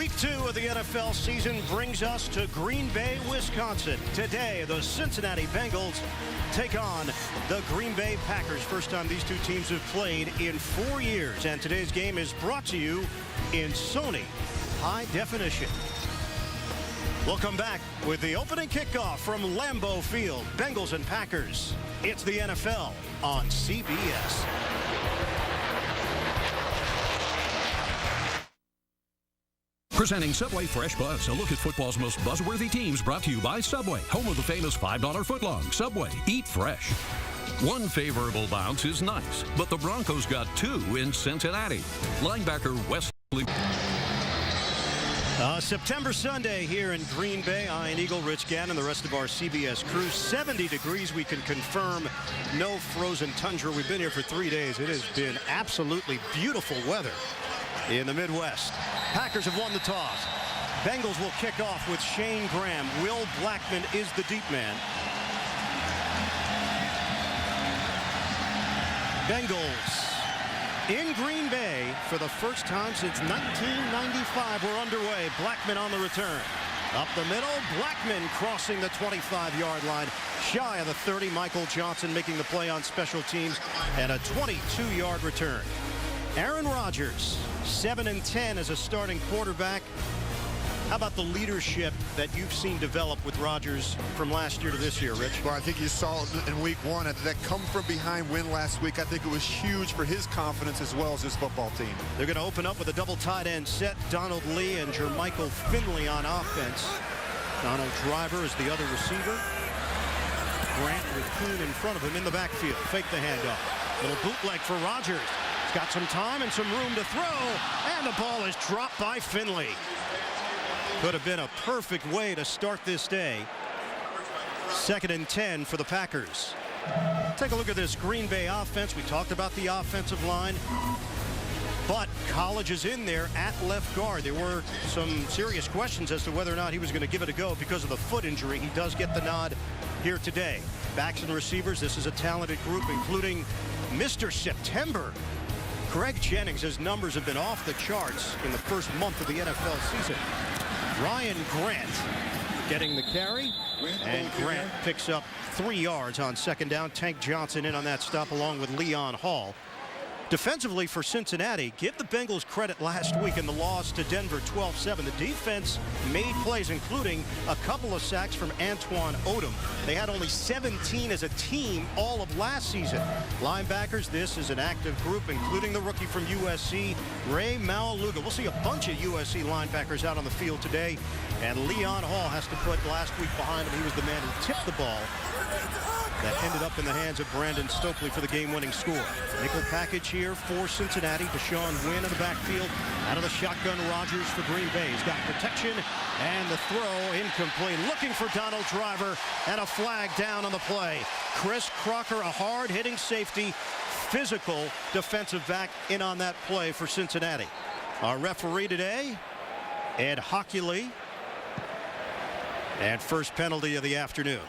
Week 2 of the NFL season brings us to Green Bay, Wisconsin. Today, the Cincinnati Bengals take on the Green Bay Packers. First time these two teams have played in 4 years. And today's game is brought to you in Sony High Definition. We'll come back with the opening kickoff from Lambeau Field. Bengals and Packers. It's the NFL on CBS. Presenting Subway Fresh Buzz, a look at football's most buzzworthy teams, brought to you by Subway, home of the famous $5 footlong. Subway, eat fresh. One favorable bounce is nice, but the Broncos got two in Cincinnati. Linebacker Wesley. September Sunday here in Green Bay. Ian Eagle, Rich Gannon, the rest of our CBS crew. 70 degrees, we can confirm. No frozen tundra. We've been here for 3 days. It has been absolutely beautiful weather in the Midwest. Packers have won the toss. Bengals will kick off with Shane Graham. Will Blackman is the deep man. Bengals in Green Bay for the first time since 1995. We're underway. Blackman on the return. Up the middle, Blackman crossing the 25-yard line. Shy of the 30, Michael Johnson making the play on special teams, and a 22-yard return. Aaron Rodgers, 7-10 as a starting quarterback. How about the leadership that you've seen develop with Rodgers from last year to this year, Rich? Well, I think you saw it in week 1. That come from behind win last week, I think it was huge for his confidence as well as his football team. They're going to open up with a double tight end set. Donald Lee and Jermichael Finley on offense. Donald Driver is the other receiver. Grant with Kuhn in front of him in the backfield. Fake the handoff. Little bootleg for Rodgers. He's got some time and some room to throw. And the ball is dropped by Finley. Could have been a perfect way to start this day. 2nd and 10 for the Packers. Take a look at this Green Bay offense. We talked about the offensive line. But College is in there at left guard. There were some serious questions as to whether or not he was going to give it a go because of the foot injury. He does get the nod here today. Backs and receivers. This is a talented group, including Mr. September. Greg Jennings. His numbers have been off the charts in the first month of the NFL season. Ryan Grant getting the carry, and Grant picks up 3 yards on 2nd down. Tank Johnson in on that stop along with Leon Hall. Defensively for Cincinnati, give the Bengals credit last week in the loss to Denver 12-7. The defense made plays, including a couple of sacks from Antoine Odom. They had only 17 as a team all of last season. Linebackers, this is an active group, including the rookie from USC, Ray Maluga. We'll see a bunch of USC linebackers out on the field today. And Leon Hall has to put last week behind him. He was the man who tipped the ball that ended up in the hands of Brandon Stokely for the game-winning score. Nickel package here for Cincinnati. Deshaun Wynn in the backfield. Out of the shotgun, Rodgers for Green Bay. He's got protection, and the throw incomplete. Looking for Donald Driver, and a flag down on the play. Chris Crocker, a hard-hitting safety, physical defensive back in on that play for Cincinnati. Our referee today, Ed Hockley. And first penalty of the afternoon.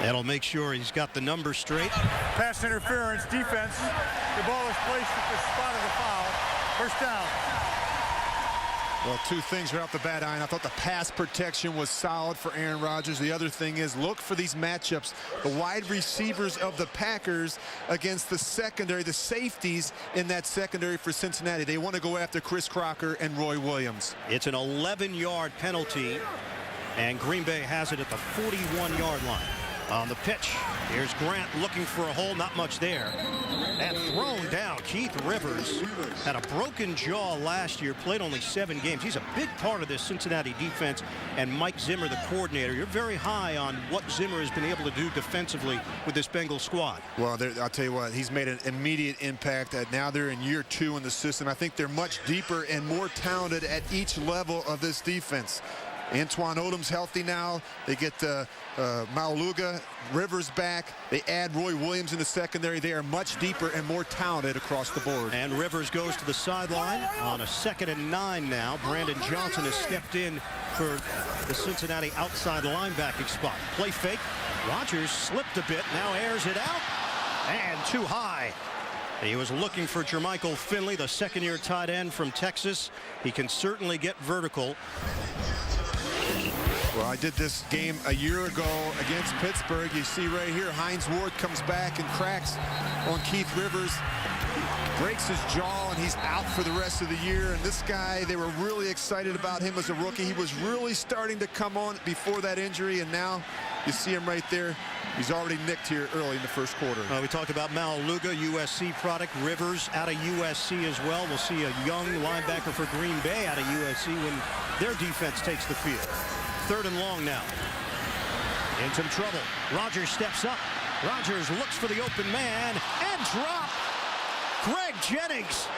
That'll make sure he's got the number straight. Pass interference, defense. The ball is placed at the spot of the foul. First down. Well, 2 things right off the bat, Ian. I thought the pass protection was solid for Aaron Rodgers. The other thing is, look for these matchups. The wide receivers of the Packers against the secondary, the safeties in that secondary for Cincinnati. They want to go after Chris Crocker and Roy Williams. It's an 11-yard penalty, and Green Bay has it at the 41-yard line. On the pitch, here's Grant looking for a hole, not much there. And thrown down. Keith Rivers had a broken jaw last year, played only 7 games. He's a big part of this Cincinnati defense, and Mike Zimmer, the coordinator. You're very high on what Zimmer has been able to do defensively with this Bengals squad. Well, I'll tell you what, he's made an immediate impact. Now they're in year 2 in the system. I think they're much deeper and more talented at each level of this defense. Antoine Odom's healthy now. They get Maluga, Rivers back. They add Roy Williams in the secondary. They are much deeper and more talented across the board. And Rivers goes to the sideline on a 2nd and 9 now. Brandon Johnson has stepped in for the Cincinnati outside linebacking spot. Play fake. Rodgers slipped a bit, now airs it out, and too high. He was looking for Jermichael Finley, the second-year tight end from Texas. He can certainly get vertical. Well, I did this game a year ago against Pittsburgh. You see right here, Hines Ward comes back and cracks on Keith Rivers, breaks his jaw, and he's out for the rest of the year. And this guy, they were really excited about him as a rookie. He was really starting to come on before that injury, and now you see him right there. He's already nicked here early in the first quarter. We talked about Maluga, USC product. Rivers out of USC as well. We'll see a young linebacker for Green Bay out of USC when their defense takes the field. 3rd and long now. In some trouble. Rodgers steps up. Rodgers looks for the open man and drop. Greg Jennings.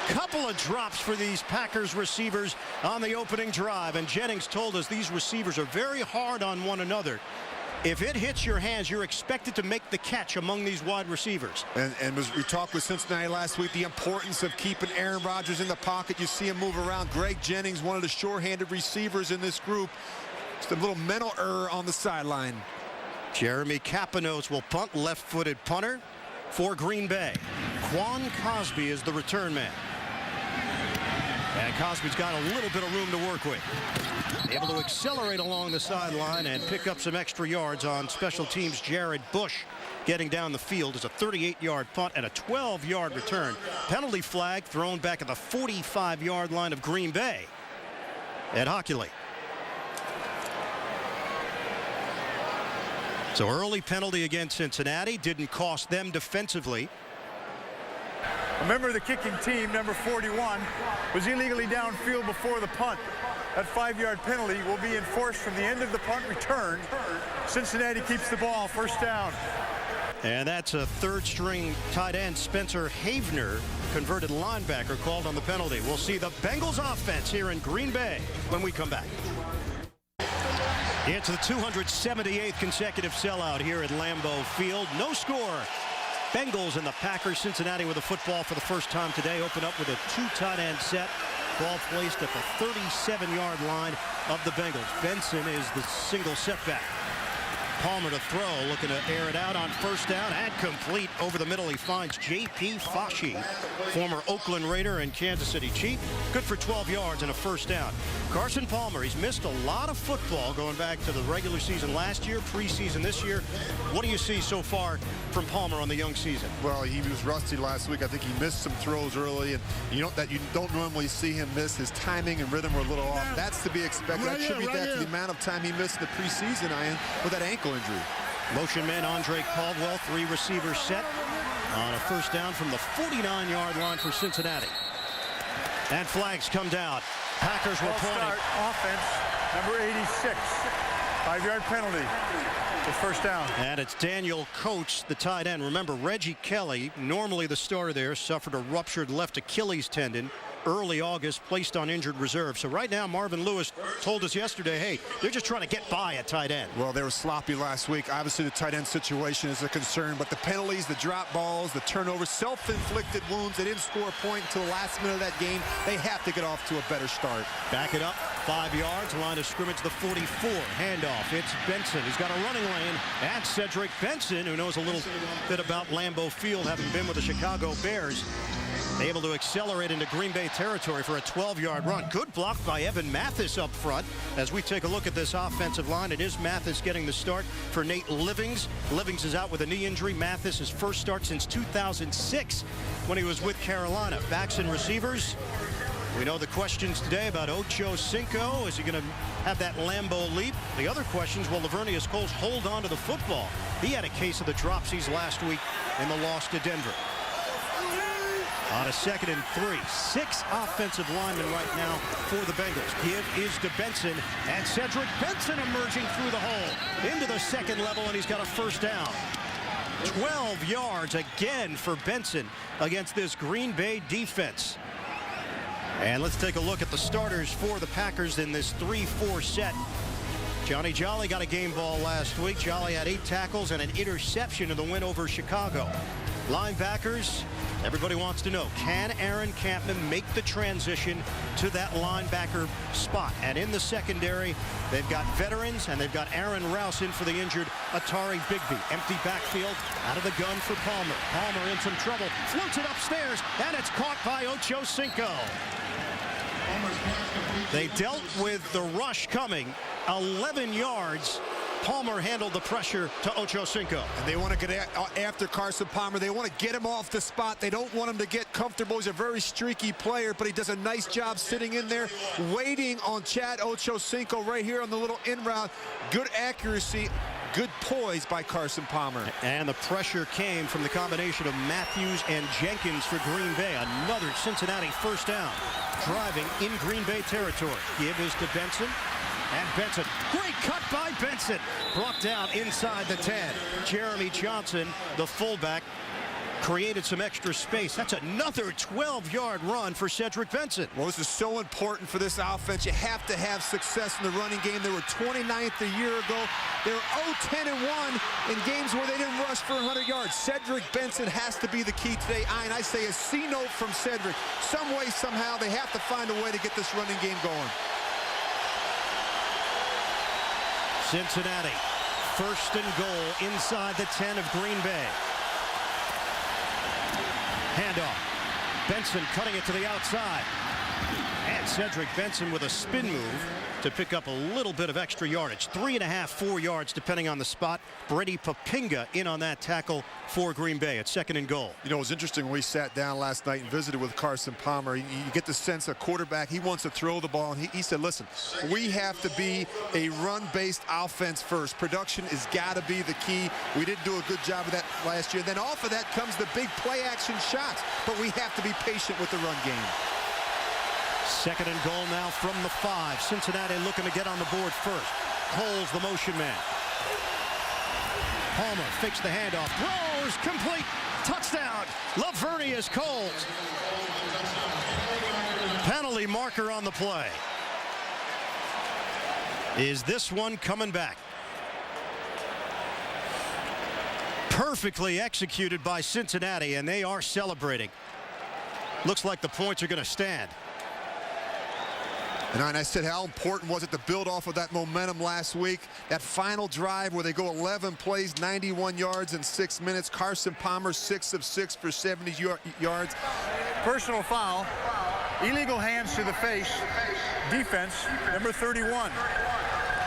Couple of drops for these Packers receivers on the opening drive. And Jennings told us these receivers are very hard on one another. If it hits your hands, you're expected to make the catch among these wide receivers. And as we talked with Cincinnati last week, the importance of keeping Aaron Rodgers in the pocket. You see him move around. Greg Jennings, one of the sure-handed receivers in this group. Just a little mental error on the sideline. Jeremy Kapanos will punt, left-footed punter for Green Bay. Quan Cosby is the return man. And Cosby's got a little bit of room to work with. Able to accelerate along the sideline and pick up some extra yards on special teams. Jared Bush getting down the field is a 38-yard punt and a 12-yard return. Penalty flag thrown back at the 45-yard line of Green Bay at Hockley. So early penalty against Cincinnati didn't cost them defensively. A member of the kicking team, number 41, was illegally downfield before the punt. That 5-yard penalty will be enforced from the end of the punt return. Cincinnati keeps the ball, first down. And that's a 3rd-string tight end, Spencer Havener, converted linebacker, called on the penalty. We'll see the Bengals offense here in Green Bay when we come back. It's the 278th consecutive sellout here at Lambeau Field. No score. Bengals and the Packers. Cincinnati with the football for the first time today. Open up with a 2 tight end set. Ball placed at the 37-yard line of the Bengals. Benson is the single setback. Palmer to throw, looking to air it out on first down and complete over the middle. He finds J.P. Fauci, former Oakland Raider and Kansas City Chief. Good for 12 yards and a first down. Carson Palmer, he's missed a lot of football going back to the regular season last year, preseason this year. What do you see so far from Palmer on the young season? Well, he was rusty last week. I think he missed some throws early, and you don't normally see him miss. His timing and rhythm were a little off. That's to be expected. I attribute that to the amount of time he missed in the preseason with that ankle injury. Motion man Andre Caldwell, 3 receivers set on a first down from the 49-yard line for Cincinnati. And flags come down. Packers were pointing. Offense, number 86. 5-yard penalty. It's first down. And it's Daniel Coates, the tight end. Remember, Reggie Kelly, normally the starter there, suffered a ruptured left Achilles tendon early August, placed on injured reserve. So right now, Marvin Lewis told us yesterday, hey, they're just trying to get by at tight end. Well, they were sloppy last week. Obviously, the tight end situation is a concern, but the penalties, the drop balls, the turnovers, self-inflicted wounds, they didn't score a point until the last minute of that game. They have to get off to a better start. Back it up, 5 yards, line of scrimmage, the 44. Handoff, it's Benson. He's got a running lane. And Cedric Benson, who knows a little bit about Lambeau Field, having been with the Chicago Bears, able to accelerate into Green Bay territory for a 12-yard run. Good block by Evan Mathis up front. As we take a look at this offensive line, it is Mathis getting the start for Nate Livings. Livings is out with a knee injury. Mathis, his first start since 2006 when he was with Carolina. Backs and receivers. We know the questions today about Ocho Cinco. Is he going to have that Lambeau leap? The other questions, will Lavernius Coles hold on to the football? He had a case of the dropsies last week in the loss to Denver. On a 2nd and 3, 6 offensive linemen right now for the Bengals. Give is to Benson, and Cedric Benson emerging through the hole into the second level, and he's got a first down. 12 yards again for Benson against this Green Bay defense. And let's take a look at the starters for the Packers in this 3-4 set. Johnny Jolly got a game ball last week. Jolly had 8 tackles and an interception in the win over Chicago. Linebackers, Everybody wants to know, can Aaron Campman make the transition to that linebacker spot? And in the secondary, they've got veterans, and they've got Aaron Rouse in for the injured Atari Bigby. Empty backfield, out of the gun for Palmer. Palmer in some trouble, floats it upstairs, and it's caught by Ocho Cinco. They dealt with the rush coming, 11 yards. Palmer handled the pressure to Ocho Cinco. And they want to get after Carson Palmer. They want to get him off the spot. They don't want him to get comfortable. He's a very streaky player, but he does a nice job sitting in there, waiting on Chad Ocho Cinco right here on the little in route. Good accuracy, good poise by Carson Palmer. And the pressure came from the combination of Matthews and Jenkins for Green Bay. Another Cincinnati first down. Driving in Green Bay territory. Give is to Benson. And Benson, great cut by Benson. Brought down inside the 10. Jeremy Johnson, the fullback, created some extra space. That's another 12-yard run for Cedric Benson. Well, this is so important for this offense. You have to have success in the running game. They were 29th a year ago. They were 0-10-1 in games where they didn't rush for 100 yards. Cedric Benson has to be the key today. And I say a C note from Cedric. Some way, somehow, they have to find a way to get this running game going. Cincinnati, first and goal inside the 10 of Green Bay. Handoff. Benson cutting it to the outside. And Cedric Benson with a spin move to pick up a little bit of extra yardage. 3.5, 4 yards, depending on the spot. Brady Papinga in on that tackle for Green Bay at second and goal. You know, it was interesting when we sat down last night and visited with Carson Palmer. You get the sense a quarterback, he wants to throw the ball. And he said, listen, we have to be a run-based offense first. Production has got to be the key. We didn't do a good job of that last year. Then off of that comes the big play-action shots. But we have to be patient with the run game. Second and goal now from the 5. Cincinnati looking to get on the board first. Coles, the motion man. Palmer fakes the handoff. Throws complete. Touchdown. Lavernius Coles. Penalty marker on the play. Is this one coming back? Perfectly executed by Cincinnati, and they are celebrating. Looks like the points are going to stand. And I said, how important was it to build off of that momentum last week? That final drive where they go 11 plays, 91 yards in 6 minutes. Carson Palmer, 6 of 6 for 70 yards. Personal foul. Illegal hands to the face. Defense, number 31.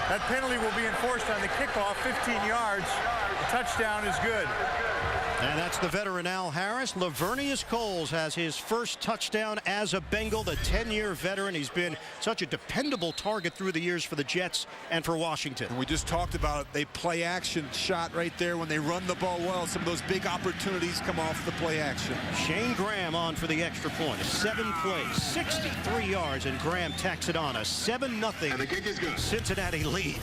That penalty will be enforced on the kickoff, 15 yards. The touchdown is good. And that's the veteran Al Harris. Lavernius Coles has his first touchdown as a Bengal, the 10-year veteran. He's been such a dependable target through the years for the Jets and for Washington. And we just talked about it. They play action shot right there. When they run the ball well, some of those big opportunities come off the play action. Shane Graham on for the extra point. 7 plays, 63 yards, and Graham tacks it on. A 7-0 Cincinnati lead.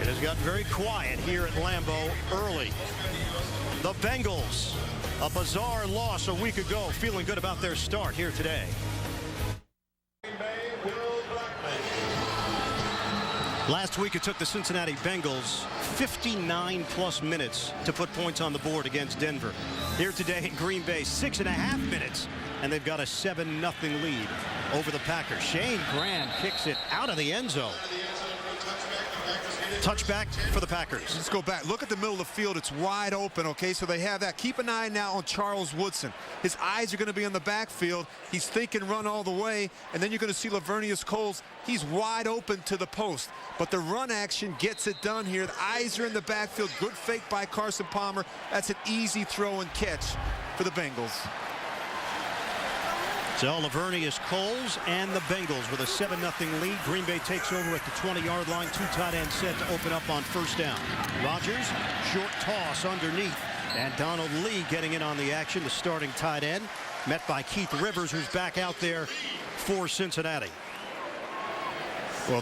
It has gotten very quiet here at Lambeau early. The Bengals, a bizarre loss a week ago, feeling good about their start here today. Last week it took the Cincinnati Bengals 59+ minutes to put points on the board against Denver. Here today in Green Bay, 6.5 minutes, and they've got a 7-0 lead over the Packers. Shane Graham kicks it out of the end zone. Touchback for the Packers. Let's go back. Look at the middle of the field. It's wide open, okay? So they have that. Keep an eye now on Charles Woodson. His eyes are going to be on the backfield. He's thinking run all the way. And then you're going to see Lavernius Coles. He's wide open to the post. But the run action gets it done here. The eyes are in the backfield. Good fake by Carson Palmer. That's an easy throw and catch for the Bengals. So Lavernius Coles and the Bengals with a 7-0 lead. Green Bay takes over at the 20-yard line. 2 tight ends set to open up on first down. Rodgers, short toss underneath. And Donald Lee getting in on the action, the starting tight end. Met by Keith Rivers, who's back out there for Cincinnati. Well,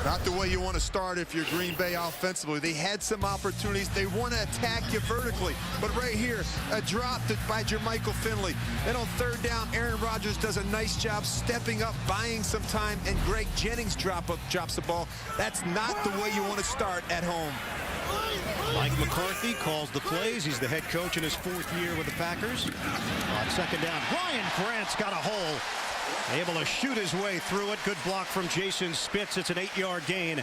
not the way you want to start if you're Green Bay offensively. They had some opportunities. They want to attack you vertically. But right here, a drop by Jermichael Finley. Then on third down, Aaron Rodgers does a nice job stepping up, buying some time, and Greg Jennings drops the ball. That's not the way you want to start at home. Mike McCarthy calls the plays. He's the head coach in his 4th year with the Packers. On 2nd down, Ryan Grant's got a hole. Able to shoot his way through it. Good block from Jason Spitz. It's an 8-yard gain.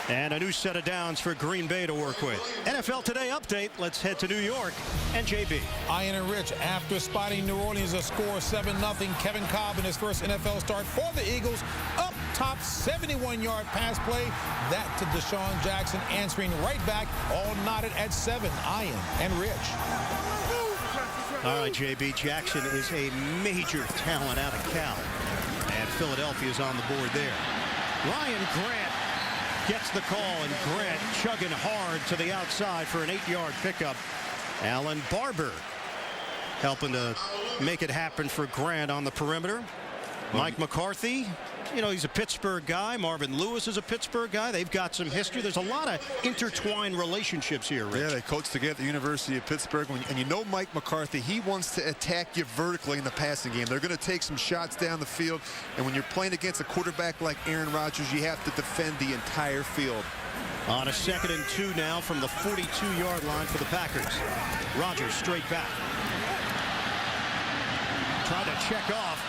And a new set of downs for Green Bay to work with. NFL Today update. Let's head to New York and JB. Ian and Rich, after spotting New Orleans a score 7-0, Kevin Cobb in his first NFL start for the Eagles. Up top, 71-yard pass play. That to Deshaun Jackson answering right back. All knotted at 7. Ian and Rich. All right, JB. Jackson is a major talent out of Cal. And Philadelphia is on the board there. Ryan Grant gets the call, and Grant chugging hard to the outside for an 8-yard pickup. Alan Barber helping to make it happen for Grant on the perimeter. Mike McCarthy, you know, he's a Pittsburgh guy. Marvin Lewis is a Pittsburgh guy. They've got some history. There's a lot of intertwined relationships here, Rich. Yeah, they coached together at the University of Pittsburgh. And you know Mike McCarthy, he wants to attack you vertically in the passing game. They're going to take some shots down the field. And when you're playing against a quarterback like Aaron Rodgers, you have to defend the entire field. On a 2nd and 2 now from the 42-yard line for the Packers. Rodgers straight back. Trying to check off.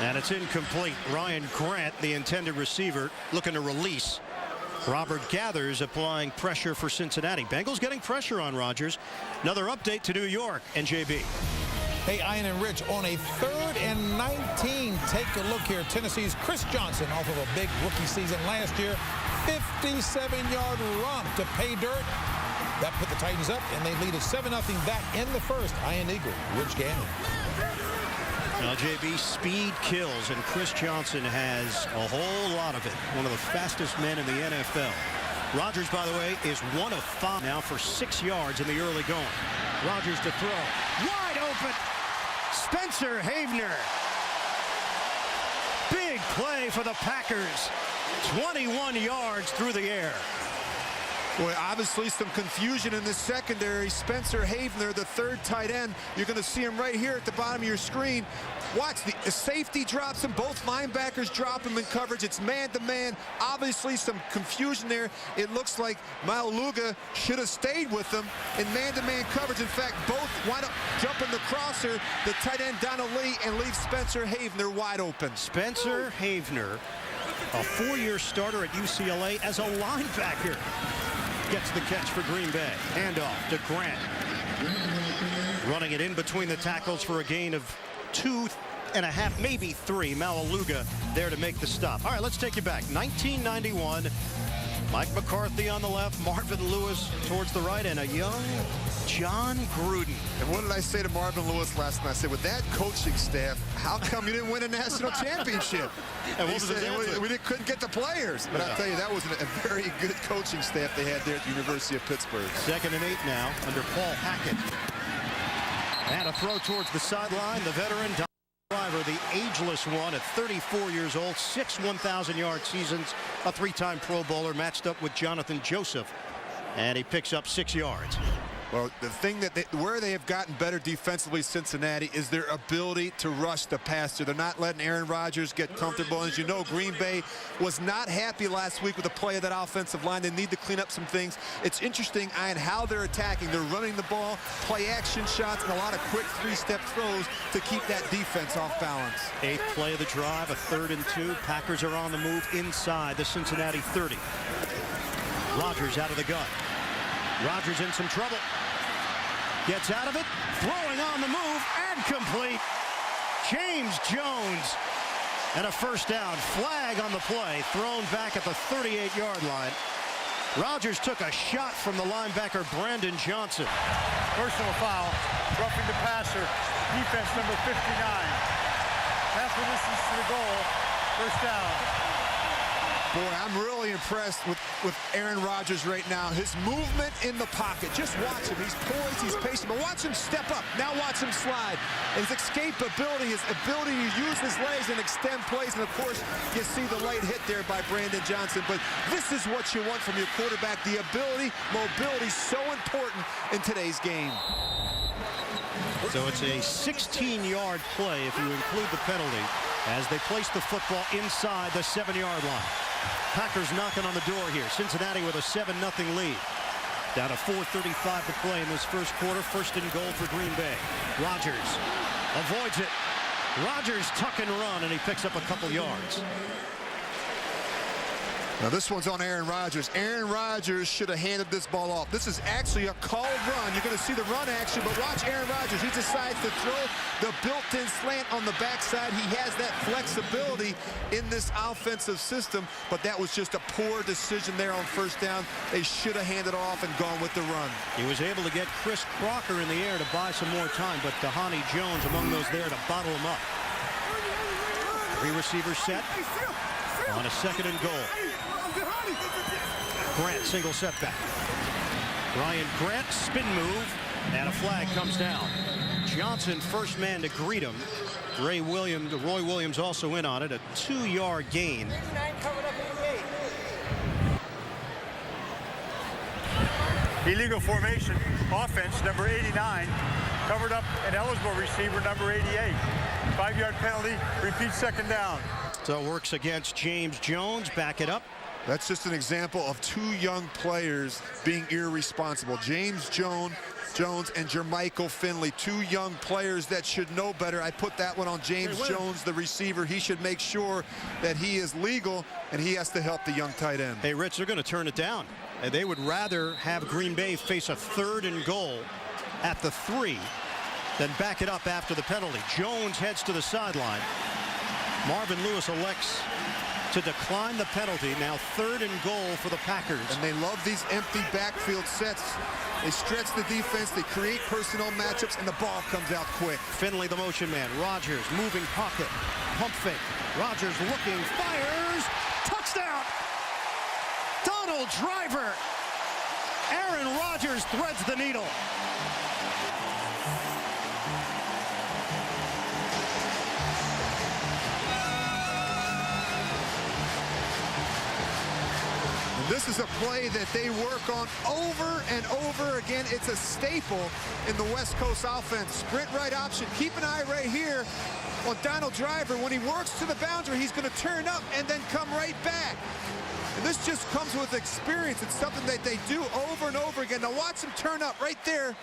And it's incomplete. Ryan Grant, the intended receiver, looking to release. Robert Gathers applying pressure for Cincinnati. Bengals getting pressure on Rodgers. Another update to New York and JB. Hey, Ian and Rich, on a 3rd and 19, take a look here. Tennessee's Chris Johnson off of a big rookie season last year. 57-yard romp to pay dirt. That put the Titans up, and they lead at 7-0 back in the first. Ian Eagle, Rich Gannon. Now, JB, speed kills, and Chris Johnson has a whole lot of it. One of the fastest men in the NFL. Rodgers, by the way, is 1 of 5 now for 6 yards in the early going. Rodgers to throw. Wide open. Spencer Havener. Big play for the Packers. 21 yards through the air. Boy, obviously some confusion in the secondary. Spencer Havener, the 3rd tight end. You're going to see him right here at the bottom of your screen. Watch, the safety drops him. Both linebackers drop him in coverage. It's man-to-man. Obviously some confusion there. It looks like Maluga should have stayed with him in man-to-man coverage. In fact, both wind up jumping the crosser, the tight end Donald Lee, and leave Spencer Havener wide open. Spencer Havener, a 4-year starter at UCLA as a linebacker. Gets the catch for Green Bay. Handoff to Grant. Running it in between the tackles for a gain of 2.5, maybe 3. Maluga there to make the stop. All right, let's take you back. 1991. Mike McCarthy on the left, Marvin Lewis towards the right, and a young John Gruden. And what did I say to Marvin Lewis last night? I said, with that coaching staff, how come you didn't win a national championship? And he what was said, his answer? we couldn't get the players. But I'll tell you, that was a very good coaching staff they had there at the University of Pittsburgh. 2nd and 8 now under Paul Hackett. And a throw towards the sideline. The veteron Driver, the ageless one at 34 years old, 6 1,000-yard seasons, a 3-time Pro Bowler, matched up with Jonathan Joseph, and he picks up 6 yards. Well, the thing that where they have gotten better defensively, Cincinnati, is their ability to rush the passer. They're not letting Aaron Rodgers get comfortable. And as you know, Green Bay was not happy last week with the play of that offensive line. They need to clean up some things. It's interesting, Ian, how they're attacking. They're running the ball, play action shots, and a lot of quick 3-step throws to keep that defense off balance. 8th play of the drive, a 3rd and 2. Packers are on the move inside the Cincinnati 30. Rodgers out of the gun. Rodgers in some trouble. Gets out of it, throwing on the move, and complete. James Jones. And a first down. Flag on the play, thrown back at the 38-yard line. Rodgers took a shot from the linebacker, Brandon Johnson. Personal foul, roughing the passer, defense number 59. Half the distance to the goal, first down. Boy, I'm really impressed with Aaron Rodgers right now. His movement in the pocket. Just watch him. He's poised, he's patient, but watch him step up. Now watch him slide. His escapability, his ability to use his legs and extend plays. And, of course, you see the late hit there by Brandon Johnson. But this is what you want from your quarterback. The ability, mobility, so important in today's game. So it's a 16-yard play if you include the penalty as they place the football inside the 7-yard line. Packers knocking on the door here. Cincinnati with a 7-0 lead. Down to 4:35 to play in this first quarter. First and goal for Green Bay. Rodgers avoids it. Rodgers tuck and run, and he picks up a couple yards. Now this one's on Aaron Rodgers. Aaron Rodgers should have handed this ball off. This is actually a called run. You're going to see the run action, but watch Aaron Rodgers. He decides to throw the built-in slant on the backside. He has that flexibility in this offensive system, but that was just a poor decision there on first down. They should have handed off and gone with the run. He was able to get Chris Crocker in the air to buy some more time, but Dhani Jones among those there to bottle him up. Three receivers set on a second and goal. Grant single setback. Ryan Grant spin move, and a flag comes down. Johnson first man to greet him. Roy Williams also in on it. A 2-yard gain. Illegal formation. Offense, number 89. Covered up an eligible receiver, number 88. 5-yard penalty. Repeat second down. So it works against James Jones. Back it up. That's just an example of two young players being irresponsible. James Jones and Jermichael Finley, two young players that should know better. I put that one on James Jones, the receiver. He should make sure that he is legal, and he has to help the young tight end. Hey, Rich, they're going to turn it down. And they would rather have Green Bay face a third and goal at the 3 than back it up after the penalty. Jones heads to the sideline. Marvin Lewis elects to decline the penalty. Now third and goal for the Packers. And they love these empty backfield sets. They stretch the defense, they create personnel matchups, and the ball comes out quick. Finley, the motion man. Rodgers, moving pocket. Pump fake. Rodgers looking, fires. Touchdown! Donald Driver. Aaron Rodgers threads the needle. This is a play that they work on over and over again. It's a staple in the West Coast offense. Sprint right option. Keep an eye right here on Donald Driver. When he works to the boundary, he's going to turn up and then come right back. And this just comes with experience. It's something that they do over and over again. Now watch him turn up right there.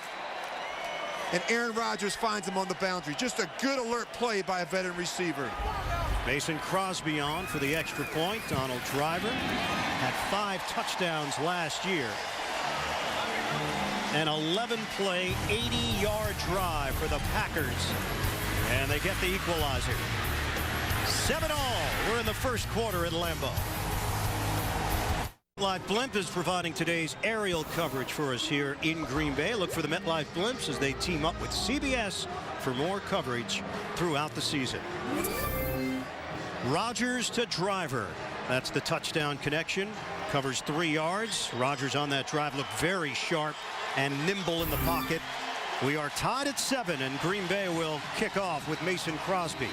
And Aaron Rodgers finds him on the boundary. Just a good alert play by a veteran receiver. Mason Crosby on for the extra point. Donald Driver had 5 touchdowns last year. An 11-play, 80-yard drive for the Packers. And they get the equalizer. 7-all. We're in the first quarter at Lambeau. MetLife Blimp is providing today's aerial coverage for us here in Green Bay. Look for the MetLife Blimps as they team up with CBS for more coverage throughout the season. Rodgers to Driver. That's the touchdown connection. Covers 3 yards. Rodgers on that drive looked very sharp and nimble in the pocket. We are tied at 7, and Green Bay will kick off with Mason Crosby.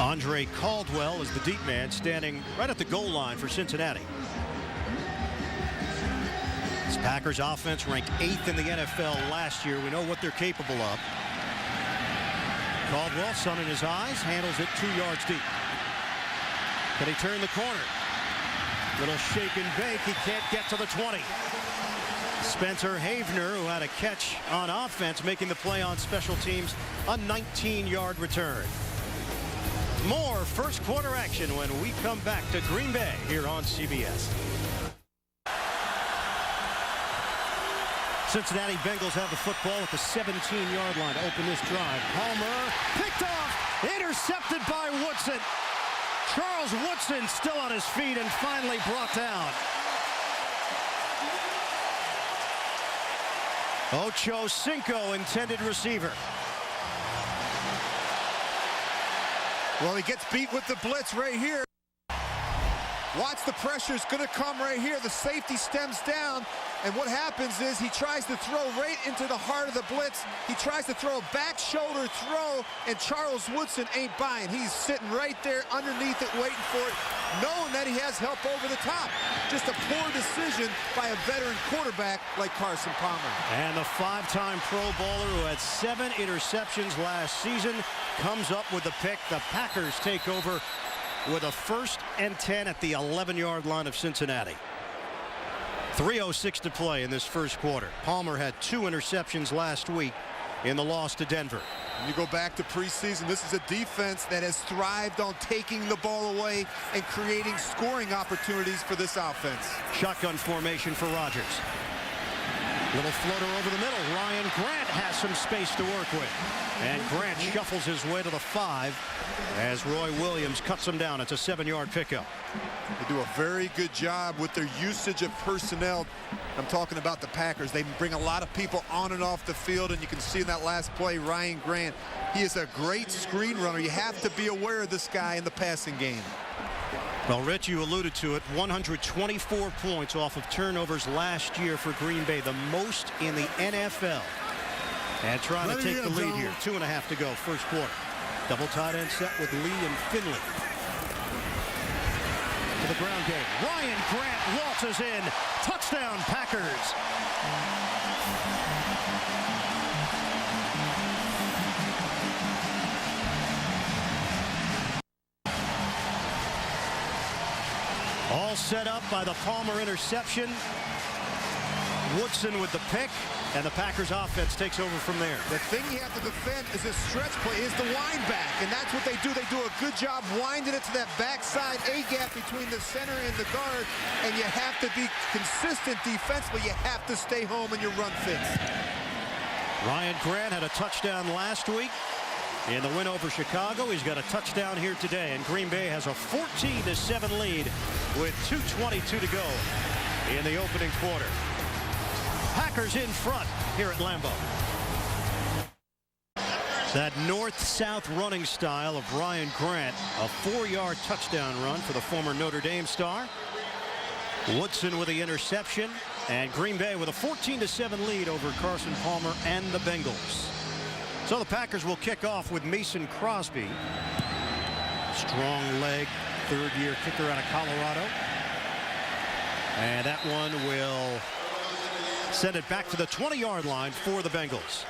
Andre Caldwell is the deep man standing right at the goal line for Cincinnati. This Packers offense ranked 8th in the NFL last year. We know what they're capable of. Caldwell, sun in his eyes, handles it 2 yards deep. Can he turn the corner? Little shake and bake. He can't get to the 20. Spencer Havener, who had a catch on offense, making the play on special teams, a 19-yard return. More first quarter action when we come back to Green Bay here on CBS. Cincinnati Bengals have the football at the 17-yard line to open this drive. Palmer picked off, intercepted by Woodson. Charles Woodson still on his feet and finally brought down. Ocho Cinco, intended receiver. Well, he gets beat with the blitz right here. Watch, the pressure is going to come right here. The safety stems down, and what happens is he tries to throw right into the heart of the blitz. He tries to throw a back shoulder throw, and Charles Woodson ain't buying. He's sitting right there underneath it, waiting for it, knowing that he has help over the top. Just a poor decision by a veteran quarterback like Carson Palmer. And the 5-time Pro Bowler who had 7 interceptions last season comes up with the pick. The Packers take over with a 1st and 10 at the 11-yard line of Cincinnati. 3:06 to play in this first quarter. Palmer had 2 interceptions last week in the loss to Denver. When you go back to preseason, this is a defense that has thrived on taking the ball away and creating scoring opportunities for this offense. Shotgun formation for Rodgers. Little floater over the middle. Ryan Grant has some space to work with. And Grant shuffles his way to the 5 as Roy Williams cuts him down. It's a 7-yard pickup. They do a very good job with their usage of personnel. I'm talking about the Packers. They bring a lot of people on and off the field, and you can see in that last play, Ryan Grant, he is a great screen runner. You have to be aware of this guy in the passing game. Well, Rich, you alluded to it. 124 points off of turnovers last year for Green Bay, the most in the NFL. And trying to take the lead here. 2.5 to go, first quarter. Double tight end set with Lee and Finley. To the ground game. Ryan Grant waltzes in. Touchdown, Packers. All set up by the Palmer interception. Woodson with the pick, and the Packers offense takes over from there. The thing you have to defend is this stretch play, is the wind back, and that's what they do. They do a good job winding it to that backside A-gap between the center and the guard, and you have to be consistent defensively. You have to stay home in your run fits. Ryan Grant had a touchdown last week in the win over Chicago. He's got a touchdown here today, and Green Bay has a 14-7 lead with 2:22 to go in the opening quarter. Packers in front here at Lambeau. That north-south running style of Ryan Grant, a 4-yard touchdown run for the former Notre Dame star. Woodson with the interception, and Green Bay with a 14-7 lead over Carson Palmer and the Bengals. So the Packers will kick off with Mason Crosby. Strong leg, third-year kicker out of Colorado. And that one will send it back to the 20-yard line for the Bengals.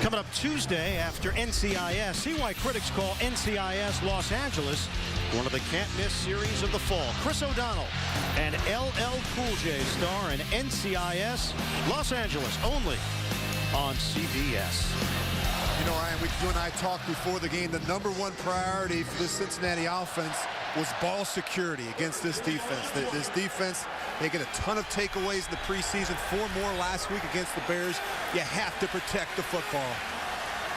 Coming up Tuesday after NCIS, see why critics call NCIS Los Angeles one of the can't-miss series of the fall. Chris O'Donnell and LL Cool J star in NCIS Los Angeles, only on CBS. You know, Ryan, you and I talked before the game. The #1 priority for this Cincinnati offense was ball security against this defense. This defense, they get a ton of takeaways in the preseason, 4 more last week against the Bears. You have to protect the football.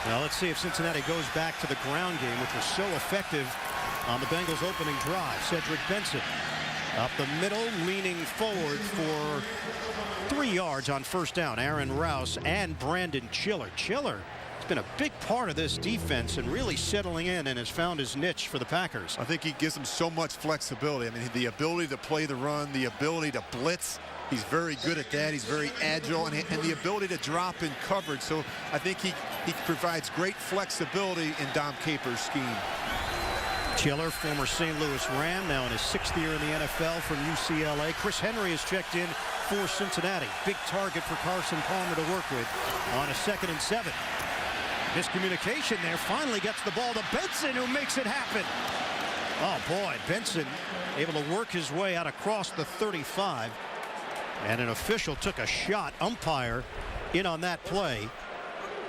Now let's see if Cincinnati goes back to the ground game, which was so effective on the Bengals opening drive. Cedric Benson up the middle, leaning forward for 3 yards on first down. Aaron Rouse and Brandon Chiller. Chiller has been a big part of this defense and really settling in and has found his niche for the Packers. I think he gives them so much flexibility. I mean, the ability to play the run, the ability to blitz. He's very good at that. He's very agile, and the ability to drop in coverage. So I think he provides great flexibility in Dom Capers' scheme. Chiller, former St. Louis Ram, now in his 6th year in the NFL from UCLA. Chris Henry has checked in for Cincinnati. Big target for Carson Palmer to work with on a 2nd and 7. Miscommunication there. Finally gets the ball to Benson, who makes it happen. Oh, boy. Benson able to work his way out across the 35. And an official took a shot. Umpire in on that play.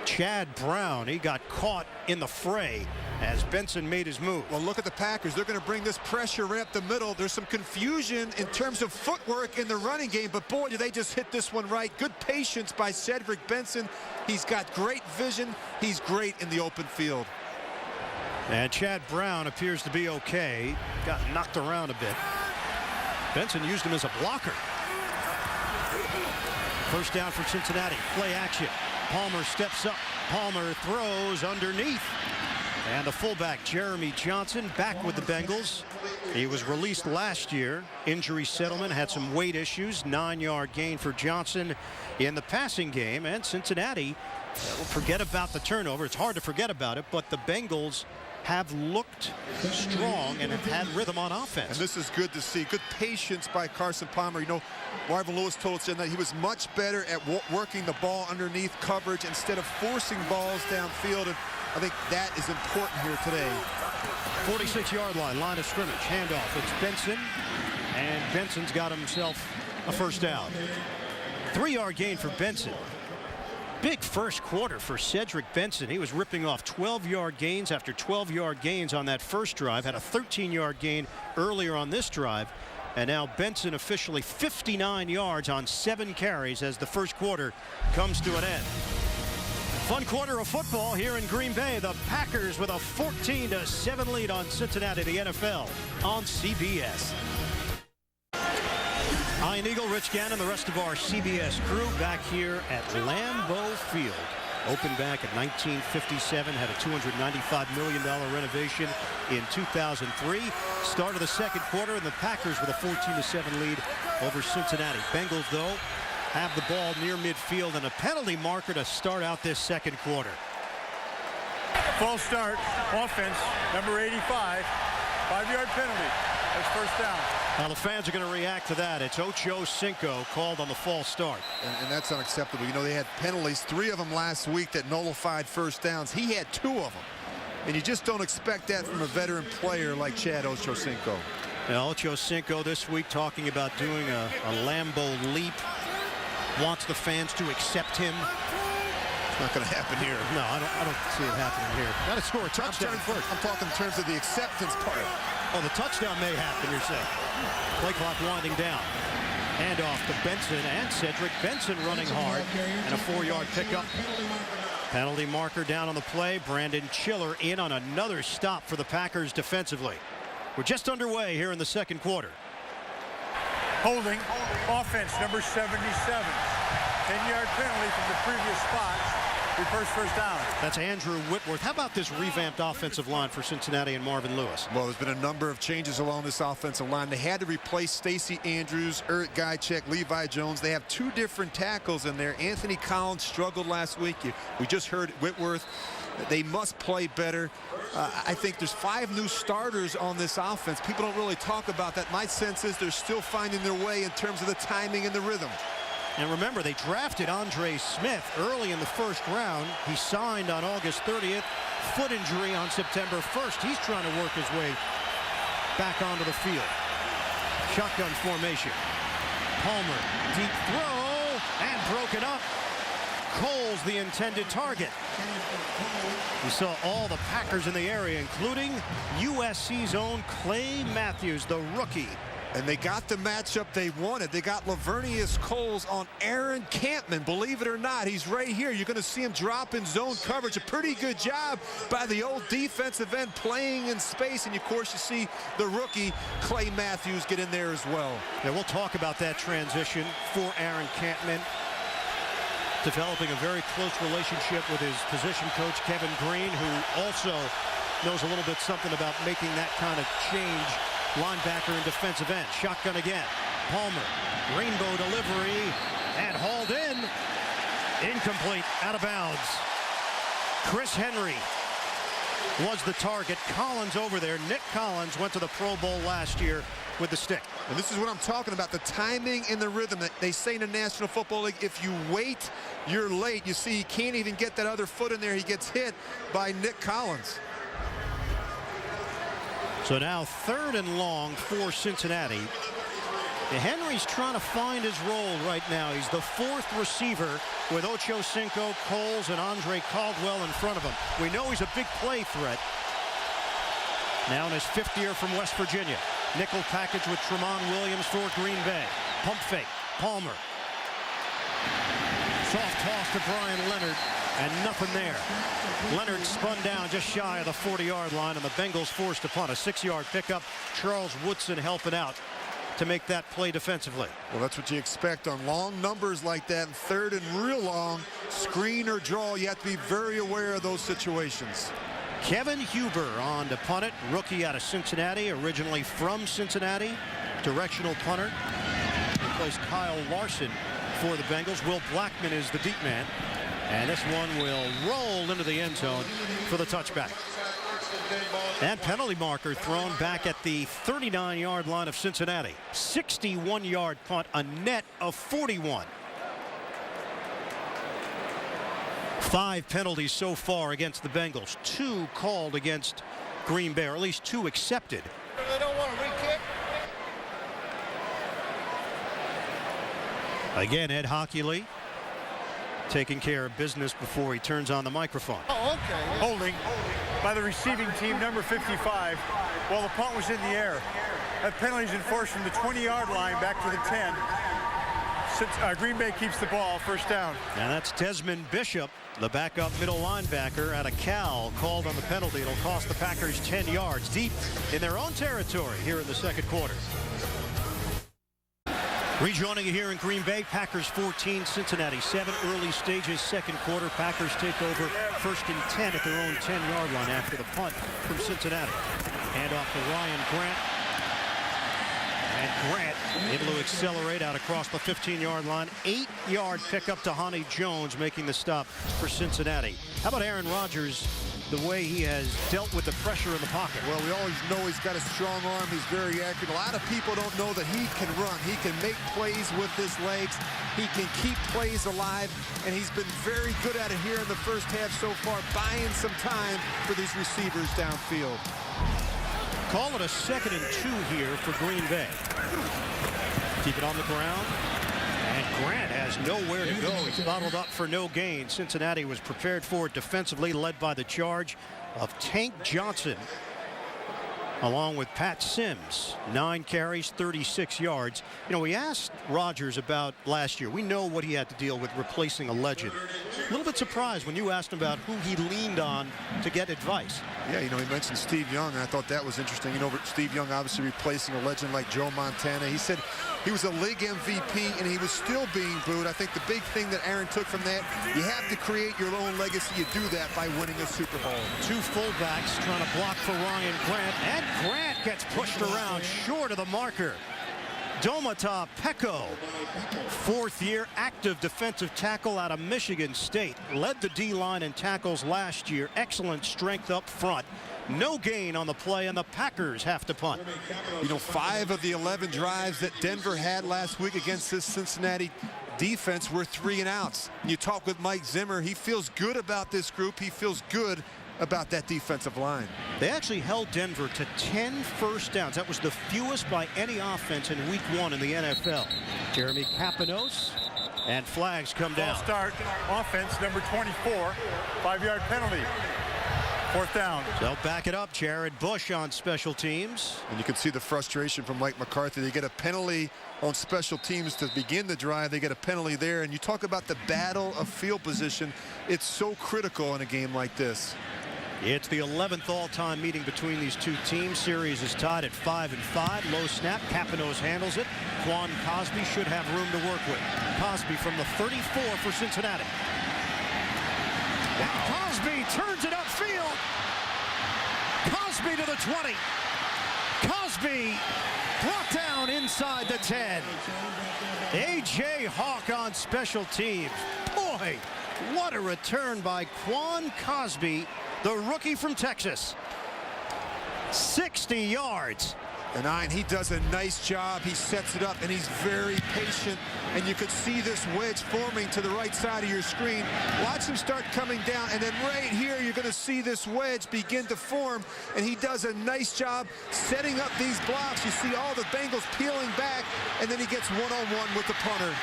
Chad Brown, he got caught in the fray as Benson made his move. Well, look at the Packers. They're going to bring this pressure right up the middle. There's some confusion in terms of footwork in the running game, but boy, do they just hit this one right. Good patience by Cedric Benson. He's got great vision. He's great in the open field. And Chad Brown appears to be okay. Got knocked around a bit. Benson used him as a blocker. First down for Cincinnati. Play action. Palmer steps up. Palmer throws underneath. And the fullback, Jeremy Johnson, back with the Bengals. He was released last year. Injury settlement, had some weight issues. 9-yard gain for Johnson in the passing game. And Cincinnati, forget about the turnover. It's hard to forget about it, but the Bengals have looked strong and have had rhythm on offense. And this is good to see. Good patience by Carson Palmer. You know, Marvin Lewis told us that he was much better at working the ball underneath coverage instead of forcing balls downfield. And I think that is important here today. 46-yard line of scrimmage. Handoff. It's Benson. And Benson's got himself a first down. 3-yard gain for Benson. Big first quarter for Cedric Benson. He was ripping off 12-yard gains after 12-yard gains on that first drive. Had a 13-yard gain earlier on this drive. And now Benson officially 59 yards on 7 carries as the first quarter comes to an end. Fun quarter of football here in Green Bay. The Packers with a 14-7 lead on Cincinnati, the NFL, on CBS. Ian Eagle, Rich Gannon, the rest of our CBS crew back here at Lambeau Field. Opened back in 1957, had a $295 million renovation in 2003. Start of the second quarter, and the Packers with a 14-7 lead over Cincinnati. Bengals, though, have the ball near midfield and a penalty marker to start out this second quarter. False start, offense, number 85, 5-yard penalty. That's first down. Now the fans are going to react to that. It's Ocho Cinco called on the false start. And that's unacceptable. You know, they had penalties, 3 of them last week that nullified first downs. He had 2 of them. And you just don't expect that from a veteran player like Chad Ochocinco. Now, Ochocinco this week talking about doing a Lambeau leap. Wants the fans to accept him. It's not going to happen here. No, I don't see it happening here. Got to score a touchdown first. I'm talking in terms of the acceptance part. Oh, the touchdown may happen, you're saying. Play clock winding down. Hand off to Benson, and Cedric Benson running hard. And a 4-yard pickup. Penalty marker down on the play. Brandon Chiller in on another stop for the Packers defensively. We're just underway here in the second quarter. Holding, offense, number 77. 10-yard penalty from the previous spot. First down. That's Andrew Whitworth. How about this revamped offensive line for Cincinnati and Marvin Lewis? Well, there's been a number of changes along this offensive line. They had to replace Stacey Andrews, Eric Guychek, Levi Jones. They have 2 different tackles in there. Anthony Collins struggled last week. We just heard Whitworth. They must play better. I think there's 5 new starters on this offense. People don't really talk about that. My sense is they're still finding their way in terms of the timing and the rhythm. And remember, they drafted Andre Smith early in the first round. He signed on August 30th. Foot injury on September 1st. He's trying to work his way back onto the field. Shotgun formation. Palmer, deep throw, and broken up. Cole's the intended target. We saw all the Packers in the area, including USC's own Clay Matthews, the rookie. And they got the matchup they wanted. They got Lavernius Coles on Aaron Campman. Believe it or not, he's right here. You're going to see him drop in zone coverage. A pretty good job by the old defensive end playing in space. And, of course, you see the rookie Clay Matthews get in there as well. Now, we'll talk about that transition for Aaron Campman. Developing a very close relationship with his position coach, Kevin Green, who also knows a little bit something about making that kind of change. Linebacker and defensive end. Shotgun again. Palmer. Rainbow delivery. And hauled in. Incomplete. Out of bounds. Chris Henry was the target. Collins over there. Nick Collins went to the Pro Bowl last year with the stick. And this is what I'm talking about, the timing and the rhythm. That they say in the National Football League, if you wait, you're late. You see, he can't even get that other foot in there. He gets hit by Nick Collins. So now 3rd and long for Cincinnati. Henry's trying to find his role right now. He's the 4th receiver with Ochocinco, Coles, and Andre Caldwell in front of him. We know he's a big play threat. Now in his 5th year from West Virginia. Nickel package with Tramon Williams for Green Bay. Pump fake. Palmer. Soft toss to Brian Leonard. And nothing there. Leonard spun down just shy of the 40-yard line, and the Bengals forced to punt. A 6-yard pickup. Charles Woodson helping out to make that play defensively. Well, that's what you expect on long numbers like that. 3rd and real long, screen or draw, you have to be very aware of those situations. Kevin Huber on to punt it. Rookie out of Cincinnati, originally from Cincinnati. Directional punter. Replaced Kyle Larson for the Bengals. Will Blackman is the deep man. And this one will roll into the end zone for the touchback. And penalty marker thrown back at the 39-yard line of Cincinnati. 61-yard punt, a net of 41. 5 penalties so far against the Bengals. 2 called against Green Bay, or at least 2 accepted. They don't want to re-kick. Again, Ed Hockley taking care of business before he turns on the microphone. Oh, okay. Holding by the receiving team, number 55, while the punt was in the air. That penalty is enforced from the 20-yard line back to the 10. Since Green Bay keeps the ball, first down. And that's Desmond Bishop, the backup middle linebacker out of Cal, called on the penalty. It'll cost the Packers 10 yards deep in their own territory here in the second quarter. Rejoining you here in Green Bay, Packers 14, Cincinnati 7. Early stages, second quarter. Packers take over first and 10 at their own 10-yard line after the punt from Cincinnati. Hand off to Ryan Grant. And Grant able to accelerate out across the 15-yard line. 8-yard pickup to Honey Jones, making the stop for Cincinnati. How about Aaron Rodgers, the way he has dealt with the pressure in the pocket? Well, we always know he's got a strong arm. He's very accurate. A lot of people don't know that he can run. He can make plays with his legs. He can keep plays alive, and he's been very good at it here in the first half so far, buying some time for these receivers downfield. Call it a 2nd and 2 here for Green Bay. Keep it on the ground. And Grant has nowhere to go. He's bottled up for no gain. Cincinnati was prepared for it defensively, led by the charge of Tank Johnson, along with Pat Sims. 9 carries, 36 yards. You know, we asked Rodgers about last year. We know what he had to deal with replacing a legend. A little bit surprised when you asked him about who he leaned on to get advice. Yeah, you know, he mentioned Steve Young, and I thought that was interesting. You know, Steve Young obviously replacing a legend like Joe Montana. He said he was a league MVP, and he was still being booed. I think the big thing that Aaron took from that, you have to create your own legacy. You do that by winning a Super Bowl. 2 fullbacks trying to block for Ryan Grant, and Grant gets pushed around short of the marker. Domata Peko, 4th-year active defensive tackle out of Michigan State. Led the D-line in tackles last year. Excellent strength up front. No gain on the play, and the Packers have to punt. You know, 5 of the 11 drives that Denver had last week against this Cincinnati defense were 3-and-outs. You talk with Mike Zimmer. He feels good about this group. He feels good about that defensive line. They actually held Denver to 10 first downs. That was the fewest by any offense in week 1 in the NFL. Jeremy Kapanos, and flags come down. Ball start, offense, number 24, 5-yard penalty. 4th down. They'll back it up. Jared Bush on special teams. And you can see the frustration from Mike McCarthy. They get a penalty on special teams to begin the drive. They get a penalty there. And you talk about the battle of field position. It's so critical in a game like this. It's the 11th all-time meeting between these two teams. Series is tied at 5-5. Low snap. Kapanos handles it. Quan Cosby should have room to work with. Cosby from the 34 for Cincinnati. And Cosby turns it upfield. Cosby to the 20. Cosby brought down inside the 10. A.J. Hawk on special teams. Boy, what a return by Quan Cosby, the rookie from Texas. 60 yards. And he does a nice job. He sets it up, and he's very patient. And you could see this wedge forming to the right side of your screen. Watch him start coming down, and then right here, you're going to see this wedge begin to form. And he does a nice job setting up these blocks. You see all the Bengals peeling back, and then he gets one-on-one with the punter.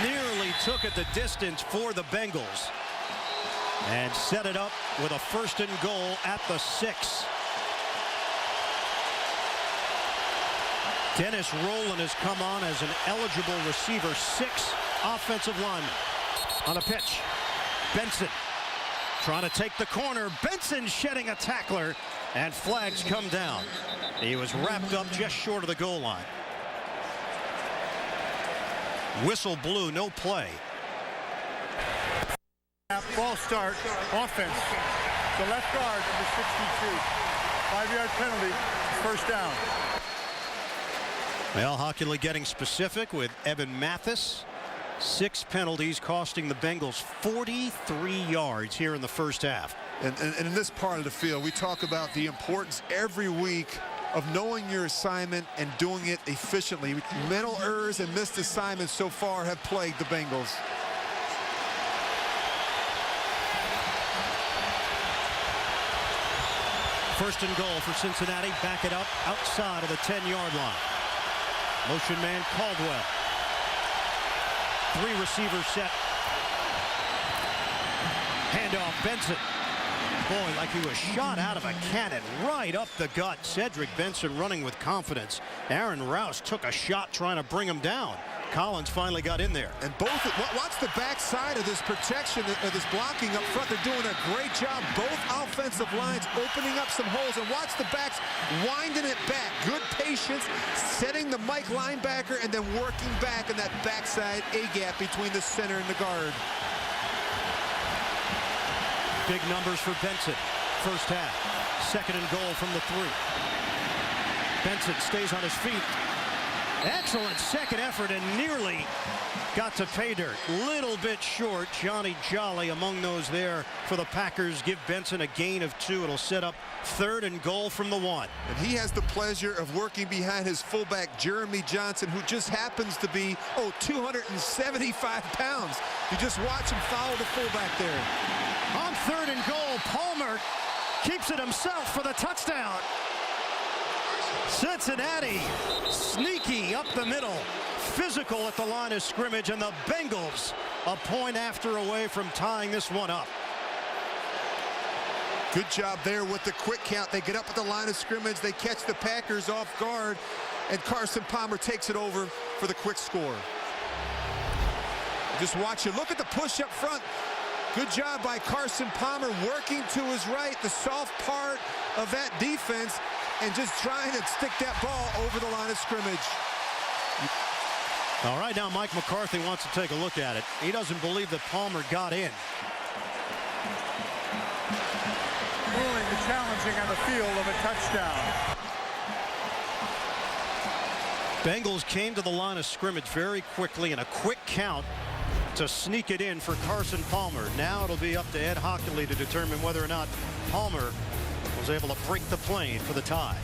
Nearly took it the distance for the Bengals. And set it up with a 1st and goal at the 6. Dennis Rowland has come on as an eligible receiver. 6 offensive linemen on a pitch. Benson trying to take the corner. Benson shedding a tackler, and flags come down. He was wrapped up just short of the goal line. Whistle blew, no play. Ball start, offense. The left guard, number 62. 5-yard penalty, 1st down. Well, Hockley getting specific with Evan Mathis. 6 penalties costing the Bengals 43 yards here in the first half. And in this part of the field, we talk about the importance every week of knowing your assignment and doing it efficiently. Mental errors and missed assignments so far have plagued the Bengals. First and goal for Cincinnati. Back it up outside of the 10-yard line. Motion man Caldwell. 3 receivers set. Handoff Benson. Boy, like he was shot out of a cannon right up the gut. Cedric Benson running with confidence. Aaron Rouse took a shot trying to bring him down. Collins finally got in there. And watch the backside of this protection, of this blocking up front. They're doing a great job. Both offensive lines opening up some holes. And watch the backs winding it back. Good patience, setting the Mike linebacker, and then working back in that backside A-gap between the center and the guard. Big numbers for Benson. First half. 2nd and goal from the 3. Benson stays on his feet. Excellent second effort and nearly got to pay dirt. Little bit short. Johnny Jolly among those there for the Packers. Give Benson a gain of 2. It'll set up 3rd and goal from the 1. And he has the pleasure of working behind his fullback, Jeremy Johnson, who just happens to be, 275 pounds. You just watch him follow the fullback there. On 3rd and goal, Palmer keeps it himself for the touchdown. Cincinnati sneaky up the middle, physical at the line of scrimmage, and the Bengals a point after away from tying this one up. Good job there with the quick count. They get up at the line of scrimmage, they catch the Packers off guard, and Carson Palmer takes it over for the quick score. Just watch it. Look at the push up front. Good job by Carson Palmer working to his right, the soft part of that defense, and just trying to stick that ball over the line of scrimmage. All right, now Mike McCarthy wants to take a look at it. He doesn't believe that Palmer got in. Ruling the challenging on the field of a touchdown. Bengals came to the line of scrimmage very quickly in a quick count to sneak it in for Carson Palmer. Now it'll be up to Ed Hockley to determine whether or not Palmer was able to break the plane for the tie.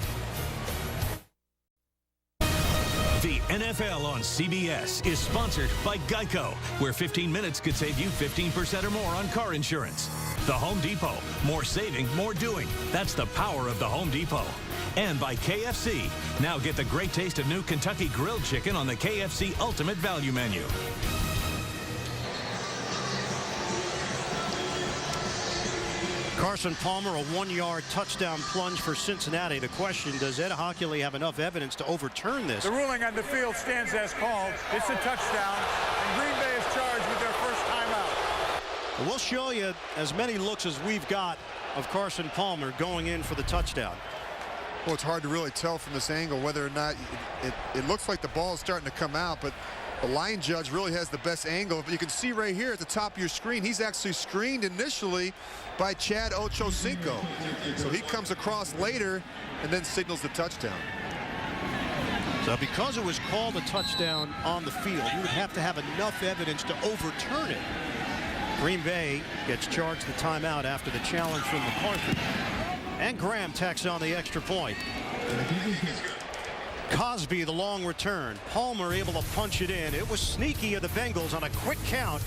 The NFL on CBS is sponsored by Geico, where 15 minutes could save you 15% or more on car insurance. The Home Depot, more saving, more doing. That's the power of the Home Depot. And by KFC. Now get the great taste of new Kentucky Grilled Chicken on the KFC Ultimate Value Menu. Carson Palmer, a 1-yard touchdown plunge for Cincinnati. The question, does Ed Hockley have enough evidence to overturn this? The ruling on the field stands as called. It's a touchdown, and Green Bay is charged with their first timeout. We'll show you as many looks as we've got of Carson Palmer going in for the touchdown. Well, it's hard to really tell from this angle whether or not it looks like the ball is starting to come out, but the line judge really has the best angle. But you can see right here at the top of your screen, he's actually screened initially by Chad Ochocinco. So he comes across later and then signals the touchdown. So because it was called a touchdown on the field, you would have to have enough evidence to overturn it. Green Bay gets charged the timeout after the challenge from McCarthy. And Graham tacks on the extra point. Cosby, the long return. Palmer able to punch it in. It was sneaky of the Bengals on a quick count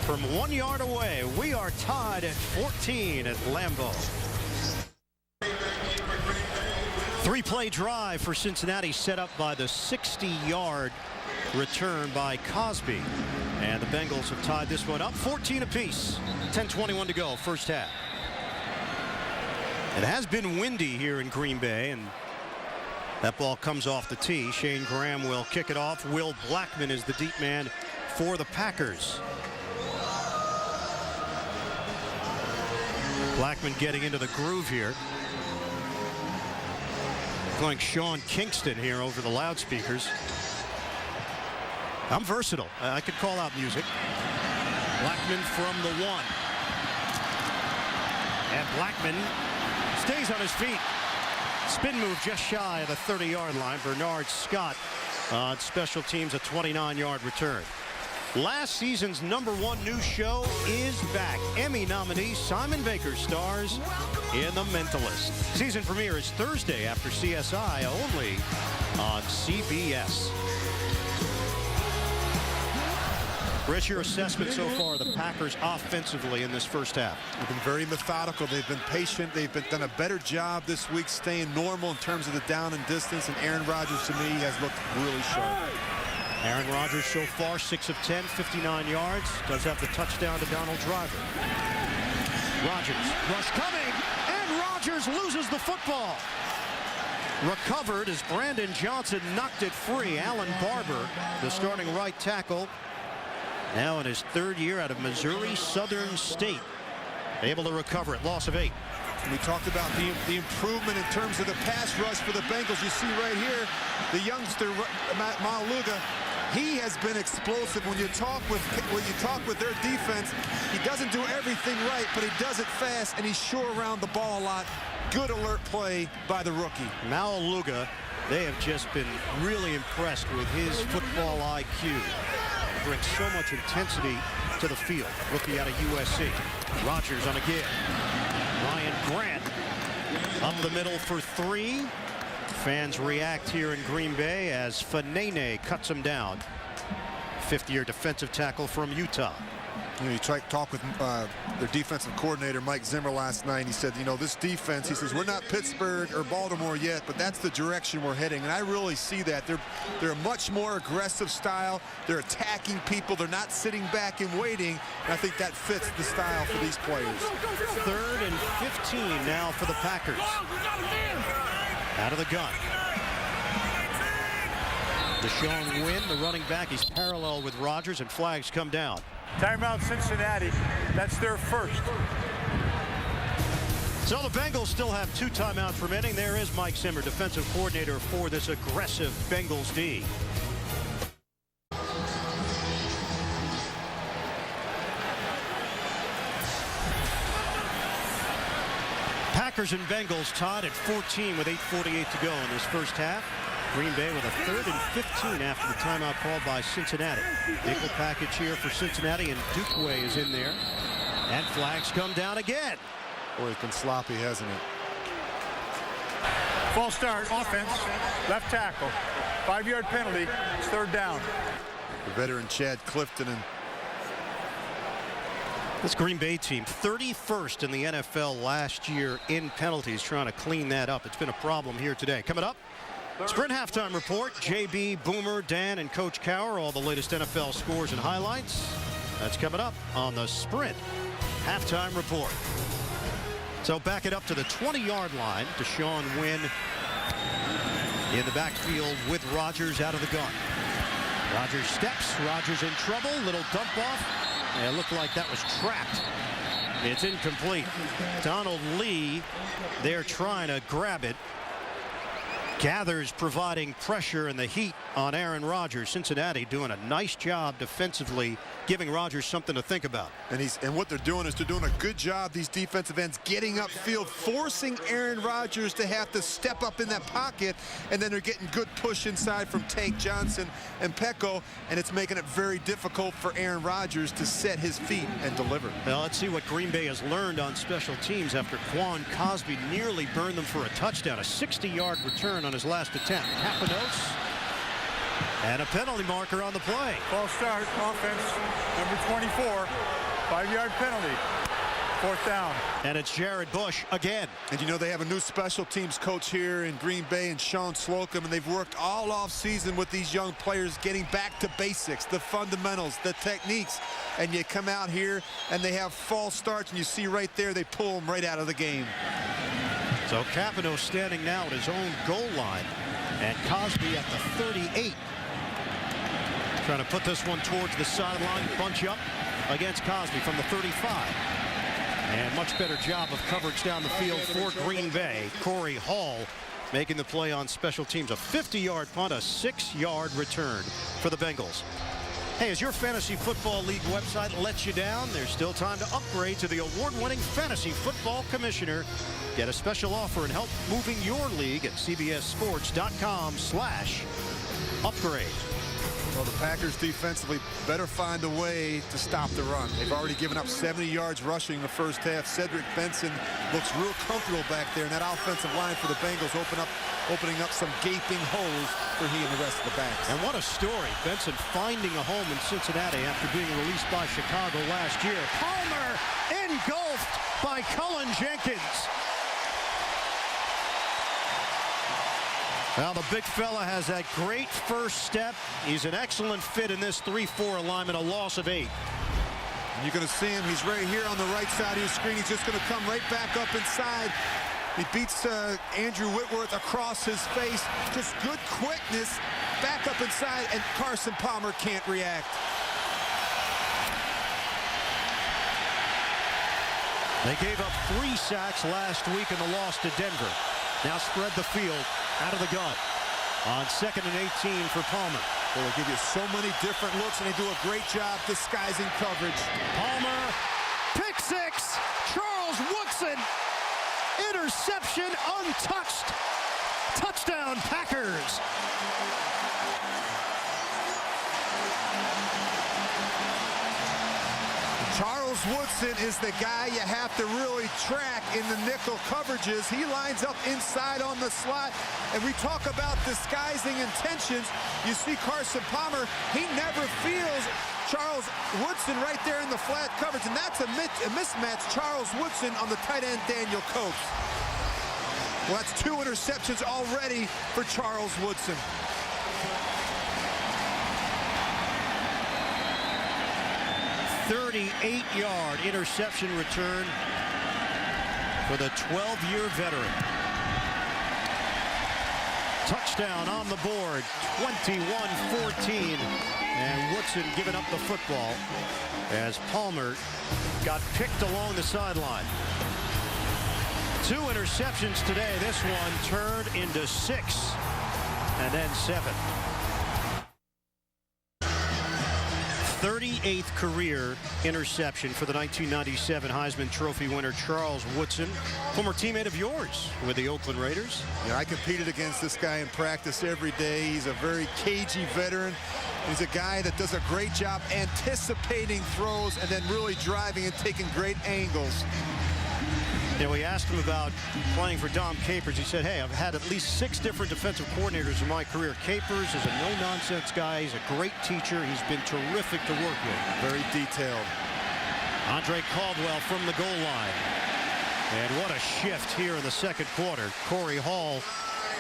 from 1 yard away. We are tied at 14 at Lambeau. 3-play drive for Cincinnati set up by the 60-yard return by Cosby. And the Bengals have tied this one up 14 apiece. 10:21 to go, first half. It has been windy here in Green Bay, and that ball comes off the tee. Shane Graham will kick it off. Will Blackman is the deep man for the Packers. Blackman getting into the groove here. Going Sean Kingston here over the loudspeakers. I'm versatile. I could call out music. Blackman from the 1. And Blackman stays on his feet. Spin move just shy of the 30-yard line. Bernard Scott on special teams, a 29-yard return. Last season's #1 news show is back. Emmy nominee Simon Baker stars in The Mentalist. Season premiere is Thursday after CSI, only on CBS. Rich, your assessment so far of the Packers offensively in this first half? They've been very methodical. They've been patient. They've done a better job this week staying normal in terms of the down and distance. And Aaron Rodgers, to me, has looked really sharp. Aaron Rodgers so far 6 of 10, 59 yards. Does have the touchdown to Donald Driver. Rodgers, rush coming, and Rodgers loses the football. Recovered as Brandon Johnson knocked it free. Alan Barber, the starting right tackle, now in his 3rd year out of Missouri Southern State, able to recover it. Loss of 8. We talked about the improvement in terms of the pass rush for the Bengals. You see right here, the youngster Maluga. He has been explosive. When you talk with their defense, he doesn't do everything right, but he does it fast, and he's sure around the ball a lot. Good alert play by the rookie. Maluga, they have just been really impressed with his football IQ. Brings so much intensity to the field. Rookie out of USC. Rodgers on a give. Ryan Grant up the middle for 3. Fans react here in Green Bay as Fanene cuts him down. 5th-year defensive tackle from Utah. You know, you talk with their defensive coordinator, Mike Zimmer, last night. He said, you know, this defense, he says, we're not Pittsburgh or Baltimore yet, but that's the direction we're heading. And I really see that. They're a much more aggressive style. They're attacking people. They're not sitting back and waiting. And I think that fits the style for these players. 3rd and 15 now for the Packers. Out of the gun. Deshaun Wynn, the running back, he's parallel with Rodgers, and flags come down. Timeout Cincinnati. That's their first. So the Bengals still have 2 timeouts remaining. There is Mike Zimmer, defensive coordinator for this aggressive Bengals D. Packers and Bengals tied at 14 with 8:48 to go in this first half. Green Bay with a 3rd and 15 after the timeout called by Cincinnati. Nickel package here for Cincinnati, and Dukeway is in there. And flags come down again. Boy, it's been sloppy, hasn't it? False start, offense, left tackle. 5-yard penalty, it's 3rd down. The veteran Chad Clifton. And this Green Bay team, 31st in the NFL last year in penalties, trying to clean that up. It's been a problem here today. Coming up, Sprint halftime report. JB, Boomer, Dan, and Coach Cowher, all the latest NFL scores and highlights. That's coming up on the Sprint halftime report. So back it up to the 20-yard line. Deshaun Wynn in the backfield with Rodgers out of the gun. Rodgers steps. Rodgers in trouble. Little dump off. And it looked like that was trapped. It's incomplete. Donald Lee, they're trying to grab it. Gathers providing pressure in the heat on Aaron Rodgers. Cincinnati doing a nice job defensively, giving Rodgers something to think about. And what they're doing is they're doing a good job, these defensive ends, getting upfield, forcing Aaron Rodgers to have to step up in that pocket, and then they're getting good push inside from Tank Johnson and Pecco, and it's making it very difficult for Aaron Rodgers to set his feet and deliver. Well, let's see what Green Bay has learned on special teams after Quan Cosby nearly burned them for a touchdown. A 60-yard return on his last attempt. Kapanos. And a penalty marker on the play. False start, offense, number 24, 5-yard penalty, 4th down. And it's Jared Bush again. And you know, they have a new special teams coach here in Green Bay, and Sean Slocum, and they've worked all off season with these young players, getting back to basics, the fundamentals, the techniques. And you come out here and they have false starts, and you see right there, they pull them right out of the game. So Kapanos standing now at his own goal line, and Cosby at the 38. Trying to put this one towards the sideline, bunch up against Cosby from the 35. And much better job of coverage down the field for Green Bay. Corey Hall making the play on special teams. A 50-yard punt, a 6-yard return for the Bengals. Hey, as your fantasy football league website lets you down, there's still time to upgrade to the award-winning fantasy football commissioner. Get a special offer and help moving your league at cbssports.com/upgrade. Well, the Packers defensively better find a way to stop the run. They've already given up 70 yards rushing in the first half. Cedric Benson looks real comfortable back there, and that offensive line for the Bengals opening up some gaping holes for he and the rest of the backs. And what a story. Benson finding a home in Cincinnati after being released by Chicago last year. Palmer engulfed by Cullen Jenkins. Now the big fella has that great first step. He's an excellent fit in this 3-4 alignment, a loss of 8. And you're going to see him. He's right here on the right side of your screen. He's just going to come right back up inside. He beats Andrew Whitworth across his face. Just good quickness. Back up inside, and Carson Palmer can't react. They gave up 3 sacks last week in the loss to Denver. Now spread the field out of the gun on 2nd and 18 for Palmer. Well, they give you so many different looks, and they do a great job disguising coverage. Palmer, pick 6. Charles Woodson, interception untouched. Touchdown Packers. Charles Woodson is the guy you have to really track in the nickel coverages. He lines up inside on the slot, and we talk about disguising intentions. You see Carson Palmer, he never feels Charles Woodson right there in the flat coverage, and that's a mismatch. Charles Woodson on the tight end, Daniel Coates. Well, that's 2 interceptions already for Charles Woodson. 38-yard interception return for the 12-year veteran. Touchdown on the board, 21-14. And Woodson giving up the football as Palmer got picked along the sideline. 2 interceptions today. This one turned into 6 and then 7. 38th career interception for the 1997 Heisman Trophy winner Charles Woodson, former teammate of yours with the Oakland Raiders. Yeah, I competed against this guy in practice every day. He's a very cagey veteran. He's a guy that does a great job anticipating throws and then really driving and taking great angles. You know, we asked him about playing for Dom Capers. He said, hey, I've had at least 6 different defensive coordinators in my career. Capers is a no-nonsense guy. He's a great teacher. He's been terrific to work with. Very detailed. Andre Caldwell from the goal line. And what a shift here in the second quarter. Corey Hall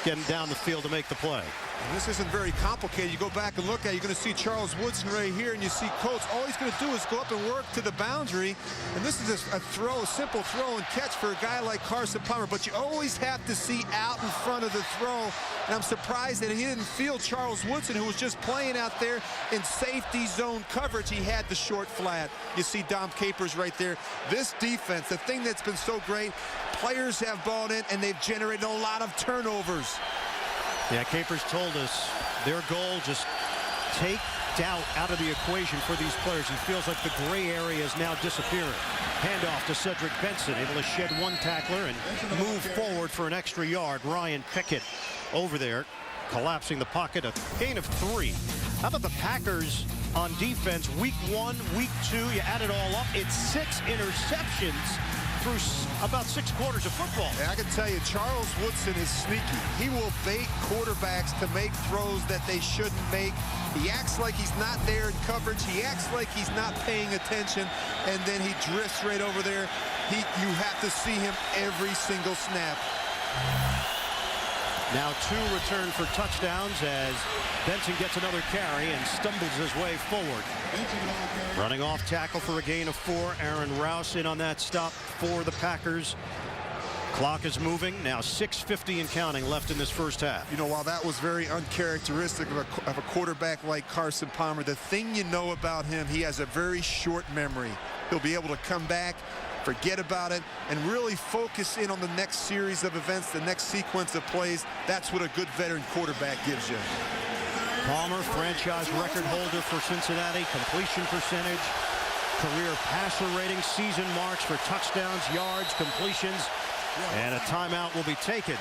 getting down the field to make the play. And this isn't very complicated. You go back and look at it, you're going to see Charles Woodson right here, and you see Coates. All he's going to do is go up and work to the boundary. And this is a throw, a simple throw and catch for a guy like Carson Palmer. But you always have to see out in front of the throw. And I'm surprised that he didn't feel Charles Woodson, who was just playing out there in safety zone coverage. He had the short flat. You see Dom Capers right there. This defense, the thing that's been so great, players have bought in, and they've generated a lot of turnovers. Yeah, Capers told us their goal, just take doubt out of the equation for these players. He feels like the gray area is now disappearing. Handoff to Cedric Benson, able to shed 1 tackler and move forward for an extra yard. Ryan Pickett over there, collapsing the pocket, a gain of 3. How about the Packers on defense? Week 1, week 2, you add it all up, it's 6 interceptions through about 6 quarters of football. Yeah, I can tell you, Charles Woodson is sneaky. He will bait quarterbacks to make throws that they shouldn't make. He acts like he's not there in coverage. He acts like he's not paying attention, and then he drifts right over there. You have to see him every single snap. Now 2 return for touchdowns as Benson gets another carry and stumbles his way forward. Running off tackle for a gain of 4. Aaron Rouse in on that stop for the Packers. Clock is moving. Now 6:50 and counting left in this first half. You know, while that was very uncharacteristic of a quarterback like Carson Palmer, the thing you know about him, he has a very short memory. He'll be able to come back, forget about it, and really focus in on the next series of events, the next sequence of plays. That's what a good veteran quarterback gives you. Palmer, franchise record holder for Cincinnati, completion percentage, career passer rating, season marks for touchdowns, yards, completions, and a timeout will be taken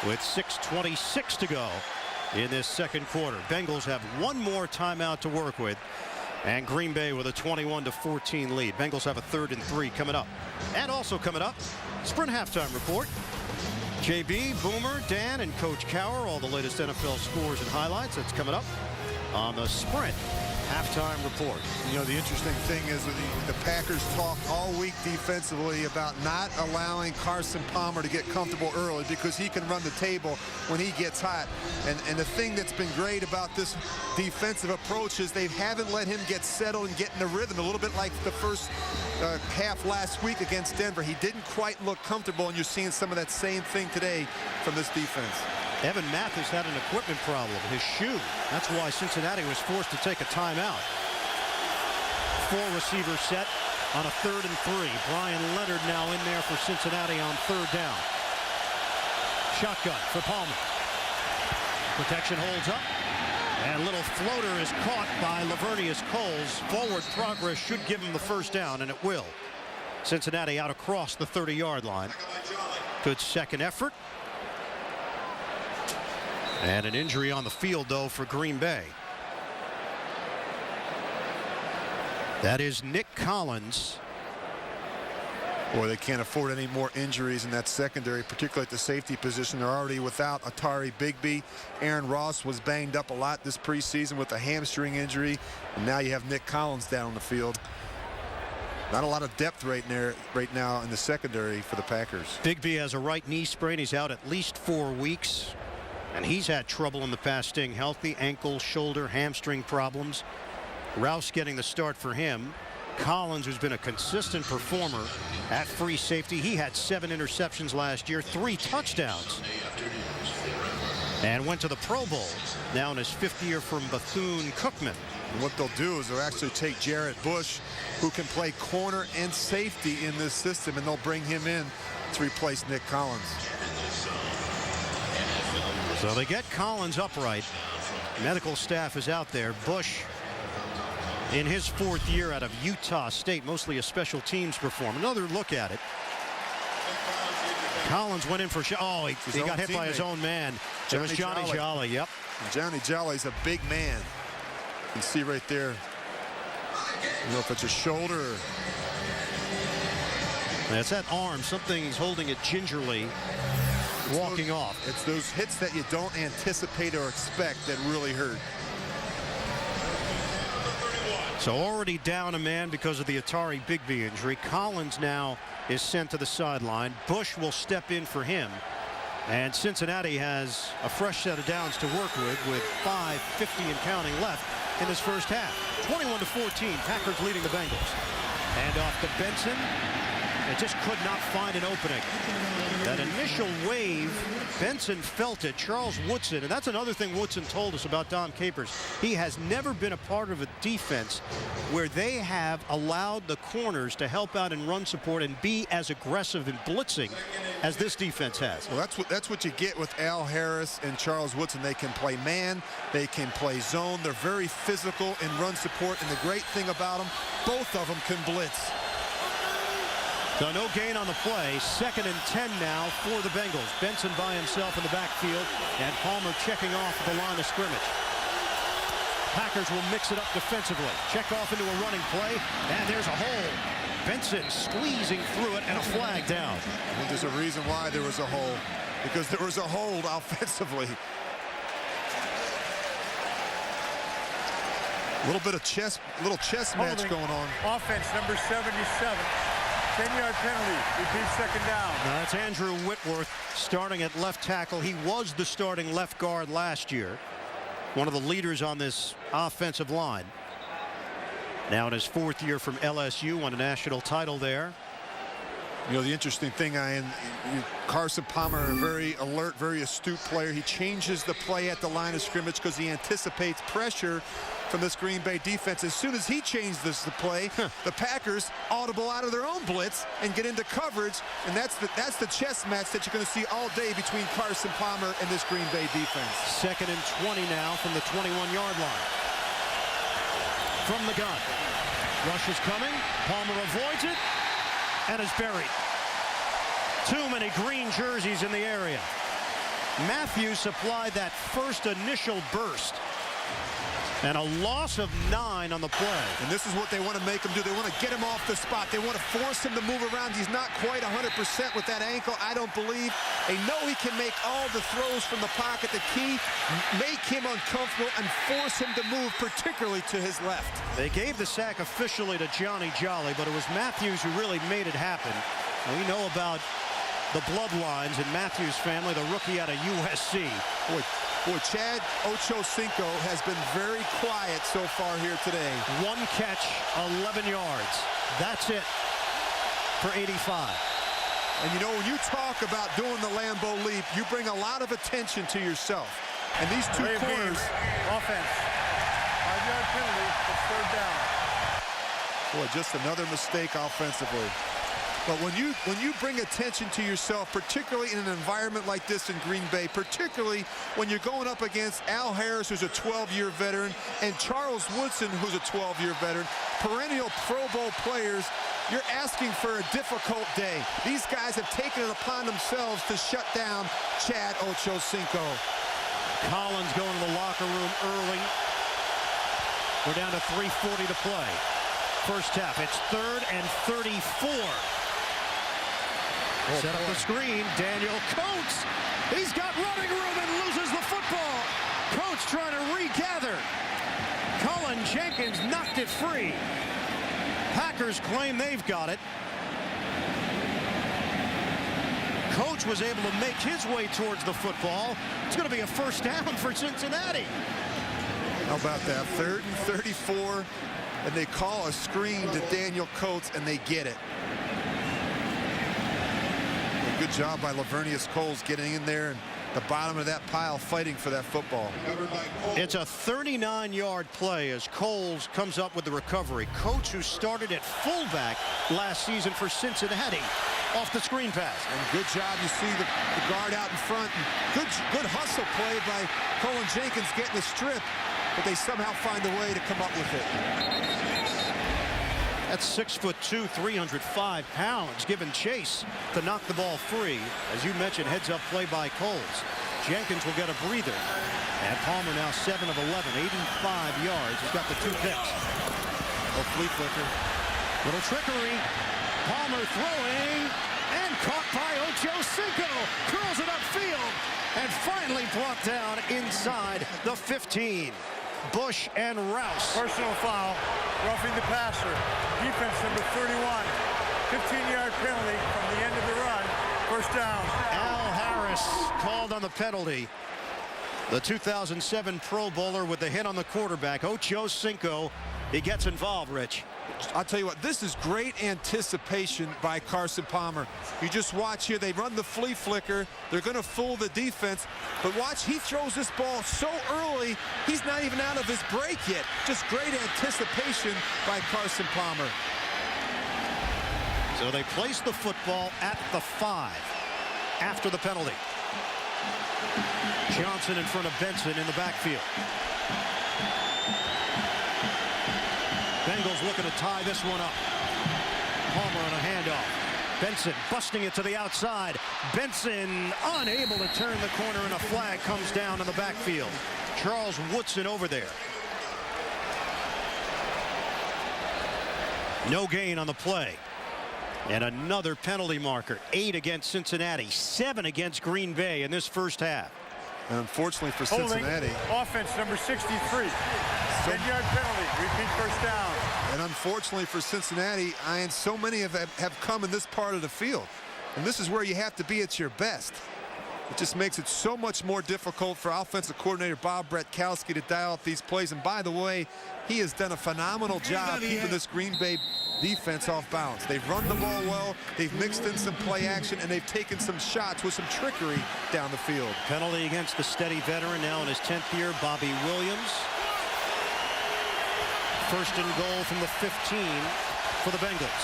with 6:26 to go in this second quarter. Bengals have one more timeout to work with, and Green Bay with a 21-14 lead. Bengals have a 3rd and 3 coming up. And also coming up, Sprint halftime report. JB, Boomer, Dan, and Coach Cower, all the latest NFL scores and highlights. That's coming up on the Sprint halftime report. You know, the interesting thing is the Packers talk all week defensively about not allowing Carson Palmer to get comfortable early because he can run the table when he gets hot. And the thing that's been great about this defensive approach is they haven't let him get settled and get in the rhythm, a little bit like the first half last week against Denver. He didn't quite look comfortable, and you're seeing some of that same thing today from this defense. Evan Mathis had an equipment problem, his shoe. That's why Cincinnati was forced to take a timeout. 4-receiver set on a 3rd and 3. Brian Leonard now in there for Cincinnati on 3rd down. Shotgun for Palmer. Protection holds up. And a little floater is caught by Lavernius Coles. Forward progress should give him the 1st down, and it will. Cincinnati out across the 30-yard line. Good second effort. And an injury on the field, though, for Green Bay. That is Nick Collins. Boy, they can't afford any more injuries in that secondary, particularly at the safety position. They're already without Atari Bigby. Aaron Ross was banged up a lot this preseason with a hamstring injury. And now you have Nick Collins down on the field. Not a lot of depth right now in the secondary for the Packers. Bigby has a right knee sprain. He's out at least 4 weeks. And he's had trouble in the past staying healthy. Ankle, shoulder, hamstring problems. Rouse getting the start for him. Collins, who's been a consistent performer at free safety. He had 7 interceptions last year, 3 touchdowns. And went to the Pro Bowl. Now in his 5th year from Bethune-Cookman. And what they'll do is they'll actually take Jarrett Bush, who can play corner and safety in this system, and they'll bring him in to replace Nick Collins. So they get Collins upright. Medical staff is out there. Bush in his 4th year out of Utah State, mostly a special teams performer. Another look at it. Collins went in for he got hit by his own man. It was Johnny Jolly. Yep. Johnny Jolly's a big man. You can see right there. You know if it's a shoulder or... That's that arm. Something's holding it gingerly. Walking off. It's those hits that you don't anticipate or expect that really hurt. So already down a man because of the Atari Bigby injury. Collins now is sent to the sideline. Bush will step in for him. And Cincinnati has a fresh set of downs to work with 5:50 and counting left in this first half. 21-14, Packers leading the Bengals. And off to Benson. It just could not find an opening. That initial wave, Benson felt it. Charles Woodson, and that's another thing Woodson told us about Dom Capers. He has never been a part of a defense where they have allowed the corners to help out in run support and be as aggressive in blitzing as this defense has. Well, that's what you get with Al Harris and Charles Woodson. They can play man, they can play zone. They're very physical in run support, and the great thing about them, both of them can blitz. So no gain on the play. 2nd and 10 now for the Bengals. Benson by himself in the backfield, and Palmer checking off the line of scrimmage. Packers will mix it up defensively. Check off into a running play, and there's a hole. Benson squeezing through it, and a flag down. I think there's a reason why there was a hole, because there was a hold offensively. A little bit of chess match going on. Offense number 77. 10-yard penalty. Repeat 2nd down. Now that's Andrew Whitworth starting at left tackle. He was the starting left guard last year. One of the leaders on this offensive line. Now in his 4th year from LSU, won a national title there. You know, the interesting thing, Carson Palmer, a very alert, very astute player. He changes the play at the line of scrimmage because he anticipates pressure from this Green Bay defense. As soon as he changes the play, the Packers audible out of their own blitz and get into coverage, and that's the chess match that you're going to see all day between Carson Palmer and this Green Bay defense. 2nd and 20 now from the 21-yard line. From the gun. Rush is coming. Palmer avoids it and is buried. Too many green jerseys in the area. Matthews supplied that first initial burst. And a loss of 9 on the play. And this is what they want to make him do. They want to get him off the spot. They want to force him to move around. He's not quite 100% with that ankle, I don't believe. They know he can make all the throws from the pocket. The key, make him uncomfortable and force him to move, particularly to his left. They gave the sack officially to Johnny Jolly, but it was Matthews who really made it happen. And we know about the bloodlines in Matthews' family, the rookie out of USC. Boy, Chad Ochocinco has been very quiet so far here today. 1 catch, 11 yards. That's it for 85. And you know, when you talk about doing the Lambeau leap, you bring a lot of attention to yourself. And these two corners. Offense. 5-yard penalty. It's 3rd down. Boy, just another mistake offensively. But when you bring attention to yourself, particularly in an environment like this in Green Bay, particularly when you're going up against Al Harris, who's a 12-year veteran, and Charles Woodson, who's a 12-year veteran, perennial Pro Bowl players, you're asking for a difficult day. These guys have taken it upon themselves to shut down Chad Ochocinco. Collins going to the locker room early. We're down to 3:40 to play. First half. It's 3rd and 34. Set up the screen. Daniel Coates. He's got running room and loses the football. Coates trying to regather. Cullen Jenkins knocked it free. Packers claim they've got it. Coates was able to make his way towards the football. It's going to be a first down for Cincinnati. How about that? 3rd and 34. And they call a screen to Daniel Coates, and they get it. Good job by Lavernius Coles getting in there and the bottom of that pile fighting for that football. It's a 39-yard play as Coles comes up with the recovery. Coates, who started at fullback last season for Cincinnati, off the screen pass. And good job. You see the guard out in front. And good hustle play by Cullen Jenkins getting the strip, but they somehow find a way to come up with it. That's 6'2", 305 pounds, giving chase to knock the ball free. As you mentioned, heads-up play by Coles. Jenkins will get a breather. And Palmer now 7 of 11, 85 yards. He's got the 2 picks. Oh, flea flicker. Little trickery. Palmer throwing, and caught by Ochocinco. Curls it upfield, and finally brought down inside the 15. Bush and Rouse. Personal foul, roughing the passer. Defense number 31. 15-yard penalty from the end of the run. First down. Al Harris called on the penalty. The 2007 Pro Bowler with the hit on the quarterback. Ochocinco, he gets involved, Rich. I'll tell you what, this is great anticipation by Carson Palmer. You just watch here, they run the flea flicker. They're going to fool the defense. But watch, he throws this ball so early, he's not even out of his break yet. Just great anticipation by Carson Palmer. So they place the football at the 5 after the penalty. Johnson in front of Benson in the backfield. Bengals looking to tie this one up. Palmer on a handoff. Benson busting it to the outside. Benson unable to turn the corner, and a flag comes down in the backfield. Charles Woodson over there. No gain on the play. And another penalty marker. 8 against Cincinnati, 7 against Green Bay in this first half. And unfortunately for Cincinnati. Offense number 63. 10-yard penalty. Repeat first down. And unfortunately for Cincinnati, Ian, so many of them have come in this part of the field. And this is where you have to be at your best. It just makes it so much more difficult for offensive coordinator Bob Bretkowski to dial up these plays. And by the way, he has done a phenomenal job keeping this Green Bay defense off balance. They've run the ball well, they've mixed in some play action, and they've taken some shots with some trickery down the field. Penalty against the steady veteran now in his 10th year, Bobby Williams. First and goal from the 15 for the Bengals.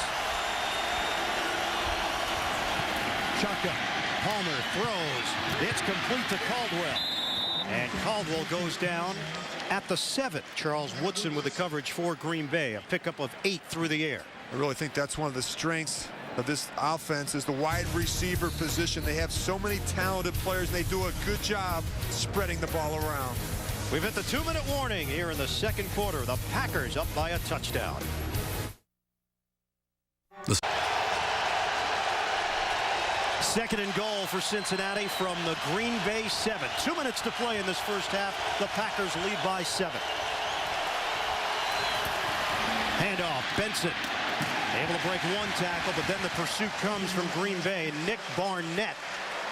Shotgun. Palmer throws. It's complete to Caldwell. And Caldwell goes down at the 7. Charles Woodson with the coverage for Green Bay. A pickup of 8 through the air. I really think that's one of the strengths of this offense is the wide receiver position. They have so many talented players, and they do a good job spreading the ball around. We've hit the 2-minute warning here in the second quarter. The Packers up by a touchdown. Second and goal for Cincinnati from the Green Bay 7. 2 minutes to play in this first half. The Packers lead by 7. Handoff, Benson. Able to break one tackle, but then the pursuit comes from Green Bay. Nick Barnett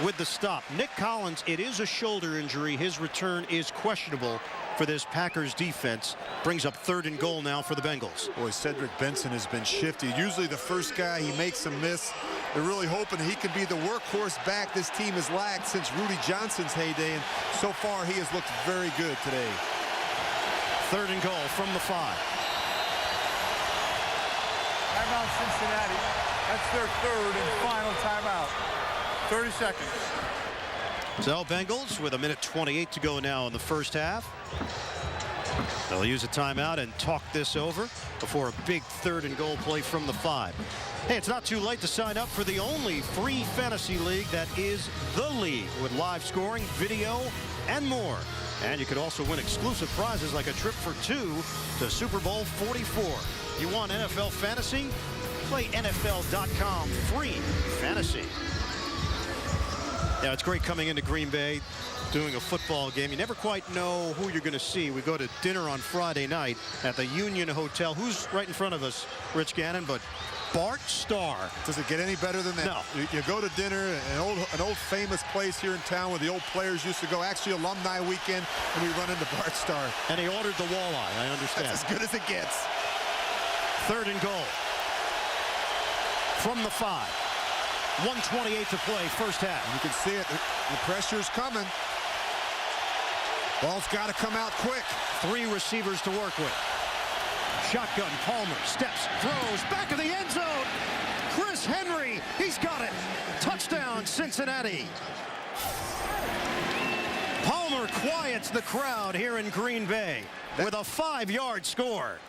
with the stop. Nick Collins, it is a shoulder injury. His return is questionable for this Packers defense. Brings up 3rd and goal now for the Bengals. Boy, Cedric Benson has been shifty. Usually the first guy, he makes a miss. They're really hoping he can be the workhorse back this team has lacked since Rudy Johnson's heyday, and so far he has looked very good today. 3rd and goal from the 5. Timeout Cincinnati. That's their 3rd and final timeout. 30 seconds. So Bengals with 1:28 to go now in the first half. They'll use a timeout and talk this over before a big 3rd and goal play from the 5. Hey, it's not too late to sign up for the only free fantasy league that is The League, with live scoring, video, and more. And you could also win exclusive prizes like a trip for 2 to Super Bowl 44. You want NFL fantasy? Play NFL.com free fantasy. Yeah, it's great coming into Green Bay, doing a football game. You never quite know who you're going to see. We go to dinner on Friday night at the Union Hotel. Who's right in front of us, Rich Gannon, but Bart Starr. Does it get any better than that? No. You go to dinner, an old famous place here in town where the old players used to go, actually alumni weekend, and we run into Bart Starr. And he ordered the walleye, I understand. That's as good as it gets. 3rd and goal from the 5. 1:28 to play, first half. You can see it. The pressure's coming. Ball's got to come out quick. 3 receivers to work with. Shotgun, Palmer, steps, throws, back of the end zone. Chris Henry, he's got it. Touchdown, Cincinnati. Palmer quiets the crowd here in Green Bay with a 5-yard score.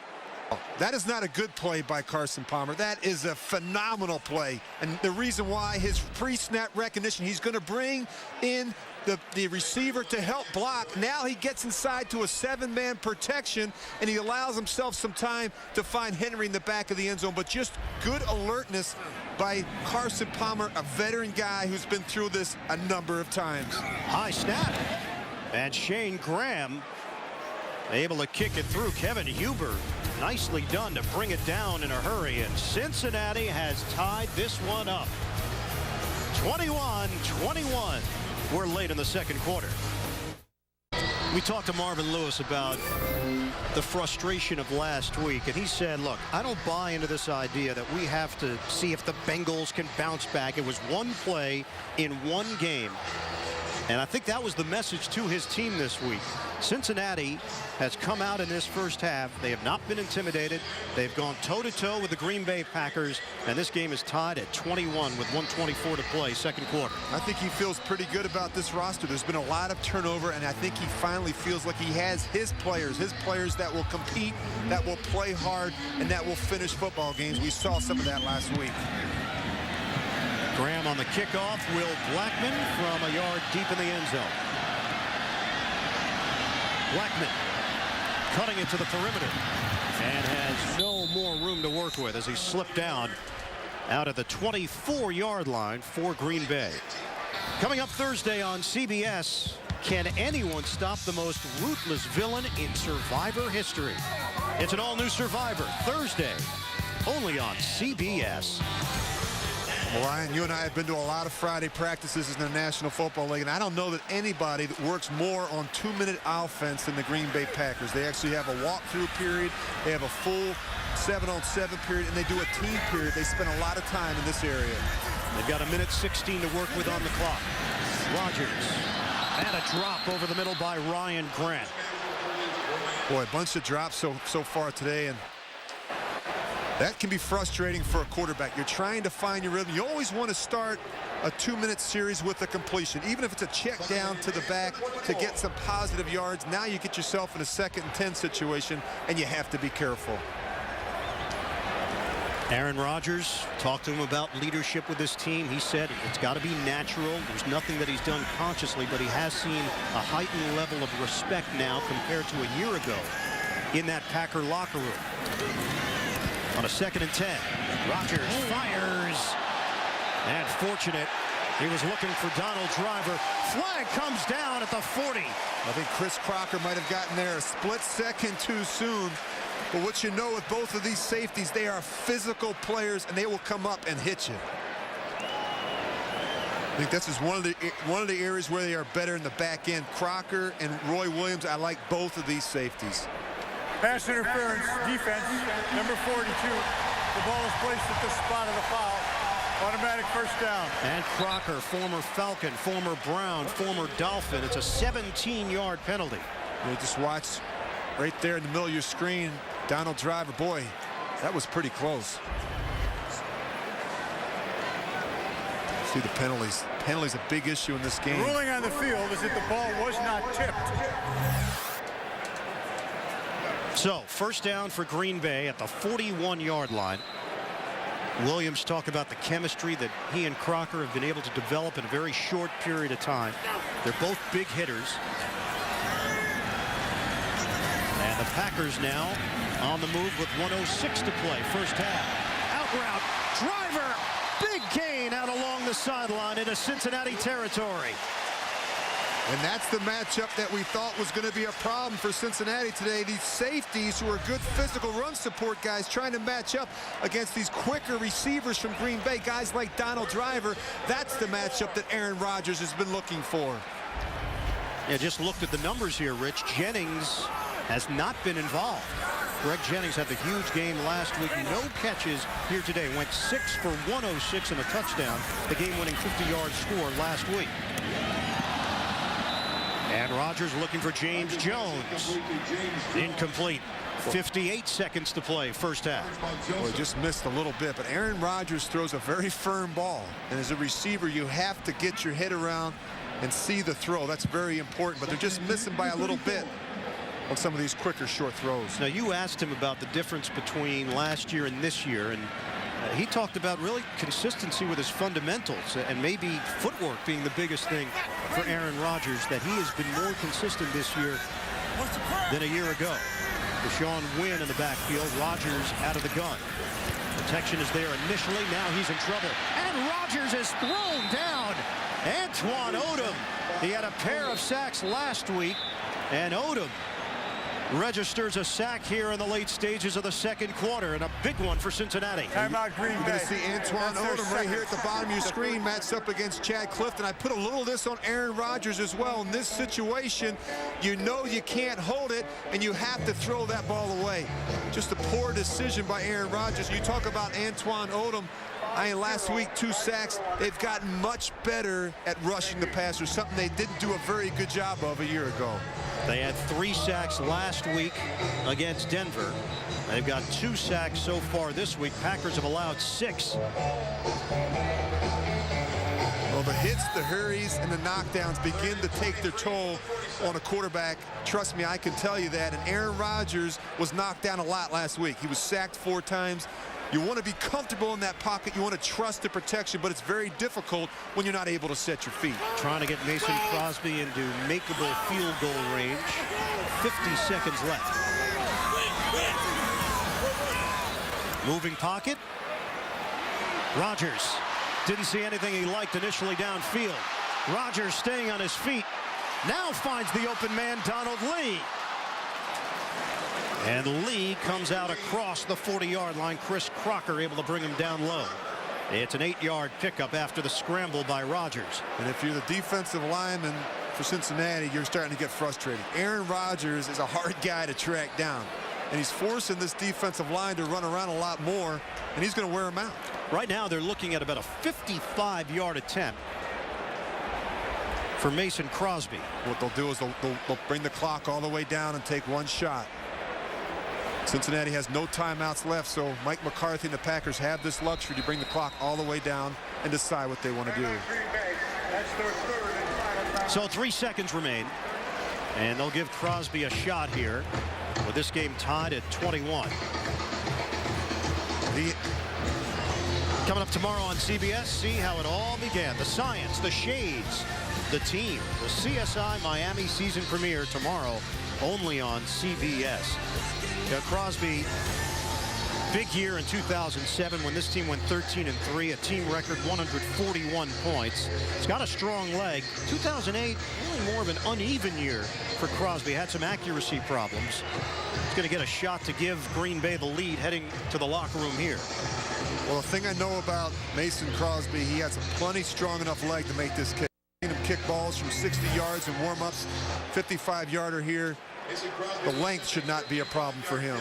That is not a good play by Carson Palmer. That is a phenomenal play. And the reason why, his pre-snap recognition, he's going to bring in the receiver to help block. Now he gets inside to a 7-man protection, and he allows himself some time to find Henry in the back of the end zone. But just good alertness by Carson Palmer, a veteran guy who's been through this a number of times. High snap. And Shane Graham able to kick it through. Kevin Huber, nicely done to bring it down in a hurry. And Cincinnati has tied this one up. 21-21. We're late in the second quarter. We talked to Marvin Lewis about the frustration of last week, and he said, look, I don't buy into this idea that we have to see if the Bengals can bounce back. It was one play in one game. And I think that was the message to his team this week. Cincinnati has come out in this first half. They have not been intimidated. They've gone toe-to-toe with the Green Bay Packers, and this game is tied at 21 with 1:24 to play, second quarter. I think he feels pretty good about this roster. There's been a lot of turnover, and I think he finally feels like he has his players that will compete, that will play hard, and that will finish football games. We saw some of that last week. Graham on the kickoff. Will Blackman from a yard deep in the end zone. Blackman cutting it to the perimeter and has no more room to work with as he slipped down out at the 24-yard line for Green Bay. Coming up Thursday on CBS, can anyone stop the most ruthless villain in Survivor history? It's an all-new Survivor Thursday, only on CBS. Well, Ryan, you and I have been to a lot of Friday practices in the National Football League, and I don't know that anybody that works more on 2-minute offense than the Green Bay Packers. They actually have a walk-through period. They have a full 7-on-7 period, and they do a team period. They spend a lot of time in this area. They've got 1:16 to work with on the clock. Rodgers, and a drop over the middle by Ryan Grant. Boy, a bunch of drops so far today, and that can be frustrating for a quarterback. You're trying to find your rhythm. You always want to start a 2-minute series with a completion, even if it's a check down to the back to get some positive yards. Now you get yourself in a 2nd and 10 situation, and you have to be careful. Aaron Rodgers talked to him about leadership with this team. He said it's got to be natural. There's nothing that he's done consciously, but he has seen a heightened level of respect now compared to a year ago in that Packer locker room. On a 2nd and 10, Rodgers fires. And fortunate, he was looking for Donald Driver. Flag comes down at the 40. I think Chris Crocker might have gotten there a split second too soon. But what you know with both of these safeties, they are physical players, and they will come up and hit you. I think this is one of the areas where they are better in the back end. Crocker and Roy Williams, I like both of these safeties. Pass interference defense, number 42. The ball is placed at the spot of the foul. Automatic first down. And Crocker, former Falcon, former Brown, former Dolphin. It's a 17-yard penalty. You just watch right there in the middle of your screen, Donald Driver. Boy, that was pretty close. See the penalties. Penalties a big issue in this game. The ruling on the field is that the ball was not tipped. So, first down for Green Bay at the 41-yard line. Williams talked about the chemistry that he and Crocker have been able to develop in a very short period of time. They're both big hitters. And the Packers now on the move with 1:06 to play. First half. Out route. Driver. Big gain out along the sideline into Cincinnati territory. And that's the matchup that we thought was going to be a problem for Cincinnati today. These safeties who are good physical run support guys trying to match up against these quicker receivers from Green Bay, guys like Donald Driver. That's the matchup that Aaron Rodgers has been looking for. Yeah, just looked at the numbers here, Rich. Jennings has not been involved. Greg Jennings had the huge game last week. No catches here today. Went 6 for 106 and a touchdown. The game-winning 50-yard score last week. And Rodgers looking for James Jones. Incomplete. 58 seconds to play, first half. Well, just missed a little bit, but Aaron Rodgers throws a very firm ball. And as a receiver, you have to get your head around and see the throw. That's very important, but they're just missing by a little bit on some of these quicker short throws. Now, you asked him about the difference between last year and this year, and he talked about really consistency with his fundamentals and maybe footwork being the biggest thing for Aaron Rodgers, that he has been more consistent this year than a year ago. Deshaun Wynn in the backfield, Rodgers out of the gun. Protection is there initially, now he's in trouble. And Rodgers is thrown down. Antoine Odom, he had a pair of sacks last week, and Odom registers a sack here in the late stages of the second quarter, and a big one for Cincinnati. Timeout Green Bay. You're going to see Antoine Odom right here at the bottom of your screen matched up against Chad Clifton. I put a little of this on Aaron Rodgers as well. In this situation, you know you can't hold it, and you have to throw that ball away. Just a poor decision by Aaron Rodgers. You talk about Antoine Odom. Last week, 2 sacks. They've gotten much better at rushing the passer, something they didn't do a very good job of a year ago. They had 3 sacks last week against Denver. They've got 2 sacks so far this week. Packers have allowed 6. Well, the hits, the hurries, and the knockdowns begin to take their toll on a quarterback. Trust me, I can tell you that. And Aaron Rodgers was knocked down a lot last week. He was sacked 4 times. You want to be comfortable in that pocket. You want to trust the protection, but it's very difficult when you're not able to set your feet. Trying to get Mason Crosby into makeable field goal range. 50 seconds left. Moving pocket. Rodgers didn't see anything he liked initially downfield. Rodgers staying on his feet. Now finds the open man, Donald Lee. And Lee comes out across the 40-yard line. Chris Crocker able to bring him down low. It's an 8-yard pickup after the scramble by Rodgers. And if you're the defensive lineman for Cincinnati, you're starting to get frustrated. Aaron Rodgers is a hard guy to track down. And he's forcing this defensive line to run around a lot more, and he's going to wear them out. Right now, they're looking at about a 55-yard attempt for Mason Crosby. What they'll do is they'll bring the clock all the way down and take 1 shot. Cincinnati has no timeouts left, so Mike McCarthy and the Packers have this luxury to bring the clock all the way down and decide what they want to do. So 3 seconds remain, and they'll give Crosby a shot here with this game tied at 21. Coming up tomorrow on CBS, see how it all began. The science, the shades, the team, the CSI Miami season premiere tomorrow only on CBS. Crosby, big year in 2007 when this team went 13-3, a team record 141 points. It's got a strong leg. 2008, really more of an uneven year for Crosby. Had some accuracy problems. He's going to get a shot to give Green Bay the lead heading to the locker room here. Well, the thing I know about Mason Crosby, he has a plenty strong enough leg to make this kick. Seen him kick balls from 60 yards in warm-ups, 55-yarder here. The length should not be a problem for him.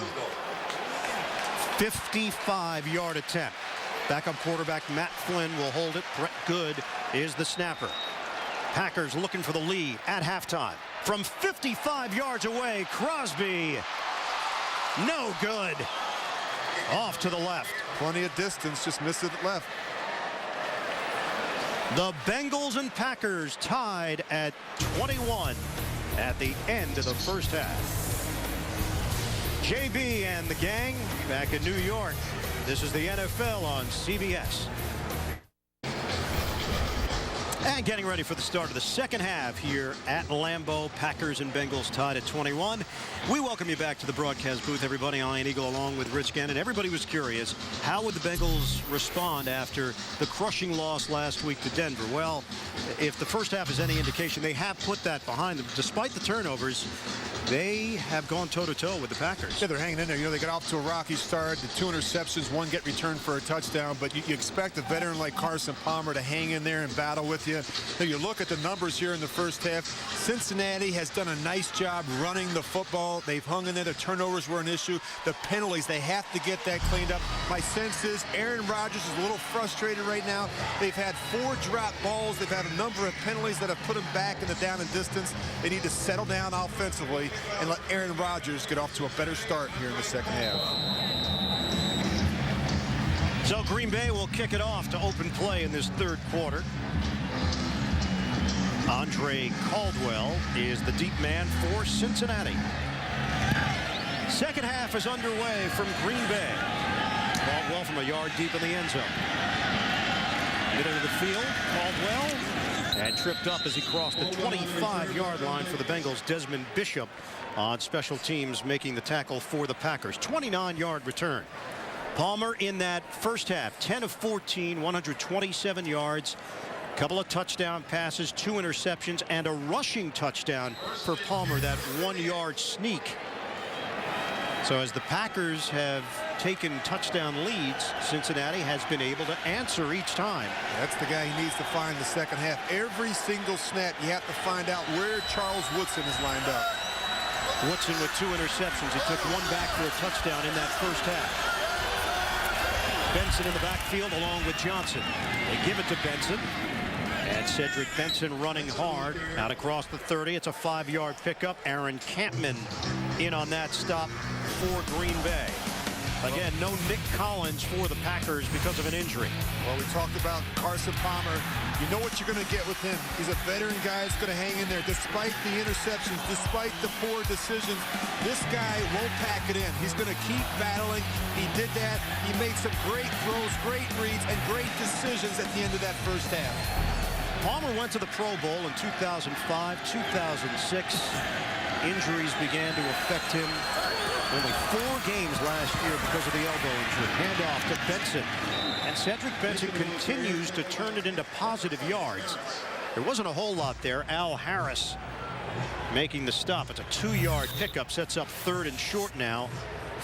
55-yard attempt. Backup quarterback Matt Flynn will hold it. Brett Good is the snapper. Packers looking for the lead at halftime. From 55 yards away, Crosby, no good. Off to the left. Plenty of distance, just missed it left. The Bengals and Packers tied at 21 at the end of the first half. JB and the gang back in New York. This is the NFL on CBS. And getting ready for the start of the second half here at Lambeau. Packers and Bengals tied at 21. We welcome you back to the broadcast booth, everybody. Ian Eagle along with Rich Gannon. Everybody was curious, how would the Bengals respond after the crushing loss last week to Denver? Well, if the first half is any indication, they have put that behind them. Despite the turnovers, they have gone toe-to-toe with the Packers. Yeah, they're hanging in there. You know, they got off to a rocky start. The 2 interceptions, 1 get returned for a touchdown. But you expect a veteran like Carson Palmer to hang in there and battle with you. Now, you look at the numbers here in the first half. Cincinnati has done a nice job running the football. They've hung in there. The turnovers were an issue. The penalties, they have to get that cleaned up. My sense is Aaron Rodgers is a little frustrated right now. They've had 4 drop balls. They've had a number of penalties that have put them back in the down and distance. They need to settle down offensively and let Aaron Rodgers get off to a better start here in the second half. So Green Bay will kick it off to open play in this third quarter. Andre Caldwell is the deep man for Cincinnati. Second half is underway from Green Bay. Caldwell from a yard deep in the end zone. Middle of the field, Caldwell. And tripped up as he crossed the 25-yard line for the Bengals. Desmond Bishop on special teams making the tackle for the Packers. 29-yard return. Palmer in that first half, 10 of 14, 127 yards. Couple of touchdown passes, 2 interceptions, and a rushing touchdown for Palmer, that 1-yard sneak. So as the Packers have taken touchdown leads, Cincinnati has been able to answer each time. That's the guy he needs to find the second half. Every single snap, you have to find out where Charles Woodson is lined up. Woodson with 2 interceptions. He took 1 back for a touchdown in that first half. Benson in the backfield along with Johnson. They give it to Benson. And Cedric Benson running hard out across the 30. It's a 5-yard pickup. Aaron Campman in on that stop for Green Bay. Again, no Nick Collins for the Packers because of an injury. Well, we talked about Carson Palmer. You know what you're going to get with him. He's a veteran guy that's going to hang in there. Despite the interceptions, despite the poor decisions, this guy won't pack it in. He's going to keep battling. He did that. He made some great throws, great reads, and great decisions at the end of that first half. Palmer went to the Pro Bowl in 2005, 2006. Injuries began to affect him. Only 4 games last year because of the elbow injury. Handoff to Benson. And Cedric Benson continues to turn it into positive yards. There wasn't a whole lot there. Al Harris making the stop. It's a 2-yard pickup. Sets up 3rd and short now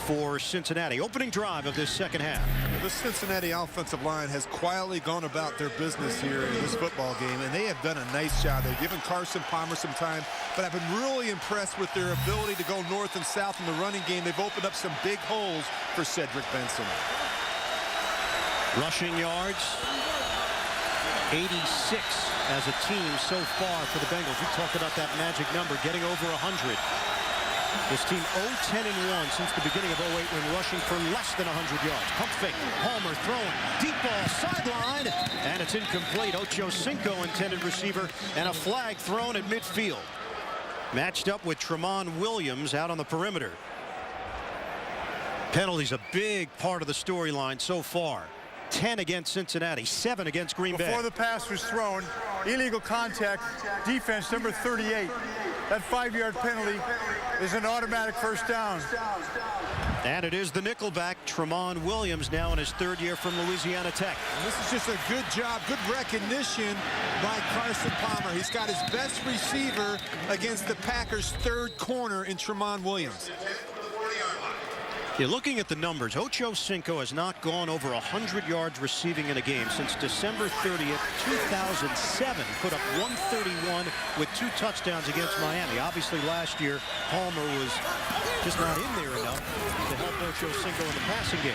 for Cincinnati. Opening drive of this second half. The Cincinnati offensive line has quietly gone about their business here in this football game, and they have done a nice job. They've given Carson Palmer some time, but I've been really impressed with their ability to go north and south in the running game. They've opened up some big holes for Cedric Benson. Rushing yards, 86 as a team so far for the Bengals. We talked about that magic number, getting over 100. This team 0-10-1 since the beginning of 08 when rushing for less than 100 yards. Pump fake, Palmer throwing, deep ball, sideline, and it's incomplete. Ocho Cinco intended receiver, and a flag thrown at midfield. Matched up with Tramon Williams out on the perimeter. Penalties a big part of the storyline so far. 10 against Cincinnati, 7 against Green Bay. Before the pass was thrown, illegal contact, defense number 38. That 5-yard penalty is an automatic first down. And it is the nickelback, Tramon Williams, now in his 3rd year from Louisiana Tech. And this is just a good job, good recognition by Carson Palmer. He's got his best receiver against the Packers' 3rd corner in Tramon Williams. You're looking at the numbers. Ocho Cinco has not gone over 100 yards receiving in a game since December 30th, 2007. Put up 131 with 2 touchdowns against Miami. Obviously, last year, Palmer was just not in there enough to help Ocho Cinco in the passing game.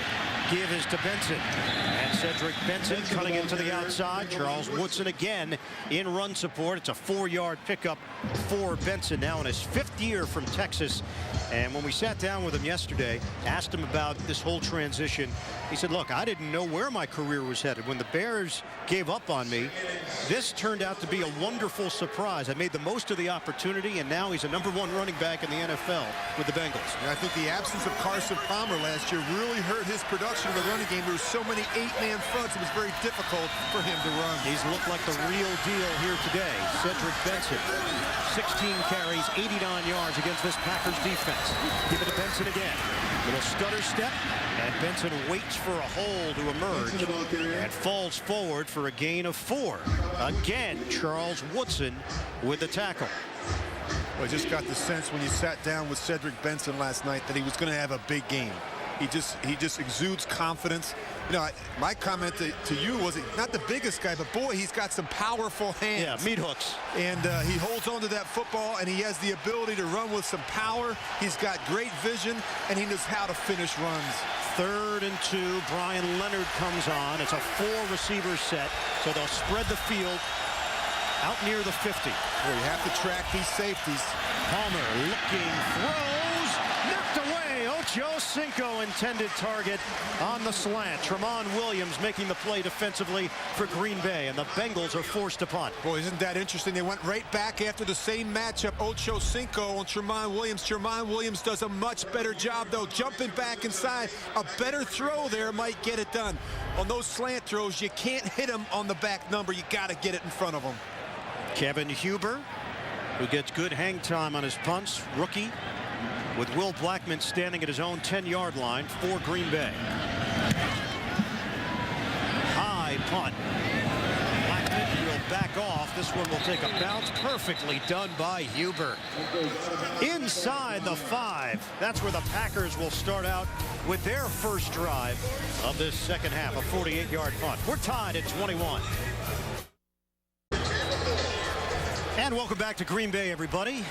Give is to Benson. And Cedric Benson cutting into the outside. Charles Woodson again in run support. It's a 4-yard pickup for Benson, now in his 5th year from Texas. And when we sat down with him yesterday, asked him about this whole transition, he said, look, I didn't know where my career was headed. When the Bears gave up on me, this turned out to be a wonderful surprise. I made the most of the opportunity, and now he's a #1 running back in the NFL with the Bengals. And I think the absence of Carson Palmer last year really hurt his production of the running game. There were so many 8-man fronts, it was very difficult for him to run. He's looked like the real deal here today. Cedric Benson, 16 carries, 89 yards against this Packers defense. Give it to Benson again. Little stutter step, and Benson waits for a hole to emerge and falls forward for a gain of 4. Again, Charles Woodson with the tackle. Well, I just got the sense when you sat down with Cedric Benson last night that he was going to have a big game. He just exudes confidence. You know, my comment to you was not the biggest guy, but boy, he's got some powerful hands. Yeah, meat hooks. And he holds on to that football, and he has the ability to run with some power. He's got great vision, and he knows how to finish runs. 3rd and 2. Brian Leonard comes on. It's a 4-receiver set, so they'll spread the field out near the 50. Well, you have to track these safeties. Palmer looking, throws, knocked away. Ocho Cinco intended target on the slant. Tramon Williams making the play defensively for Green Bay, and the Bengals are forced to punt. Boy, isn't that interesting? They went right back after the same matchup, Ocho Cinco and Tramon Williams. Tramon Williams does a much better job, though, jumping back inside. A better throw there might get it done. On those slant throws, you can't hit him on the back number. You got to get it in front of him. Kevin Huber, who gets good hang time on his punts, rookie, with Will Blackman standing at his own 10-yard line for Green Bay. High punt. Blackman will back off. This one will take a bounce. Perfectly done by Huber. Inside the 5. That's where the Packers will start out with their first drive of this second half, a 48-yard punt. We're tied at 21. And welcome back to Green Bay, everybody.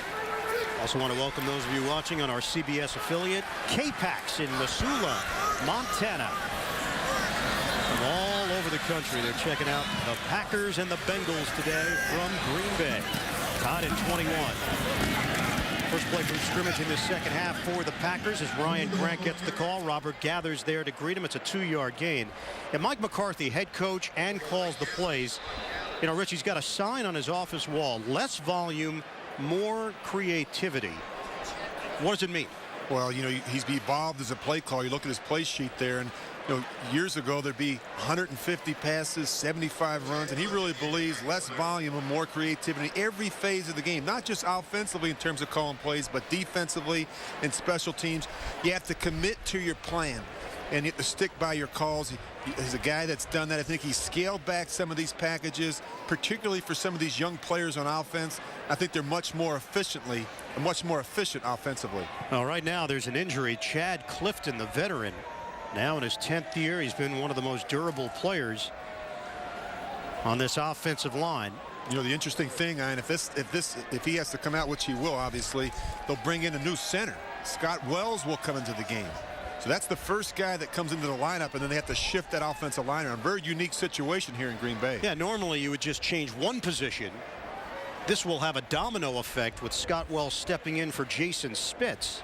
Also want to welcome those of you watching on our CBS affiliate, K-Pax in Missoula, Montana. From all over the country, they're checking out the Packers and the Bengals today from Green Bay. Tied at 21. First play from scrimmage in this second half for the Packers as Ryan Grant gets the call. Robert gathers there to greet him. It's a 2-yard gain. And Mike McCarthy, head coach, and calls the plays. You know, Richie's got a sign on his office wall: less volume, more creativity. What does it mean? Well, you know, he's evolved as a play caller. You look at his play sheet there, and you know, years ago there'd be 150 passes, 75 runs, and he really believes less volume and more creativity every phase of the game, not just offensively in terms of calling plays, but defensively and special teams. You have to commit to your plan, and you have to stick by your calls. He's a guy that's done that. I think he's scaled back some of these packages, particularly for some of these young players on offense. I think they're much more efficient offensively. Well, right now there's an injury. Chad Clifton, the veteran, now in his 10th year. He's been one of the most durable players on this offensive line. You know, the interesting thing, Ian, if he has to come out, which he will, obviously, they'll bring in a new center. Scott Wells will come into the game. So that's the first guy that comes into the lineup, and then they have to shift that offensive line. A very unique situation here in Green Bay. Yeah, normally you would just change one position. This will have a domino effect with Scott Wells stepping in for Jason Spitz.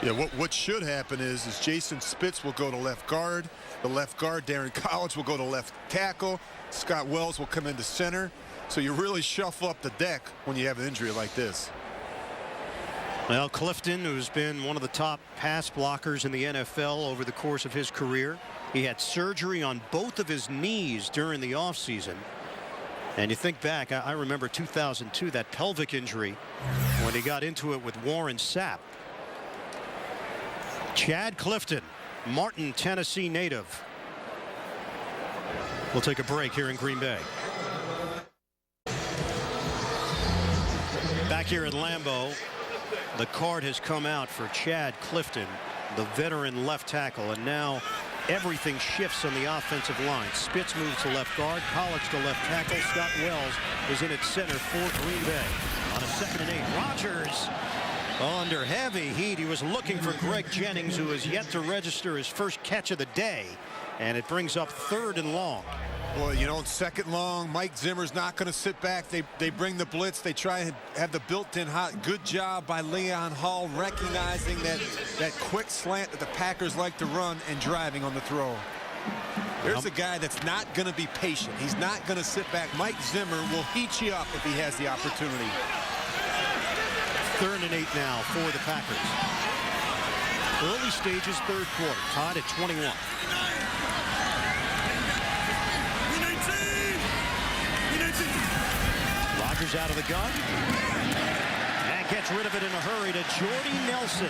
Yeah, what should happen is Jason Spitz will go to left guard. The left guard, Darren College, will go to left tackle. Scott Wells will come into center. So you really shuffle up the deck when you have an injury like this. Well, Clifton, who's been one of the top pass blockers in the NFL over the course of his career, He had surgery on both of his knees during the offseason. And you think back, I remember 2002, that pelvic injury when he got into it with Warren Sapp. Chad Clifton, Martin, Tennessee native. We'll take a break here in Green Bay. Back here at Lambeau, the card has come out for Chad Clifton, the veteran left tackle, and now everything shifts on the offensive line. Spitz moves to left guard, College to left tackle. Scott Wells is in at center for Green Bay. On a 2nd and 8, Rodgers under heavy heat. He was looking for Greg Jennings, who has yet to register his first catch of the day, and it brings up 3rd and long. Well, you know, 2nd long, Mike Zimmer's not going to sit back. They bring the blitz. They try and have the built-in hot. Good job by Leon Hall recognizing that quick slant that the Packers like to run and driving on the throw. There's a guy that's not going to be patient. He's not going to sit back. Mike Zimmer will heat you up if he has the opportunity. 3rd and 8 now for the Packers. Early stages, 3rd quarter, tied at 21. Rodgers out of the gun and gets rid of it in a hurry to Jordy Nelson.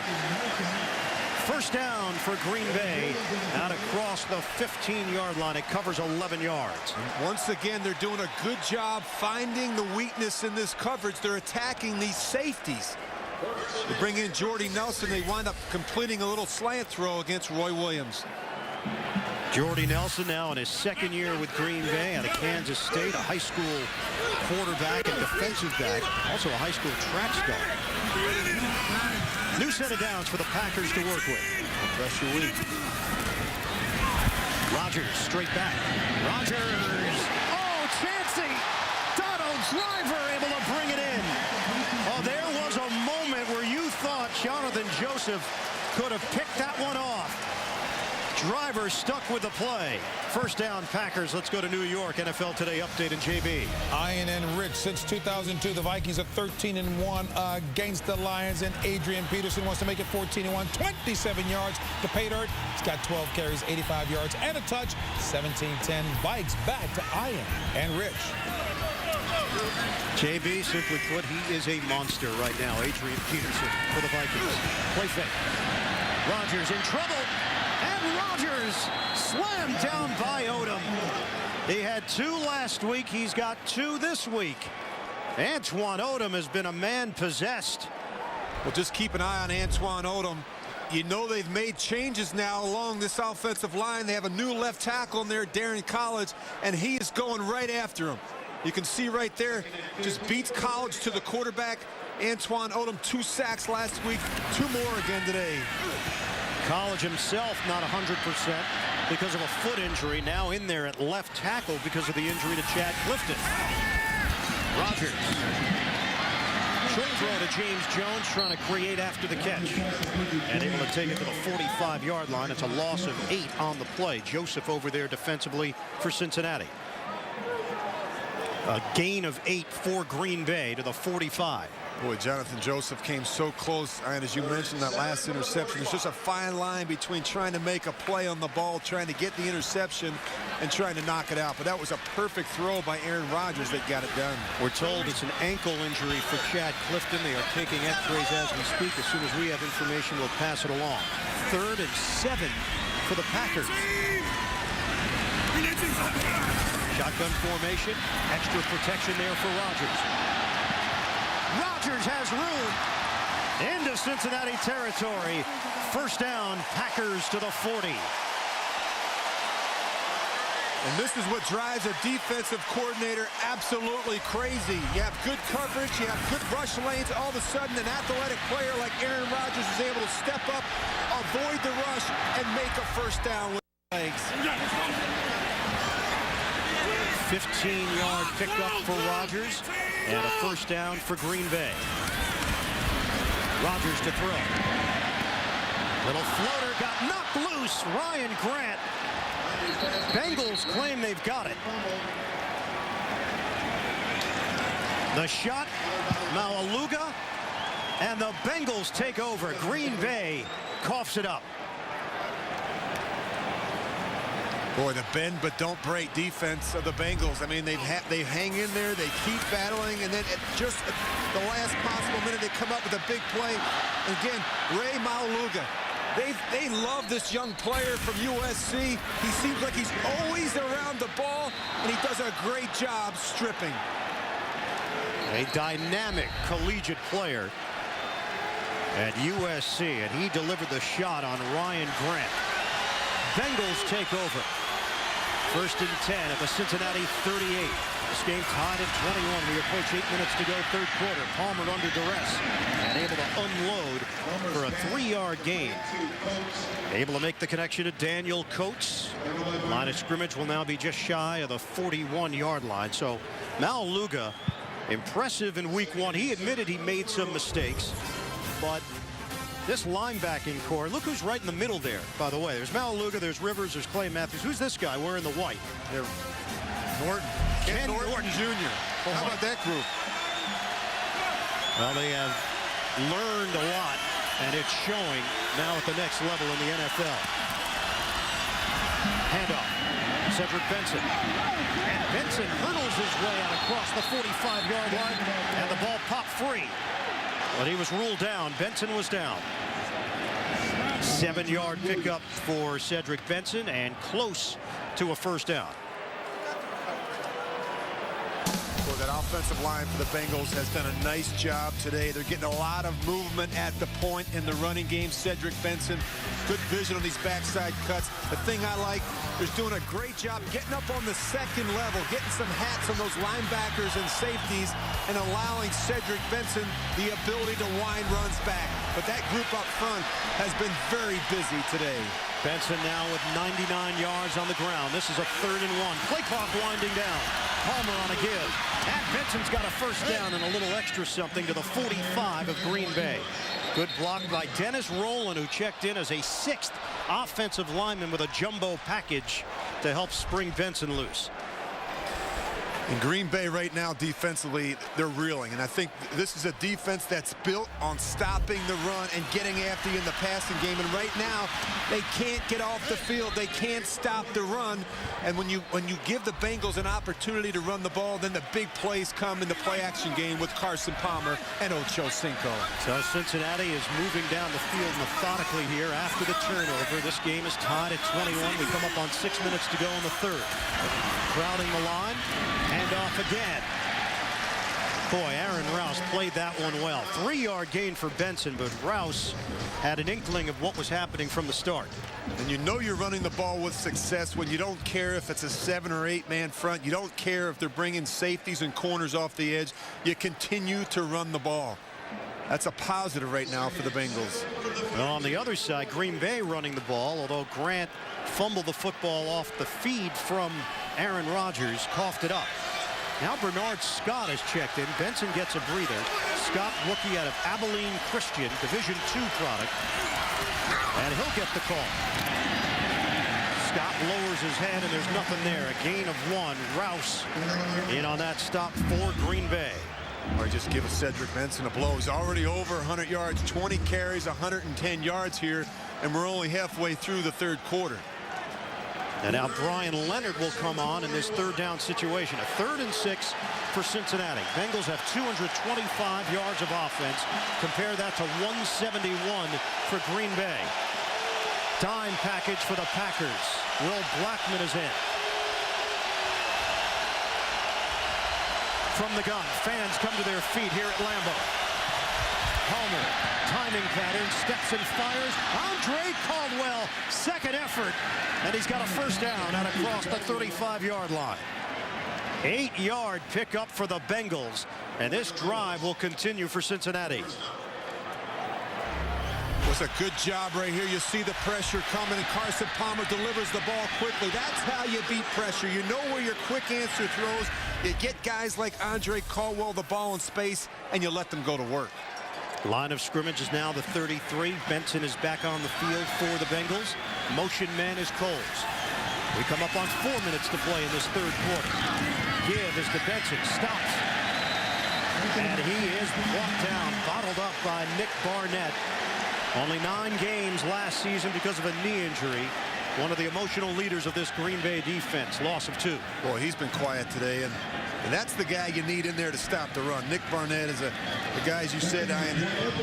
1st down for Green Bay out across the 15-yard line. It covers 11 yards. And once again, they're doing a good job finding the weakness in this coverage. They're attacking these safeties. They bring in Jordy Nelson. They wind up completing a little slant throw against Roy Williams. Jordy Nelson now in his 2nd year with Green Bay out of Kansas State, a high school quarterback and defensive back, also a high school track star. New set of downs for the Packers to work with. Pressure weak. Rodgers straight back. Rodgers. Oh, Chancey. Donald Driver able to bring it in. Oh, there was a moment where you thought Jonathan Joseph could have picked that one off. Driver stuck with the play. 1st down Packers. Let's go to New York. NFL Today update and JB. Ian and Rich, since 2002, the Vikings are 13-1 against the Lions, and Adrian Peterson wants to make it 14-1, 27 yards to pay dirt. He's got 12 carries, 85 yards, and a touch. 17-10. Vikes back to Ian and Rich. JB, simply put, he is a monster right now. Adrian Peterson for the Vikings. Play fake. Rodgers in trouble. And Rodgers slammed down by Odom. He had 2 last week. He's got 2 this week. Antoine Odom has been a man possessed. Well, just keep an eye on Antoine Odom. You know they've made changes now along this offensive line. They have a new left tackle in there, Darren College, and he is going right after him. You can see right there, just beats College to the quarterback. Antoine Odom, 2 sacks last week, 2 more again today. College himself not 100% because of a foot injury. Now in there at left tackle because of the injury to Chad Clifton. Rodgers. Short throw to James Jones, trying to create after the catch. And able to take it to the 45-yard line. It's a loss of 8 on the play. Joseph over there defensively for Cincinnati. A gain of 8 for Green Bay to the 45. Boy, Jonathan Joseph came so close, and as you mentioned, that last interception. There's just a fine line between trying to make a play on the ball, trying to get the interception, and trying to knock it out. But that was a perfect throw by Aaron Rodgers that got it done. We're told it's an ankle injury for Chad Clifton. They are taking x-rays as we speak. As soon as we have information, we'll pass it along. 3rd and 7 for the Packers. Shotgun formation. Extra protection there for Rodgers. Rodgers has room into Cincinnati territory. 1st down, Packers to the 40. And this is what drives a defensive coordinator absolutely crazy. You have good coverage, you have good rush lanes. All of a sudden, an athletic player like Aaron Rodgers is able to step up, avoid the rush, and make a 1st down with legs. 15-yard pickup for Rodgers and a 1st down for Green Bay. Rodgers to throw. Little floater got knocked loose. Ryan Grant. Bengals claim they've got it. The shot, Malaluga, and the Bengals take over. Green Bay coughs it up. Boy, the bend but don't break defense of the Bengals. I mean, they hang in there, they keep battling, and then just at the last possible minute, they come up with a big play. And again, Ray Mauluga. They love this young player from USC. He seems like he's always around the ball, and he does a great job stripping. A dynamic collegiate player at USC, and he delivered the shot on Ryan Grant. Bengals take over. 1st and 10 at the Cincinnati 38. This game tied at 21. We approach 8 minutes to go, third quarter. Palmer under duress and able to unload for a 3-yard gain. Able to make the connection to Daniel Coates. Line of scrimmage will now be just shy of the 41-yard line. So Mauluga, impressive in week 1. He admitted he made some mistakes, but this linebacking core, look who's right in the middle there, by the way. There's Mauluga, there's Rivers, there's Clay Matthews. Who's this guy wearing the white? Ken Norton Jr. How about that group? Well, they have learned a lot, and it's showing now at the next level in the NFL. Handoff. Cedric Benson. And Benson hurdles his way out across the 45-yard line, and the ball popped free. But he was ruled down. Benson was down. 7-yard pickup for Cedric Benson and close to a first down. Well, that offensive line for the Bengals has done a nice job today. They're getting a lot of movement at the point in the running game. Cedric Benson, good vision on these backside cuts. The thing I like is doing a great job getting up on the second level, getting some hats on those linebackers and safeties, and allowing Cedric Benson the ability to wind runs back. But that group up front has been very busy today. Benson now with 99 yards on the ground. This is a 3rd and 1. Play clock winding down. Palmer on a give. And Benson's got a first down and a little extra something to the 45 of Green Bay. Good block by Dennis Rowland, who checked in as a 6th offensive lineman with a jumbo package to help spring Benson loose. In Green Bay right now, defensively, they're reeling. And I think this is a defense that's built on stopping the run and getting after you in the passing game. And right now, they can't get off the field. They can't stop the run. And when you give the Bengals an opportunity to run the ball, then the big plays come in the play-action game with Carson Palmer and Ocho Cinco. So Cincinnati is moving down the field methodically here after the turnover. This game is tied at 21. We come up on 6 minutes to go in the third. Crowding the line. And off again. Boy, Aaron Rouse played that one well. 3-yard gain for Benson, but Rouse had an inkling of what was happening from the start. And you know you're running the ball with success when you don't care if it's a 7 or 8 man front. You don't care if they're bringing safeties and corners off the edge. You continue to run the ball. That's a positive right now for the Bengals. Well, on the other side, Green Bay running the ball, although Grant fumbled the football off the feed from Aaron Rodgers, coughed it up. Now Bernard Scott has checked in. Benson gets a breather. Scott, rookie out of Abilene Christian, Division II product. And he'll get the call. Scott lowers his head, and there's nothing there. A gain of 1. Rouse in on that stop for Green Bay. Or just give Cedric Benson a blow. He's already over 100 yards, 20 carries, 110 yards here, and we're only halfway through the third quarter. And now Brian Leonard will come on in this third down situation. A 3rd and 6 for Cincinnati. Bengals have 225 yards of offense. Compare that to 171 for Green Bay. Dime package for the Packers. Will Blackman is in. From the gun, fans come to their feet here at Lambeau. Palmer, timing pattern, steps and fires. Andre Caldwell, second effort, and he's got a first down out across the 35-yard line. 8-yard pickup for the Bengals, and this drive will continue for Cincinnati. Was a good job right here. You see the pressure coming, and Carson Palmer delivers the ball quickly. That's how you beat pressure. You know where your quick answer throws. You get guys like Andre Caldwell the ball in space, and you let them go to work. Line of scrimmage is now the 33. Benson is back on the field for the Bengals. Motion man is Coles. We come up on 4 minutes to play in this third quarter. Give is to Benson. Stops. And he is brought down, bottled up by Nick Barnett. Only 9 games last season because of a knee injury. One of the emotional leaders of this Green Bay defense. Loss of 2. Boy, he's been quiet today, and that's the guy you need in there to stop the run. Nick Barnett is the guy, as you said, Ian,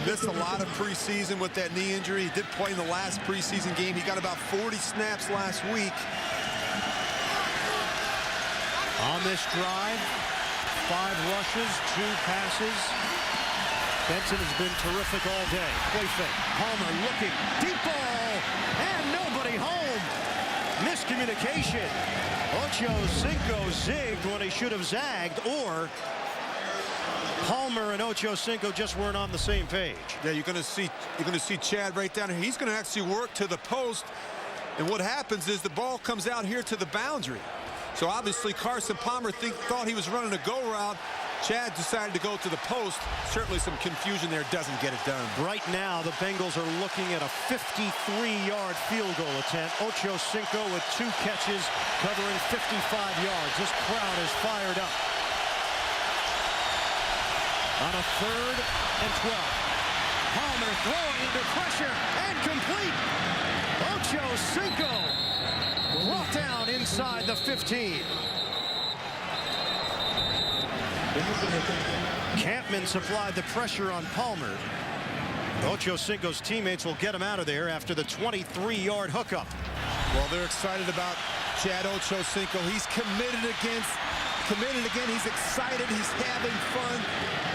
missed a lot of preseason with that knee injury. He did play in the last preseason game. He got about 40 snaps last week. On this drive, 5 rushes, 2 passes. Benson has been terrific all day. Play fake. Palmer looking. Deep ball. And nobody home. Miscommunication. Ochocinco zigged when he should have zagged, or Palmer and Ochocinco just weren't on the same page. Yeah, you're going to see Chad right down here. He's going to actually work to the post, and what happens is the ball comes out here to the boundary. So obviously Carson Palmer thought he was running a go route. Chad decided to go to the post. Certainly some confusion there, doesn't get it done. Right now, the Bengals are looking at a 53-yard field goal attempt. Ochocinco with 2 catches covering 55 yards. This crowd is fired up. On a 3rd and 12. Palmer throwing under pressure and complete. Ochocinco brought down inside the 15. Campman supplied the pressure on Palmer. Ochocinco's teammates will get him out of there after the 23-yard hookup. Well, they're excited about Chad Ochocinco. He's committed again. He's excited. He's having fun.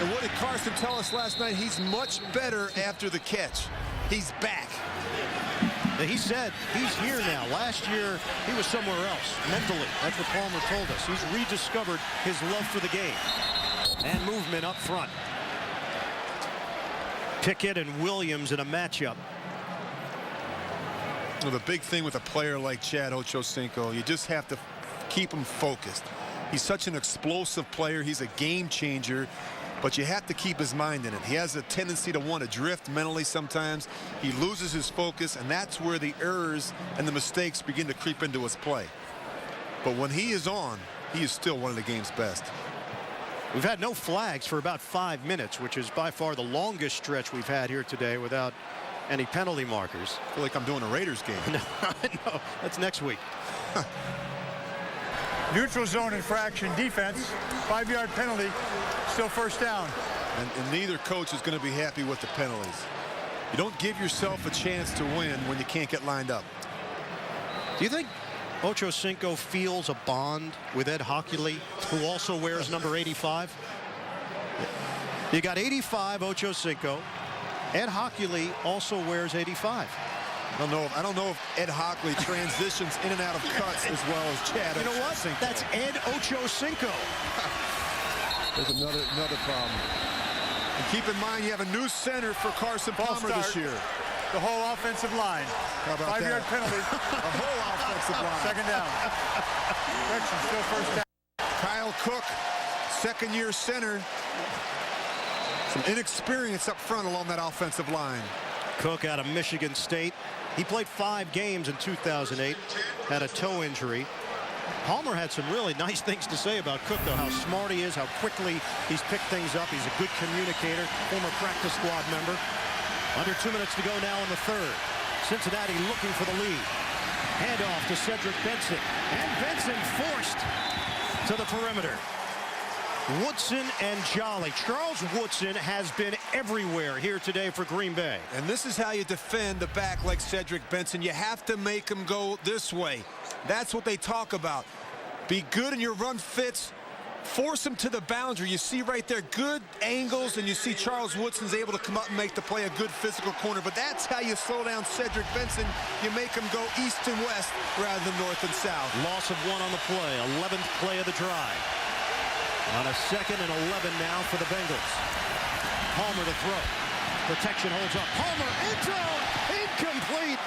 And what did Carson tell us last night? He's much better after the catch. He's back. He said he's here now. Last year, he was somewhere else mentally. That's what Palmer told us. He's rediscovered his love for the game. And movement up front. Pickett and Williams in a matchup. Well, the big thing with a player like Chad Ochocinco, you just have to keep him focused. He's such an explosive player. He's a game changer. But you have to keep his mind in it. He has a tendency to want to drift mentally sometimes. He loses his focus, and that's where the errors and the mistakes begin to creep into his play. But when he is on, he is still one of the game's best. We've had no flags for about 5 minutes, which is by far the longest stretch we've had here today without any penalty markers. I feel like I'm doing a Raiders game. No, that's next week. Neutral zone infraction defense. 5-yard penalty. Still first down. And neither coach is going to be happy with the penalties. You don't give yourself a chance to win when you can't get lined up. Do you think Ochocinco feels a bond with Ed Hockley, who also wears number 85? You got 85, Ochocinco. Ed Hockley also wears 85. I don't know if Ed Hockley transitions in and out of cuts as well as Chad. You know what? That's Ed Ochocinco. There's another problem. And keep in mind, you have a new center for Carson Palmer this year. The whole offensive line. How about 5-yard that? penalty. A whole offensive line. Second down. Correction, still first down. Kyle Cook, second-year center. Some inexperience up front along that offensive line. Cook out of Michigan State. He played 5 games in 2008. Had a toe injury. Palmer had some really nice things to say about Cook, though, how smart he is, how quickly he's picked things up. He's a good communicator, former practice squad member. Under 2 minutes to go now in the 3rd. Cincinnati looking for the lead. Handoff to Cedric Benson. And Benson forced to the perimeter. Woodson and Jolly. Charles Woodson has been everywhere here today for Green Bay. And this is how you defend the back like Cedric Benson. You have to make him go this way. That's what they talk about. Be good in your run fits. Force him to the boundary. You see right there good angles, and you see Charles Woodson's able to come up and make the play a good physical corner. But that's how you slow down Cedric Benson. You make him go east and west rather than north and south. Loss of 1 on the play. 11th play of the drive. On a 2nd and 11 now for the Bengals. Palmer to throw. Protection holds up. Palmer into incomplete.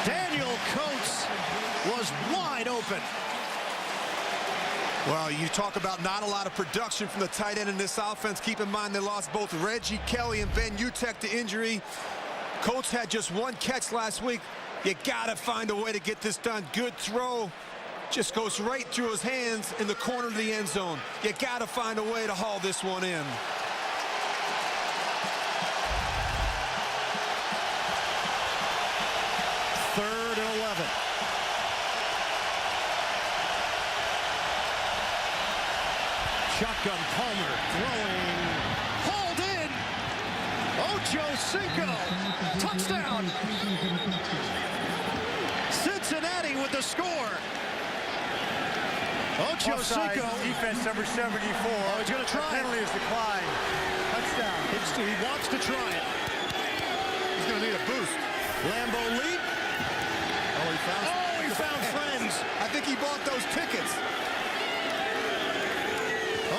Daniel Coates was wide open. Well, you talk about not a lot of production from the tight end in this offense. Keep in mind they lost both Reggie Kelly and Ben Utek to injury. Coates had just 1 catch last week. You got to find a way to get this done. Good throw. Just goes right through his hands in the corner of the end zone. You got to find a way to haul this one in. Third and 11. Shotgun Palmer throwing. Hauled in. Ocho Cinco. Touchdown. Cincinnati with the score. Ocho Offside, Cinco. defense number 74. Oh, he's going to try it. Penalty is declined. Touchdown. He wants to try it. He's going to need a boost. Lambeau leap. Oh, He found friends. I think he bought those tickets.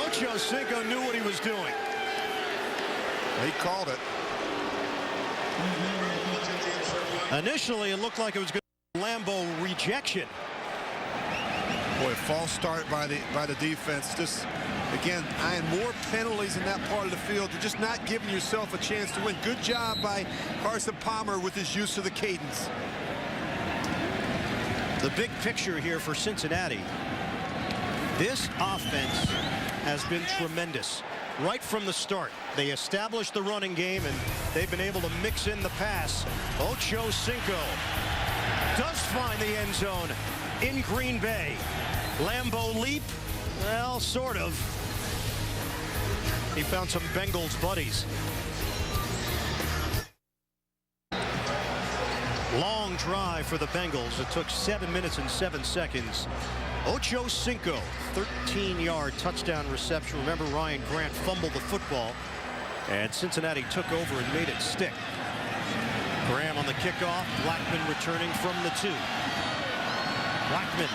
Ocho Cinco knew what he was doing. He called it. Initially, it looked like it was going to be Lambeau rejection. Boy, false start by the defense. Just, again, eyeing more penalties in that part of the field. You're just not giving yourself a chance to win. Good job by Carson Palmer with his use of the cadence. The big picture here for Cincinnati. This offense has been tremendous. Right from the start, they established the running game, and they've been able to mix in the pass. Ocho Cinco does find the end zone in Green Bay. Lambeau leap, well, sort of. He found some Bengals buddies. Long drive for the Bengals. It took 7 minutes and 7 seconds. Ocho Cinco, 13-yard touchdown reception. Remember, Ryan Grant fumbled the football, and Cincinnati took over and made it stick. Graham on the kickoff. Blackman returning from the 2. Blackman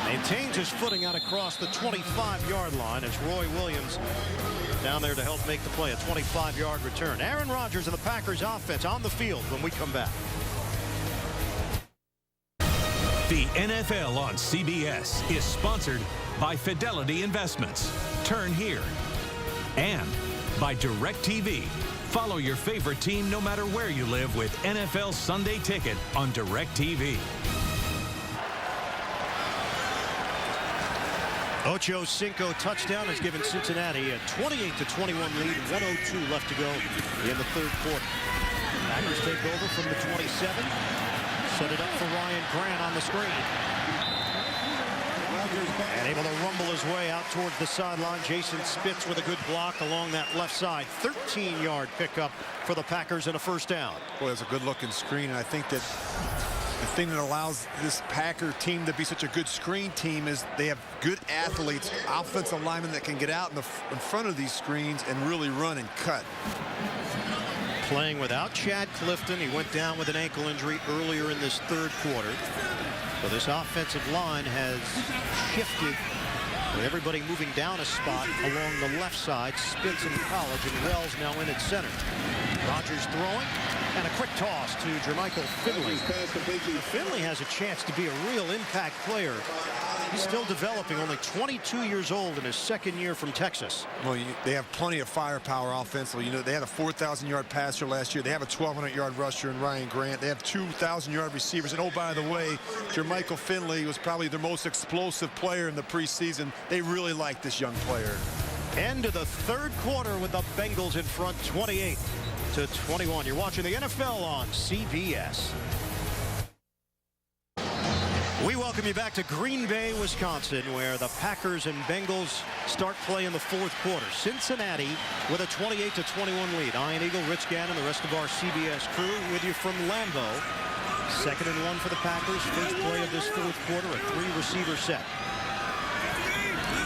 maintains his footing out across the 25-yard line as Roy Williams down there to help make the play. A 25-yard return. Aaron Rodgers of the Packers offense on the field when we come back. The NFL on CBS is sponsored by Fidelity Investments. Turn here. And by DirecTV. Follow your favorite team no matter where you live with NFL Sunday Ticket on DirecTV. Ocho Cinco touchdown has given Cincinnati a 28-21 lead. 1:02 left to go in the third quarter. Packers take over from the 27. Set it up for Ryan Grant on the screen. And able to rumble his way out towards the sideline. Jason Spitz with a good block along that left side. 13-yard pickup for the Packers and a first down. Boy, it's a good-looking screen, and I think that the thing that allows this Packer team to be such a good screen team is they have good athletes, offensive linemen that can get out in front of these screens and really run and cut. Playing without Chad Clifton. He went down with an ankle injury earlier in this third quarter. So this offensive line has shifted with everybody moving down a spot along the left side. Spitz in college and Wells now in at center. Rodgers throwing, and a quick toss to Jermichael Finley. Finley has a chance to be a real impact player. He's still developing, only 22 years old in his second year from Texas. Well, they have plenty of firepower offensively. You know, they had a 4,000-yard passer last year. They have a 1,200-yard rusher in Ryan Grant. They have 2,000-yard receivers. And, oh, by the way, Jermichael Finley was probably their most explosive player in the preseason. They really like this young player. End of the third quarter with the Bengals in front, 28-21. You're watching the NFL on CBS. We welcome you back to Green Bay, Wisconsin, where the Packers and Bengals start play in the fourth quarter. Cincinnati with a 28-21 lead. Ian Eagle, Rich Gannon, the rest of our CBS crew with you from Lambeau. 2nd and 1 for the Packers. First play of this fourth quarter, a 3-receiver set.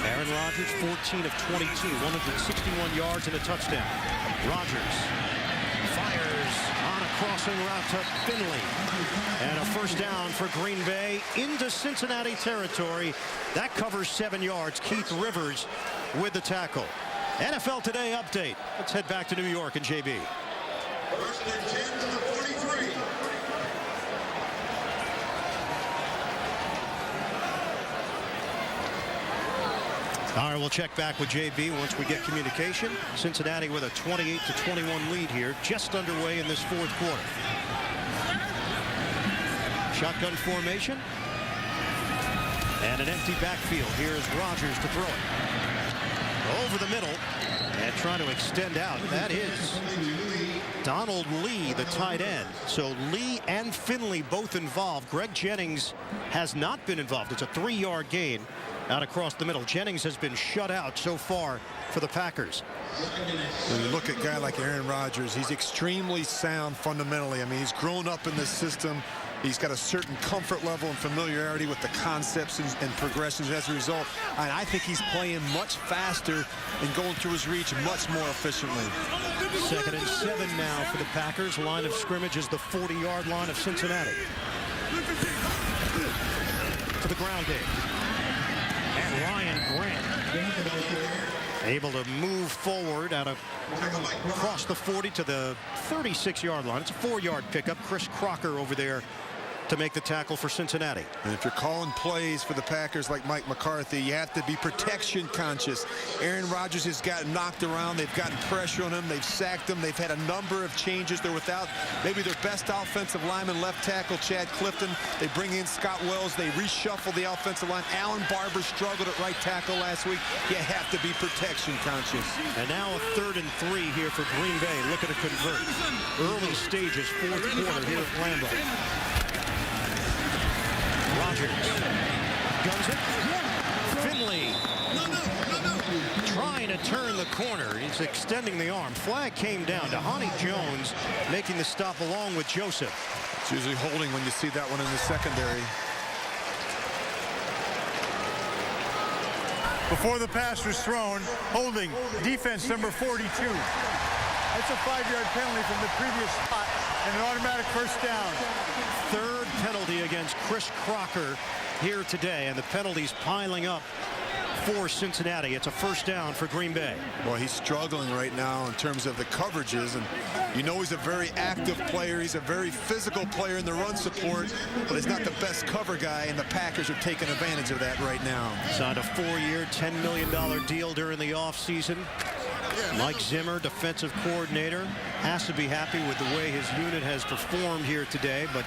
Aaron Rodgers, 14 of 22, 161 yards and a touchdown. Rodgers fires on a crossing route to Finley. And a first down for Green Bay into Cincinnati territory. That covers 7 yards. Keith Rivers with the tackle. NFL Today update. Let's head back to New York and JB. First and 10 to the 43. All right, we'll check back with JB once we get communication. Cincinnati with a 28-21 lead here, just underway in this fourth quarter. Shotgun formation. And an empty backfield. Here's Rodgers to throw it. Over the middle. And trying to extend out. That is Donald Lee, the tight end. So Lee and Finley both involved. Greg Jennings has not been involved. It's a 3-yard gain. Out across the middle. Jennings has been shut out so far for the Packers. When you look at a guy like Aaron Rodgers, he's extremely sound fundamentally. I mean, he's grown up in this system. He's got a certain comfort level and familiarity with the concepts and progressions as a result. And I think he's playing much faster and going through his reach much more efficiently. 2nd and 7 now for the Packers. Line of scrimmage is the 40-yard line of Cincinnati. To the ground game. And Ryan Grant able to move forward across the 40 to the 36-yard line. It's a 4-yard pickup. Chris Crocker over there to make the tackle for Cincinnati. And if you're calling plays for the Packers like Mike McCarthy, you have to be protection conscious. Aaron Rodgers has gotten knocked around. They've gotten pressure on him. They've sacked him. They've had a number of changes. They're without maybe their best offensive lineman, left tackle Chad Clifton. They bring in Scott Wells. They reshuffle the offensive line. Alan Barber struggled at right tackle last week. You have to be protection conscious. And now a 3rd and 3 here for Green Bay. Looking to convert. Early stages, 4th quarter here at Lambeau. Rodgers guns it. Finley trying to turn the corner. He's extending the arm. Flag came down. Dhani Jones making the stop along with Joseph. It's usually holding when you see that one in the secondary. Before the pass was thrown, holding defense number 42. That's a 5-yard penalty from the previous spot and an automatic first down. 3rd penalty against Chris Crocker here today, and the penalties piling up for Cincinnati. It's a first down for Green Bay. Well, he's struggling right now in terms of the coverages, and you know he's a very active player. He's a very physical player in the run support, but he's not the best cover guy, and the Packers are taking advantage of that right now. Signed a 4-year, $10 million deal during the offseason. Mike Zimmer, defensive coordinator, has to be happy with the way his unit has performed here today, but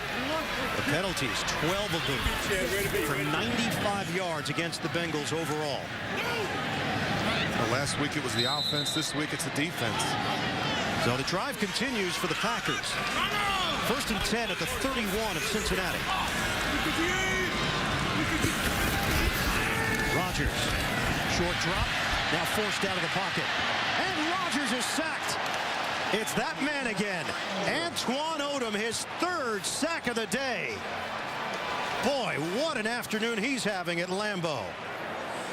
the penalties, 12 of them for 95 yards against the Bengals overall. Well, last week it was the offense. This week it's the defense. So the drive continues for the Packers. 1st and 10 at the 31 of Cincinnati. Rodgers, short drop, now forced out of the pocket. And Rodgers is sacked. It's that man again. Antoine Odom, his 3rd sack of the day. Boy, what an afternoon he's having at Lambeau.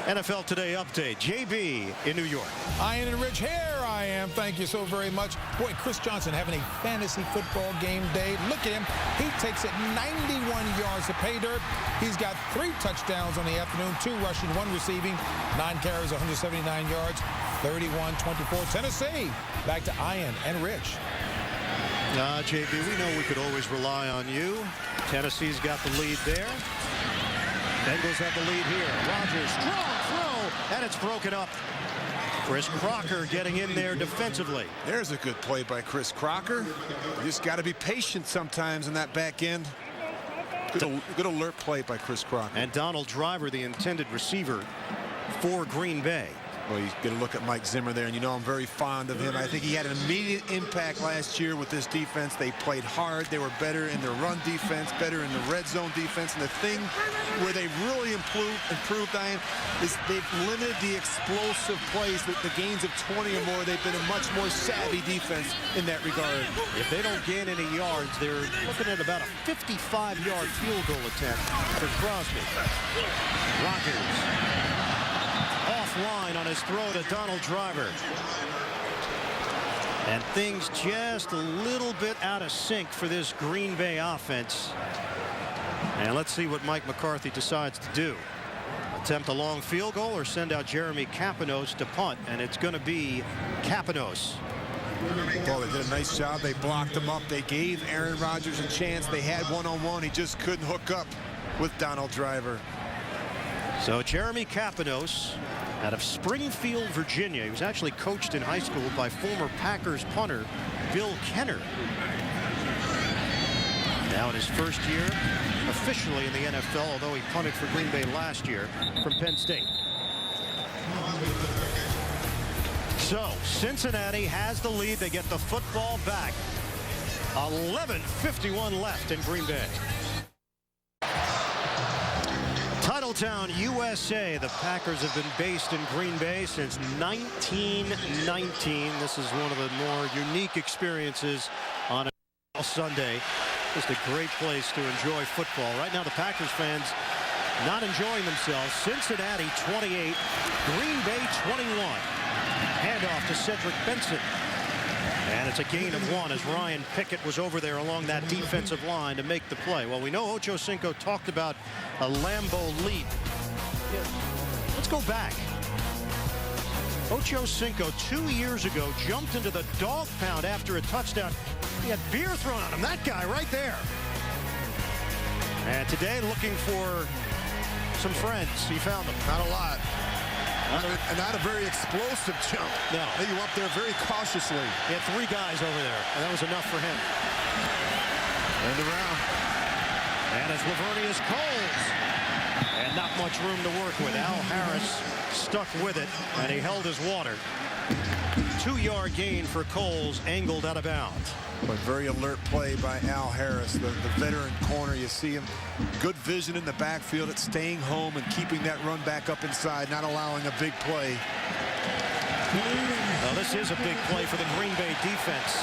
NFL Today update. JB in New York. Ian and Rich, here I am. Thank you so very much. Boy, Chris Johnson having a fantasy football game day. Look at him. He takes it 91 yards to pay dirt. He's got 3 touchdowns on the afternoon, 2 rushing, 1 receiving, 9 carries, 179 yards, 31-24. Tennessee. Back to Ian and Rich. JB, we know we could always rely on you. Tennessee's got the lead there. Bengals have the lead here. Rodgers, strong throw, and it's broken up. Chris Crocker getting in there defensively. There's a good play by Chris Crocker. You just got to be patient sometimes in that back end. Good alert play by Chris Crocker. And Donald Driver, the intended receiver for Green Bay. Well, you get a look at Mike Zimmer there, and you know I'm very fond of him. I think he had an immediate impact last year with this defense. They played hard. They were better in their run defense, better in the red zone defense. And the thing where they really improved, Ian, is they've limited the explosive plays, the gains of 20 or more. They've been a much more savvy defense in that regard. If they don't gain any yards, they're looking at about a 55-yard field goal attempt for Crosby. Rodgers. Offline on his throw to Donald Driver. And things just a little bit out of sync for this Green Bay offense. And let's see what Mike McCarthy decides to do. Attempt a long field goal or send out Jeremy Kapanos to punt. And it's going to be Kapanos. Well, they did a nice job. They blocked him up. They gave Aaron Rodgers a chance. They had one-on-one. He just couldn't hook up with Donald Driver. So Jeremy Kapanos out of Springfield, Virginia. He was actually coached in high school by former Packers punter Bill Kenner. Now in his first year officially in the NFL, although he punted for Green Bay last year from Penn State. So Cincinnati has the lead. They get the football back. 11:51 left in Green Bay. Title Town, USA. The Packers have been based in Green Bay since 1919. This is one of the more unique experiences on a Sunday. Just a great place to enjoy football. Right now, the Packers fans not enjoying themselves. Cincinnati 28, Green Bay 21. Handoff to Cedric Benson. And it's a gain of 1 as Ryan Pickett was over there along that defensive line to make the play. Well, we know Ocho Cinco talked about a Lambeau leap. Let's go back. Ocho Cinco 2 years ago jumped into the dog pound after a touchdown. He had beer thrown on him. That guy right there. And today looking for some friends. He found them. Not a lot. Not a very explosive jump. No. He went up there very cautiously. He had 3 guys over there, and that was enough for him. And around. And it's Lavernius Coles. And not much room to work with. Al Harris stuck with it, and he held his water. 2-yard gain for Coles, angled out of bounds. But very alert play by Al Harris, the veteran corner. You see him, good vision in the backfield at staying home and keeping that run back up inside, not allowing a big play. Well, this is a big play for the Green Bay defense.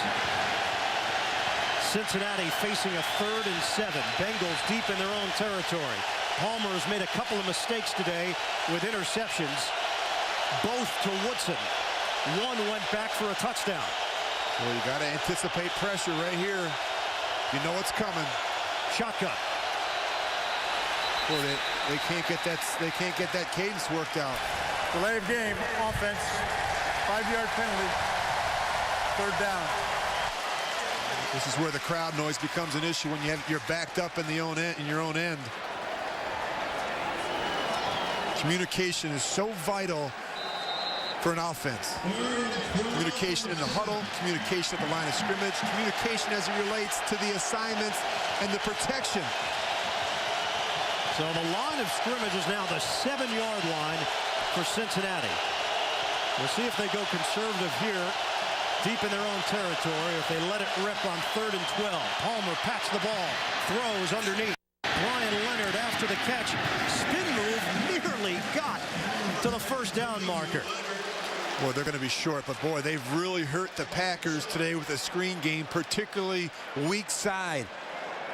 Cincinnati facing a 3rd and 7. Bengals deep in their own territory. Palmer has made a couple of mistakes today with interceptions, both to Woodson. One went back for a touchdown. Well, you got to anticipate pressure right here. You know it's coming. Shotgun. Well, they can't get that cadence worked out. Delay of game, offense, 5-yard penalty, 3rd down. This is where the crowd noise becomes an issue when you're backed up in your own end. Communication is so vital for an offense. Communication in the huddle, communication at the line of scrimmage, communication as it relates to the assignments and the protection. So the line of scrimmage is now the 7-yard line for Cincinnati. We'll see if they go conservative here, deep in their own territory, if they let it rip on 3rd and 12. Palmer pats the ball, throws underneath. Brian Leonard after the catch. Spin move, nearly got to the 1st down marker. Boy, they're going to be short, but boy, they've really hurt the Packers today with the screen game, particularly weak side,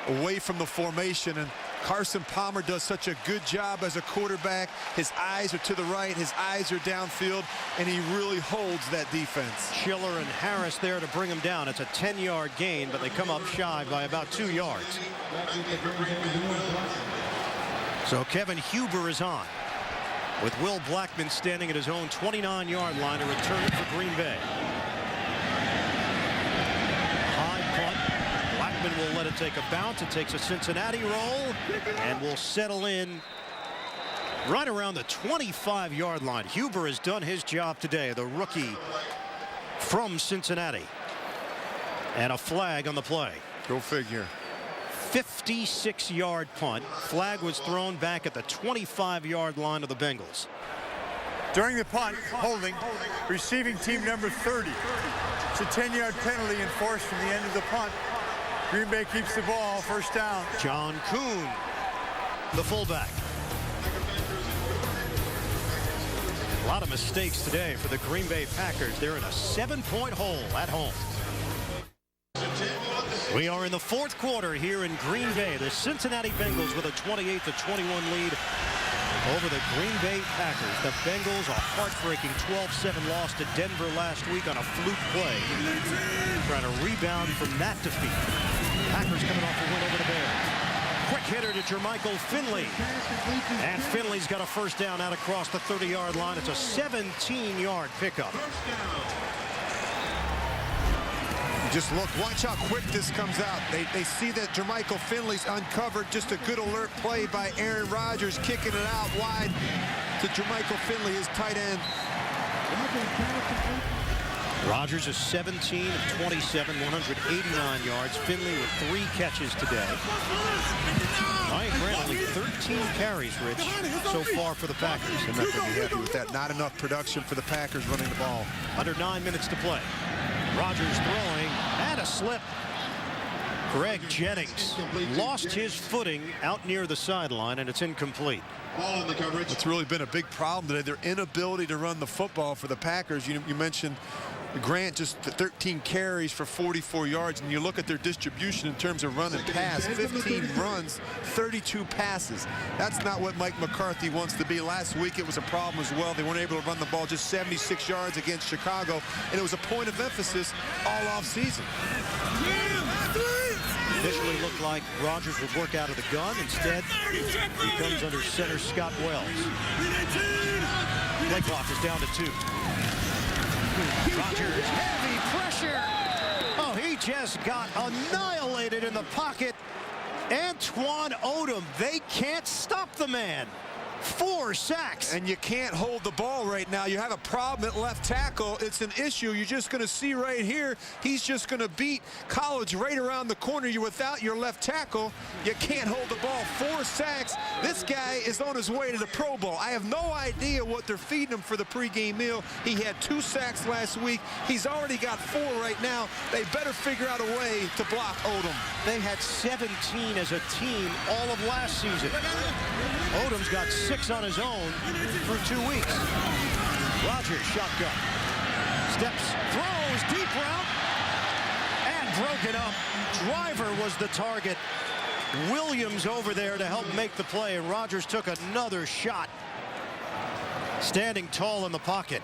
away from the formation. And Carson Palmer does such a good job as a quarterback. His eyes are to the right, his eyes are downfield, and he really holds that defense. Schiller and Harris there to bring him down. It's a 10-yard gain, but they come up shy by about 2 yards. So Kevin Huber is on, with Will Blackman standing at his own 29-yard line to return it for Green Bay. High punt. Blackman will let it take a bounce. It takes a Cincinnati roll and will settle in right around the 25-yard line. Huber has done his job today, the rookie from Cincinnati. And a flag on the play. Go figure. 56-yard punt. Flag was thrown back at the 25-yard line of the Bengals. During the punt, holding, receiving team number 30. It's a 10-yard penalty enforced from the end of the punt. Green Bay keeps the ball, 1st down. John Kuhn, the fullback. A lot of mistakes today for the Green Bay Packers. They're in a 7-point hole at home. We are in the 4th quarter here in Green Bay. The Cincinnati Bengals with a 28-21 lead over the Green Bay Packers. The Bengals, a heartbreaking 12-7 loss to Denver last week on a fluke play. Trying to rebound from that defeat. Packers coming off a win over the Bears. Quick hitter to Jermichael Finley. And Finley's got a 1st down out across the 30-yard line. It's a 17-yard pickup. Just look, watch how quick this comes out. They see that Jermichael Finley's uncovered. Just a good alert play by Aaron Rodgers, kicking it out wide to Jermichael Finley, his tight end. Rodgers is 17 of 27, 189 yards. Finley with 3 catches today. Ryan Grant only 13 carries, Rich, so far for the Packers. I'm not going to be happy with that. Not enough production for the Packers running the ball. Under 9 minutes to play. Rodgers throwing, and a slip. Greg Jennings lost his footing out near the sideline, and it's incomplete. Ball in the coverage. It's really been a big problem today, their inability to run the football for the Packers. You mentioned Grant, just 13 carries for 44 yards, and you look at their distribution in terms of run and pass, 15 runs, 32 passes. That's not what Mike McCarthy wants to be. Last week it was a problem as well. They weren't able to run the ball, just 76 yards against Chicago, and it was a point of emphasis all off season. Initially looked like Rodgers would work out of the gun. Instead, he comes under center Scott Wells. Play clock is down to 2. Rodgers, heavy pressure. Oh, he just got annihilated in the pocket. Antoine Odom, they can't stop the man. 4 sacks. And you can't hold the ball right now. You have a problem at left tackle. It's an issue. You're just going to see right here. He's just going to beat College right around the corner. You're without your left tackle. You can't hold the ball. 4 sacks. This guy is on his way to the Pro Bowl. I have no idea what they're feeding him for the pregame meal. He had 2 sacks last week. He's already got 4 right now. They better figure out a way to block Odom. They had 17 as a team all of last season. Odom's got 6 on his own through 2 weeks. Rodgers, shotgun. Steps, throws, deep route, and broken up. Driver was the target. Williams over there to help make the play, and Rodgers took another shot. Standing tall in the pocket.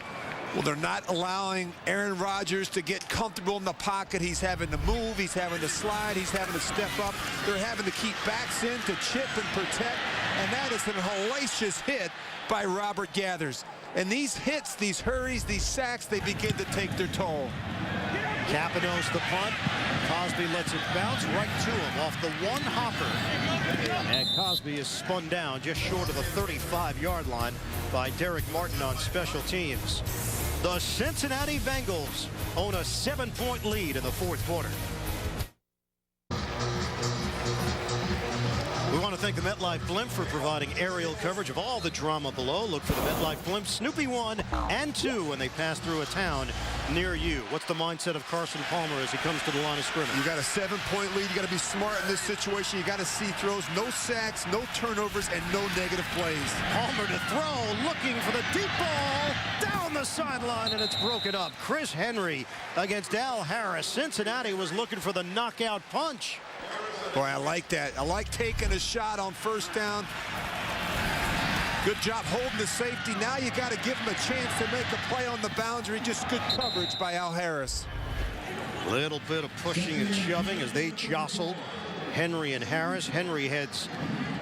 Well, they're not allowing Aaron Rodgers to get comfortable in the pocket. He's having to move. He's having to slide. He's having to step up. They're having to keep backs in to chip and protect. And that is an hellacious hit by Robert Gathers. And these hits, these hurries, these sacks, they begin to take their toll. Capanos the punt. Cosby lets it bounce right to him off the one hopper. And Cosby is spun down just short of the 35-yard line by Derek Martin on special teams. The Cincinnati Bengals own a 7-point lead in the 4th quarter. We want to thank the MetLife Blimp for providing aerial coverage of all the drama below. Look for the MetLife Blimp Snoopy 1 and 2 when they pass through a town near you. What's the mindset of Carson Palmer as he comes to the line of scrimmage? You got a 7-point lead. You got to be smart in this situation. You got to see throws, no sacks, no turnovers, and no negative plays. Palmer to throw, looking for the deep ball down the sideline, and it's broken up. Chris Henry against Al Harris. Cincinnati was looking for the knockout punch. Boy, I like that. I like taking a shot on 1st down. Good job holding the safety. Now you got to give him a chance to make a play on the boundary. Just good coverage by Al Harris. Little bit of pushing and shoving as they jostled Henry and Harris. Henry heads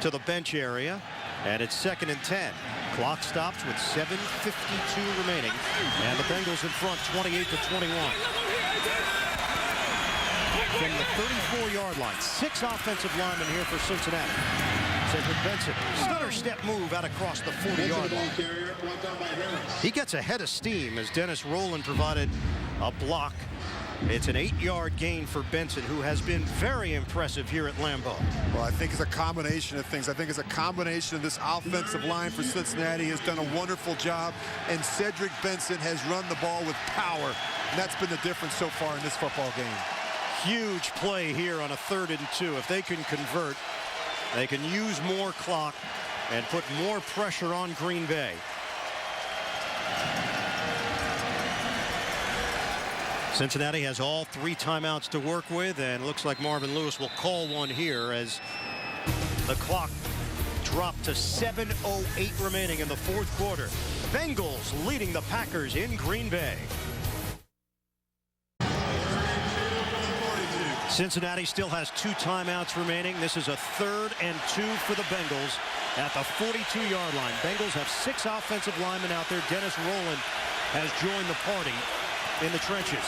to the bench area, and it's 2nd and 10. Clock stops with 7:52 remaining, and the Bengals in front, 28-21. From the 34-yard line, 6 offensive linemen here for Cincinnati. Cedric Benson, stutter step move out across the 40-yard line. He gets ahead of steam as Dennis Rowland provided a block. It's an 8-yard gain for Benson, who has been very impressive here at Lambeau. Well, I think it's a combination of things. I think it's a combination of this offensive line for Cincinnati has done a wonderful job, and Cedric Benson has run the ball with power. And that's been the difference so far in this football game. Huge play here on a 3rd and 2. If they can convert, they can use more clock and put more pressure on Green Bay. Cincinnati has all 3 timeouts to work with, and looks like Marvin Lewis will call one here as the clock dropped to 7:08 remaining in the 4th quarter. Bengals leading the Packers in Green Bay. Cincinnati still has 2 timeouts remaining. This is a 3rd and 2 for the Bengals at the 42-yard line. Bengals have 6 offensive linemen out there. Dennis Rowland has joined the party in the trenches.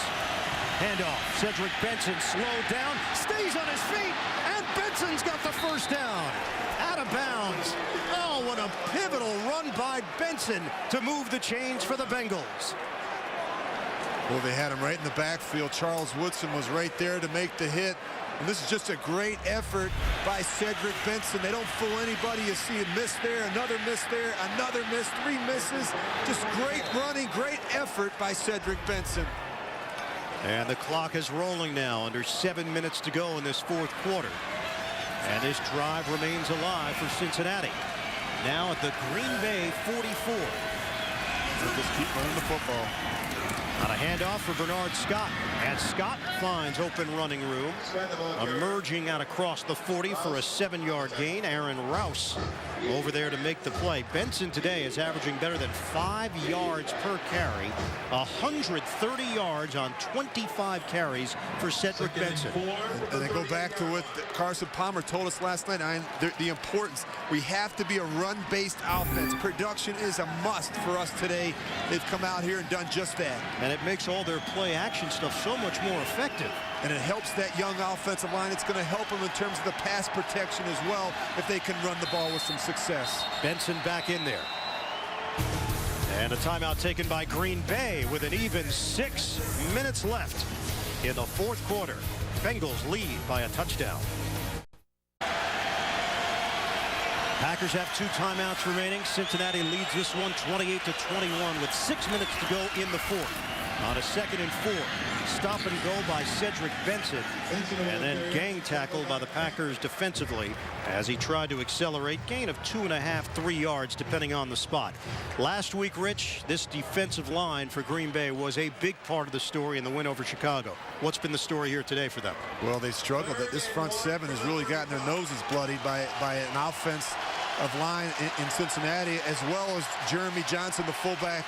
Handoff. Cedric Benson slowed down, stays on his feet, and Benson's got the 1st down. Out of bounds. Oh, what a pivotal run by Benson to move the chains for the Bengals. Well, they had him right in the backfield. Charles Woodson was right there to make the hit. And this is just a great effort by Cedric Benson. They don't fool anybody. You see a miss there, another miss there, another miss, 3 misses. Just great running, great effort by Cedric Benson. And the clock is rolling now, under 7 minutes to go in this fourth quarter. And this drive remains alive for Cincinnati. Now at the Green Bay 44. They'll just keep running the football. On a handoff for Bernard Scott. And Scott finds open running room. Emerging out across the 40 for a 7-yard gain. Aaron Rouse over there to make the play. Benson today is averaging better than 5 yards per carry. 130 yards on 25 carries for Cedric Benson. And they go back to what Carson Palmer told us last night. The importance. We have to be a run-based offense. Production is a must for us today. They've come out here and done just that. And it makes all their play-action stuff so much more effective. And it helps that young offensive line. It's going to help them in terms of the pass protection as well if they can run the ball with some success. Benson back in there. And a timeout taken by Green Bay with an even 6 minutes left in the fourth quarter. Bengals lead by a touchdown. Packers have 2 timeouts remaining. Cincinnati leads this one 28-21 with 6 minutes to go in the fourth. On a 2nd and 4, stop and go by Cedric Benson, and then gang tackled by the Packers defensively as he tried to accelerate. Gain of 2.5, 3 yards depending on the spot. Last week, Rich, this defensive line for Green Bay was a big part of the story in the win over Chicago. What's been the story here today for them? Well, they struggled. This front 7 has really gotten their noses bloodied by an offense of line in Cincinnati, as well as Jeremy Johnson, the fullback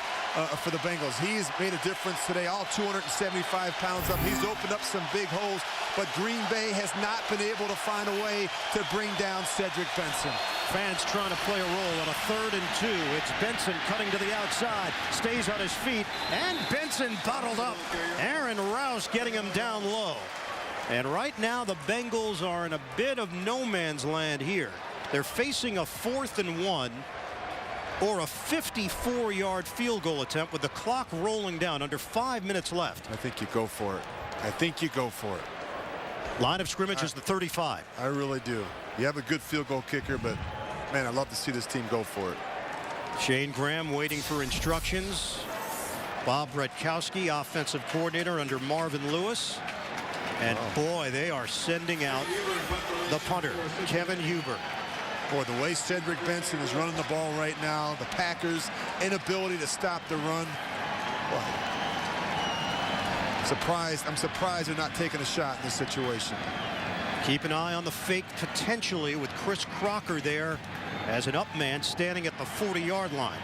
for the Bengals. He's made a difference today, all 275 pounds up. He's opened up some big holes, but Green Bay has not been able to find a way to bring down Cedric Benson. Fans trying to play a role on a 3rd and 2. It's Benson cutting to the outside, stays on his feet, and Benson bottled up. Aaron Rouse getting him down low. And right now the Bengals are in a bit of no man's land here. They're facing a 4th and 1 or a 54-yard field goal attempt with the clock rolling down, under 5 minutes left. I think you go for it. I think you go for it. Line of scrimmage is the 35. I really do. You have a good field goal kicker, but man, I'd love to see this team go for it. Shane Graham waiting for instructions. Bob Redkowski, offensive coordinator under Marvin Lewis. And boy, they are sending out the punter, Kevin Huber. Boy, the way Cedric Benson is running the ball right now, the Packers' inability to stop the run. Boy, I'm surprised they're not taking a shot in this situation. Keep an eye on the fake potentially with Chris Crocker there as an up man standing at the 40-yard line.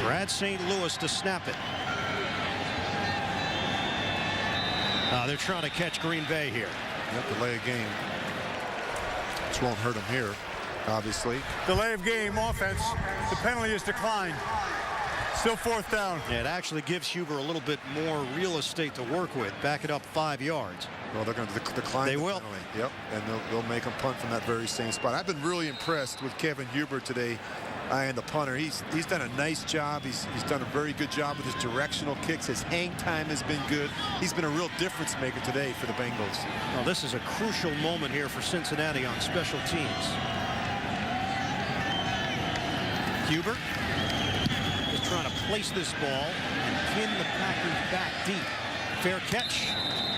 Brad St. Louis to snap it. They're trying to catch Green Bay here. Yep, delay a game. This won't hurt him here, obviously. Delay of game offense. The penalty is declined. Still 4th down. It actually gives Huber a little bit more real estate to work with. Back it up 5 yards. Well, they're going to decline. They the will. penalty. Yep, and they'll make them punt from that very same spot. I've been really impressed with Kevin Huber today. And the punter, he's done a nice job. He's done a very good job with his directional kicks. His hang time has been good. He's been a real difference maker today for the Bengals. Well, this is a crucial moment here for Cincinnati on special teams. Huber is trying to place this ball and pin the Packers back deep. Fair catch,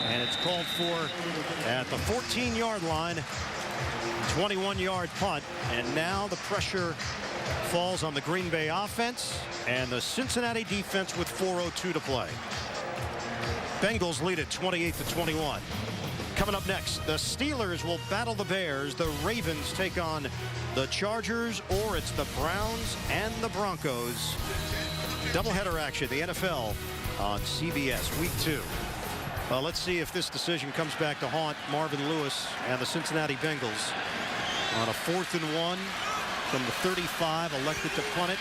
and it's called for at the 14-yard line. 21-yard punt, and now the pressure falls on the Green Bay offense and the Cincinnati defense with 4:02 to play. Bengals lead it 28-21. Coming up next, the Steelers will battle the Bears. The Ravens take on the Chargers, or it's the Browns and the Broncos. Doubleheader action, the NFL on CBS, Week 2. Let's see if this decision comes back to haunt Marvin Lewis and the Cincinnati Bengals. On a 4th and 1 from the 35, elected to punt it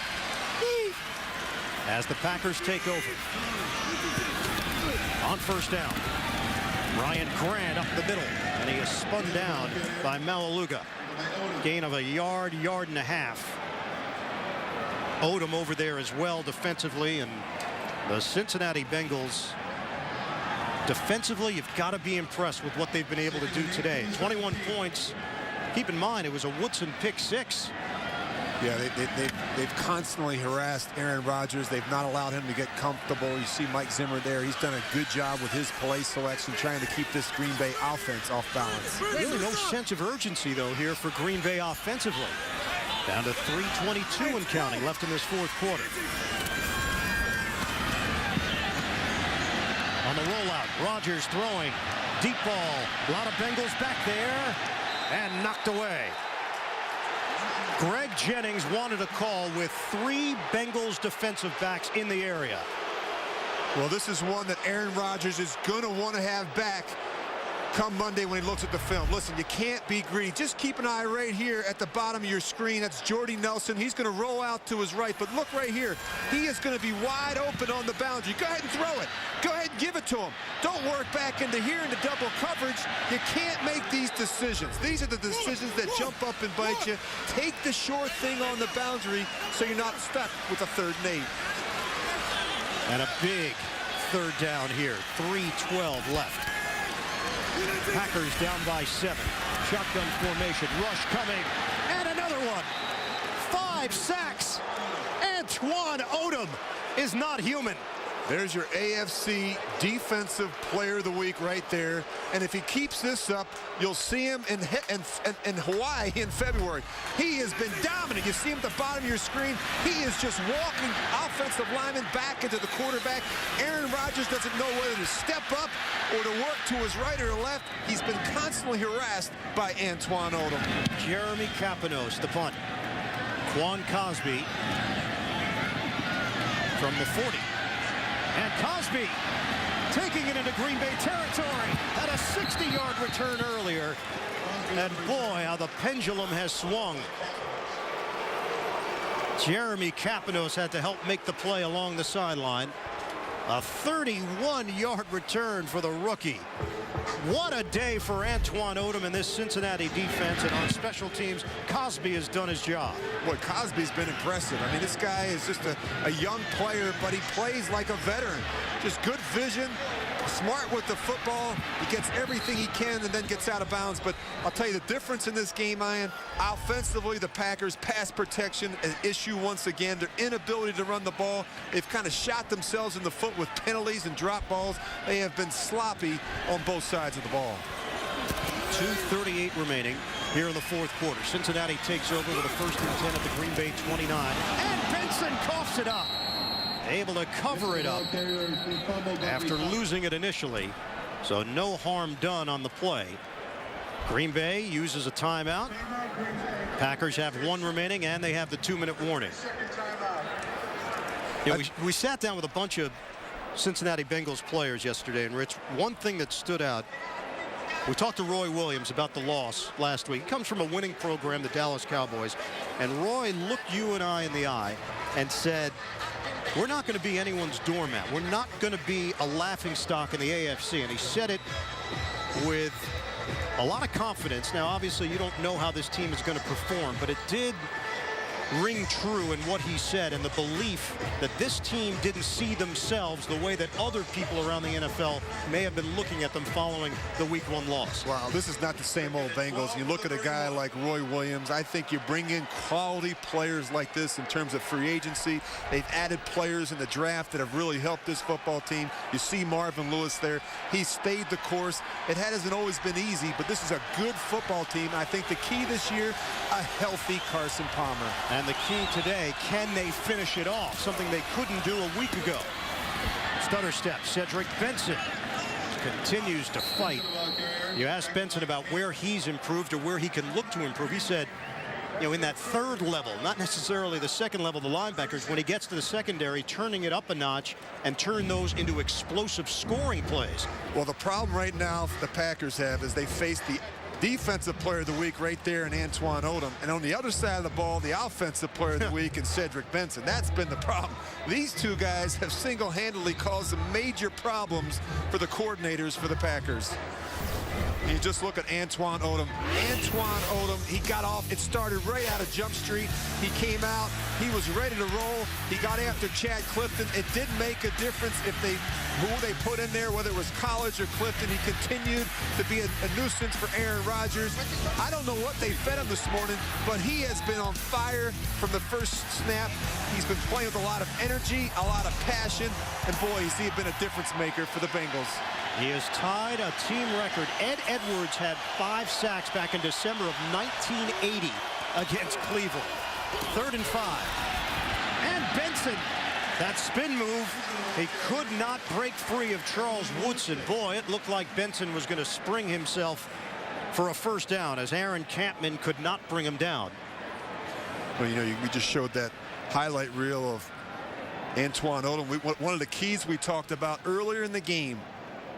as the Packers take over. On 1st down, Ryan Grant up the middle, and he is spun down by Malaluga. Gain of a yard and a half. Odom over there as well defensively, and the Cincinnati Bengals defensively, you've got to be impressed with what they've been able to do today. 21 points. Keep in mind, it was a Woodson pick 6. Yeah, they've constantly harassed Aaron Rodgers. They've not allowed him to get comfortable. You see Mike Zimmer there. He's done a good job with his play selection, trying to keep this Green Bay offense off balance. Really no sense of urgency, though, here for Green Bay offensively. Down to 3:22 and counting left in this fourth quarter. On the rollout, Rodgers throwing. Deep ball. A lot of Bengals back there. And knocked away. Greg Jennings wanted a call with 3 Bengals defensive backs in the area. Well, this is one that Aaron Rodgers is going to want to have back come Monday when he looks at the film. Listen, you can't be greedy. Just keep an eye right here at the bottom of your screen. That's Jordy Nelson. He's going to roll out to his right. But look right here. He is going to be wide open on the boundary. Go ahead and throw it. Go ahead and give it to him. Don't work back into here into double coverage. You can't make these decisions. These are the decisions that jump up and bite you. Take the short thing on the boundary so you're not stuck with a 3rd and 8. And a big 3rd down here. 3:12 left. Packers down by 7. Shotgun formation. Rush coming. And another one. 5 sacks. Antoine Odom is not human. There's your AFC Defensive Player of the Week right there. And if he keeps this up, you'll see him in Hawaii in February. He has been dominant. You see him at the bottom of your screen. He is just walking offensive linemen back into the quarterback. Aaron Rodgers doesn't know whether to step up or to work to his right or left. He's been constantly harassed by Antoine Odom. Jeremy Kapanos, the punt. Quan Cosby from the 40. And Cosby taking it into Green Bay territory. Had a 60-yard return earlier. And boy, how the pendulum has swung. Jeremy Kapanos had to help make the play along the sideline. A 31-yard return for the rookie. What a day for Antoine Odom and this Cincinnati defense. And on special teams, Cosby has done his job. Boy, Cosby's been impressive. I mean, this guy is just a young player, but he plays like a veteran. Just good vision, smart with the football. He gets everything he can and then gets out of bounds. But I'll tell you the difference in this game, Ian, offensively, the Packers' pass protection an issue once again. Their inability to run the ball. They've kind of shot themselves in the foot with penalties and drop balls. They have been sloppy on both sides of the ball. 2:38 remaining here in the fourth quarter. Cincinnati takes over with a 1st and 10 at the Green Bay 29. And Benson coughs it up. Able to cover it up after losing it initially. So no harm done on the play. Green Bay uses a timeout. Packers have 1 remaining, and they have the 2-minute warning. You know, we sat down with a bunch of Cincinnati Bengals players yesterday, and Rich, one thing that stood out, we talked to Roy Williams about the loss last week. He comes from a winning program, the Dallas Cowboys, and Roy looked you and I in the eye and said, we're not going to be anyone's doormat. We're not going to be a laughingstock in the AFC. And he said it with a lot of confidence. Now, obviously, you don't know how this team is going to perform, but it did ring true in what he said, and the belief that this team didn't see themselves the way that other people around the NFL may have been looking at them following the Week 1 loss. Wow, this is not the same old Bengals. You look at a guy like Roy Williams. I think you bring in quality players like this in terms of free agency. They've added players in the draft that have really helped this football team. You see Marvin Lewis there. He stayed the course. It hasn't always been easy, but this is a good football team. I think the key this year, a healthy Carson Palmer. And the key today, can they finish it off? Something they couldn't do a week ago. Stutter step, Cedric Benson continues to fight. You asked Benson about where he's improved or where he can look to improve. He said, you know, in that 3rd level, not necessarily the 2nd level, the linebackers, when he gets to the secondary, turning it up a notch and turn those into explosive scoring plays. Well, the problem right now the Packers have is they face the Defensive Player of the Week right there in Antoine Odom. And on the other side of the ball, the Offensive Player of the Week in Cedric Benson. That's been the problem. These two guys have single-handedly caused some major problems for the coordinators for the Packers. You just look at Antoine Odom. Antoine Odom, he got off. It started right out of Jump Street. He came out. He was ready to roll. He got after Chad Clifton. It didn't make a difference who they put in there, whether it was College or Clifton. He continued to be a nuisance for Aaron Rodgers. I don't know what they fed him this morning, but he has been on fire from the first snap. He's been playing with a lot of energy, a lot of passion, and boy, has he been a difference maker for the Bengals. He has tied a team record. Ed Edwards had 5 sacks back in December of 1980 against Cleveland. 3rd and 5. And Benson, that spin move, he could not break free of Charles Woodson. Boy, it looked like Benson was going to spring himself for a first down as Aaron Campman could not bring him down. Well, you know, we just showed that highlight reel of Antoine Odom. One of the keys we talked about earlier in the game,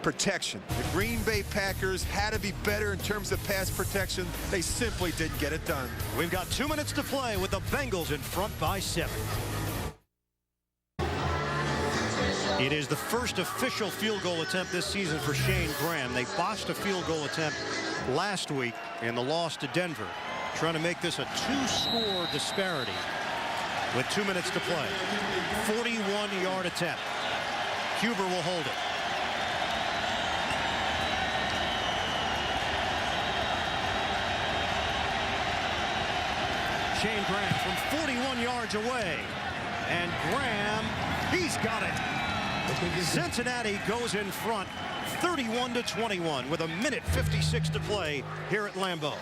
protection. The Green Bay Packers had to be better in terms of pass protection. They simply didn't get it done. We've got 2 minutes to play with the Bengals in front by 7. It is the first official field goal attempt this season for Shane Graham. They botched a field goal attempt last week in the loss to Denver, trying to make this a 2-score disparity with 2 minutes to play. 41-yard attempt. Huber will hold it. Shane Graham from 41 yards away. And Graham, he's got it. Cincinnati goes in front 31-21 with 1:56 to play here at Lambeau.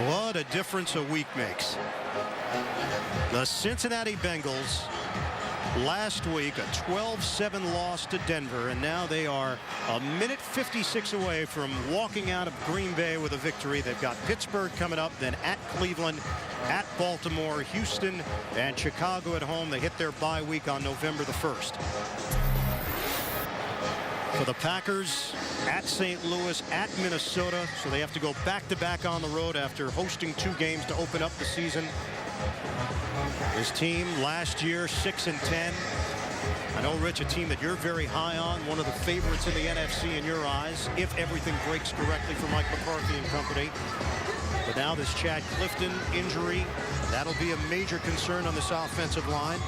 What a difference a week makes. The Cincinnati Bengals last week a 12-7 loss to Denver, and now they are 1:56 away from walking out of Green Bay with a victory. They've got Pittsburgh coming up, then at Cleveland, at Baltimore, Houston, and Chicago at home. They hit their bye week on November the 1st. For the Packers, at St. Louis, at Minnesota, so they have to go back-to-back on the road after hosting 2 games to open up the season. This team last year 6-10. I know, Rich, a team that you're very high on, one of the favorites in the NFC in your eyes, if everything breaks correctly for Mike McCarthy and company. But now this Chad Clifton injury, that'll be a major concern on this offensive line.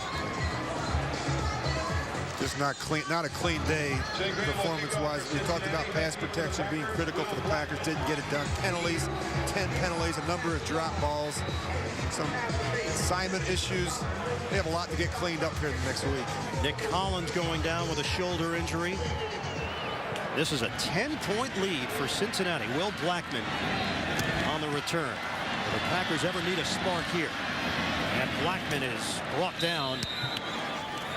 Just not a clean day performance-wise. We talked about pass protection being critical for the Packers. Didn't get it done. Penalties, 10 penalties, a number of drop balls, some assignment issues. They have a lot to get cleaned up here the next week. Nick Collins going down with a shoulder injury. This is a 10-point lead for Cincinnati. Will Blackman on the return. Will the Packers ever need a spark here? And Blackman is brought down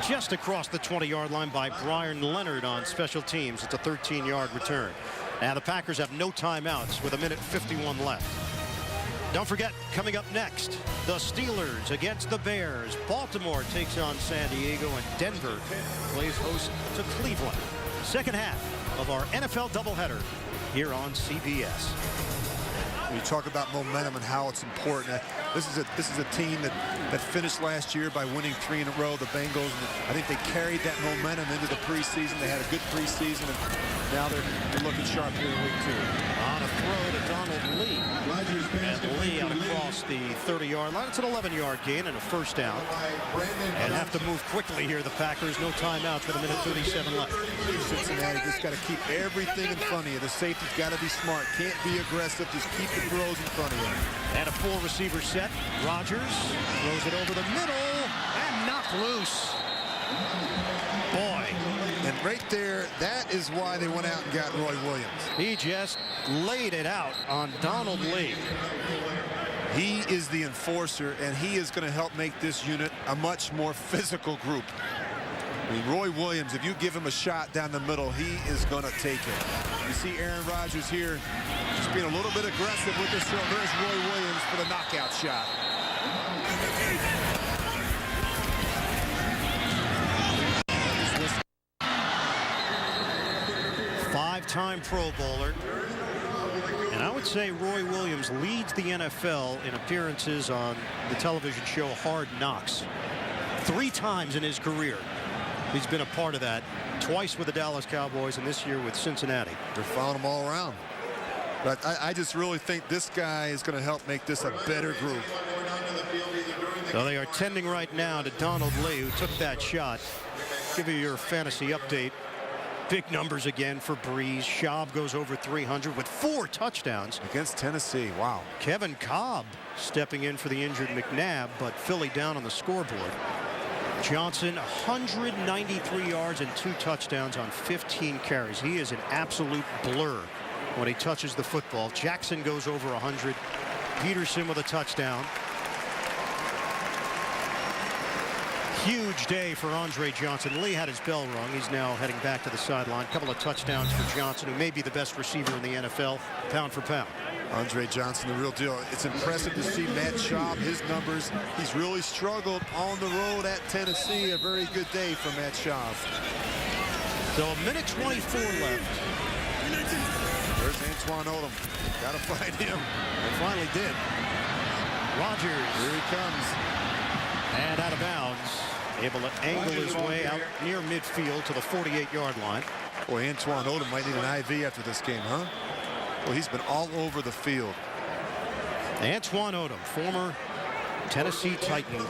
just across the 20-yard line by Brian Leonard on special teams. It's a 13-yard return. Now the Packers have no timeouts with 1:51 left. Don't forget, coming up next, the Steelers against the Bears. Baltimore takes on San Diego, and Denver plays host to Cleveland. Second half of our NFL doubleheader here on CBS. You talk about momentum and how it's important. This is a team that finished last year by winning 3 in a row. The Bengals, I think they carried that momentum into the preseason. They had a good preseason, and now they're looking sharp here in week 2. On a throw to Donald Lee. And Lee out across the 30-yard line. It's an 11-yard gain and a first down. And have to move quickly here, the Packers. No timeouts with 1:37 left. Cincinnati just got to keep everything in front of you. The safety's got to be smart. Can't be aggressive. Just keep the throws in front of you. And a 4-receiver set. Rodgers throws it over the middle and knocked loose. Boy. And right there, that is why they went out and got Roy Williams. He just laid it out on Donald Lee. He is the enforcer, and he is going to help make this unit a much more physical group. I mean, Roy Williams, if you give him a shot down the middle, he is going to take it. You see Aaron Rodgers here just being a little bit aggressive with this throw. There's Roy Williams for the knockout shot. Five-time Pro Bowler. And I would say Roy Williams leads the NFL in appearances on the television show Hard Knocks. 3 times in his career. He's been a part of that twice with the Dallas Cowboys and this year with Cincinnati. They're following them all around. But I just really think this guy is going to help make this a better group. So they are tending right now to Donald Lee, who took that shot. Give you your fantasy update. Big numbers again for Breeze. Schaub goes over 300 with 4 touchdowns. Against Tennessee, wow. Kevin Cobb stepping in for the injured McNabb, but Philly down on the scoreboard. Johnson, 193 yards and 2 touchdowns on 15 carries. He is an absolute blur when he touches the football. Jackson goes over 100. Peterson with a touchdown. Huge day for Andre Johnson. Lee had his bell rung. He's now heading back to the sideline. A couple of touchdowns for Johnson, who may be the best receiver in the NFL, pound for pound. Andre Johnson, the real deal. It's impressive to see Matt Schaub, his numbers. He's really struggled on the road at Tennessee. A very good day for Matt Schaub. So a minute 24 left. There's Antoine Odom. Got to find him. They finally did. Rodgers. Here he comes. And out of bounds. Able to angle his way out near midfield to the 48-yard line. Boy, Antoine Odom might need an IV after this game, huh? Well, he's been all over the field. Antoine Odom, former Tennessee Titan,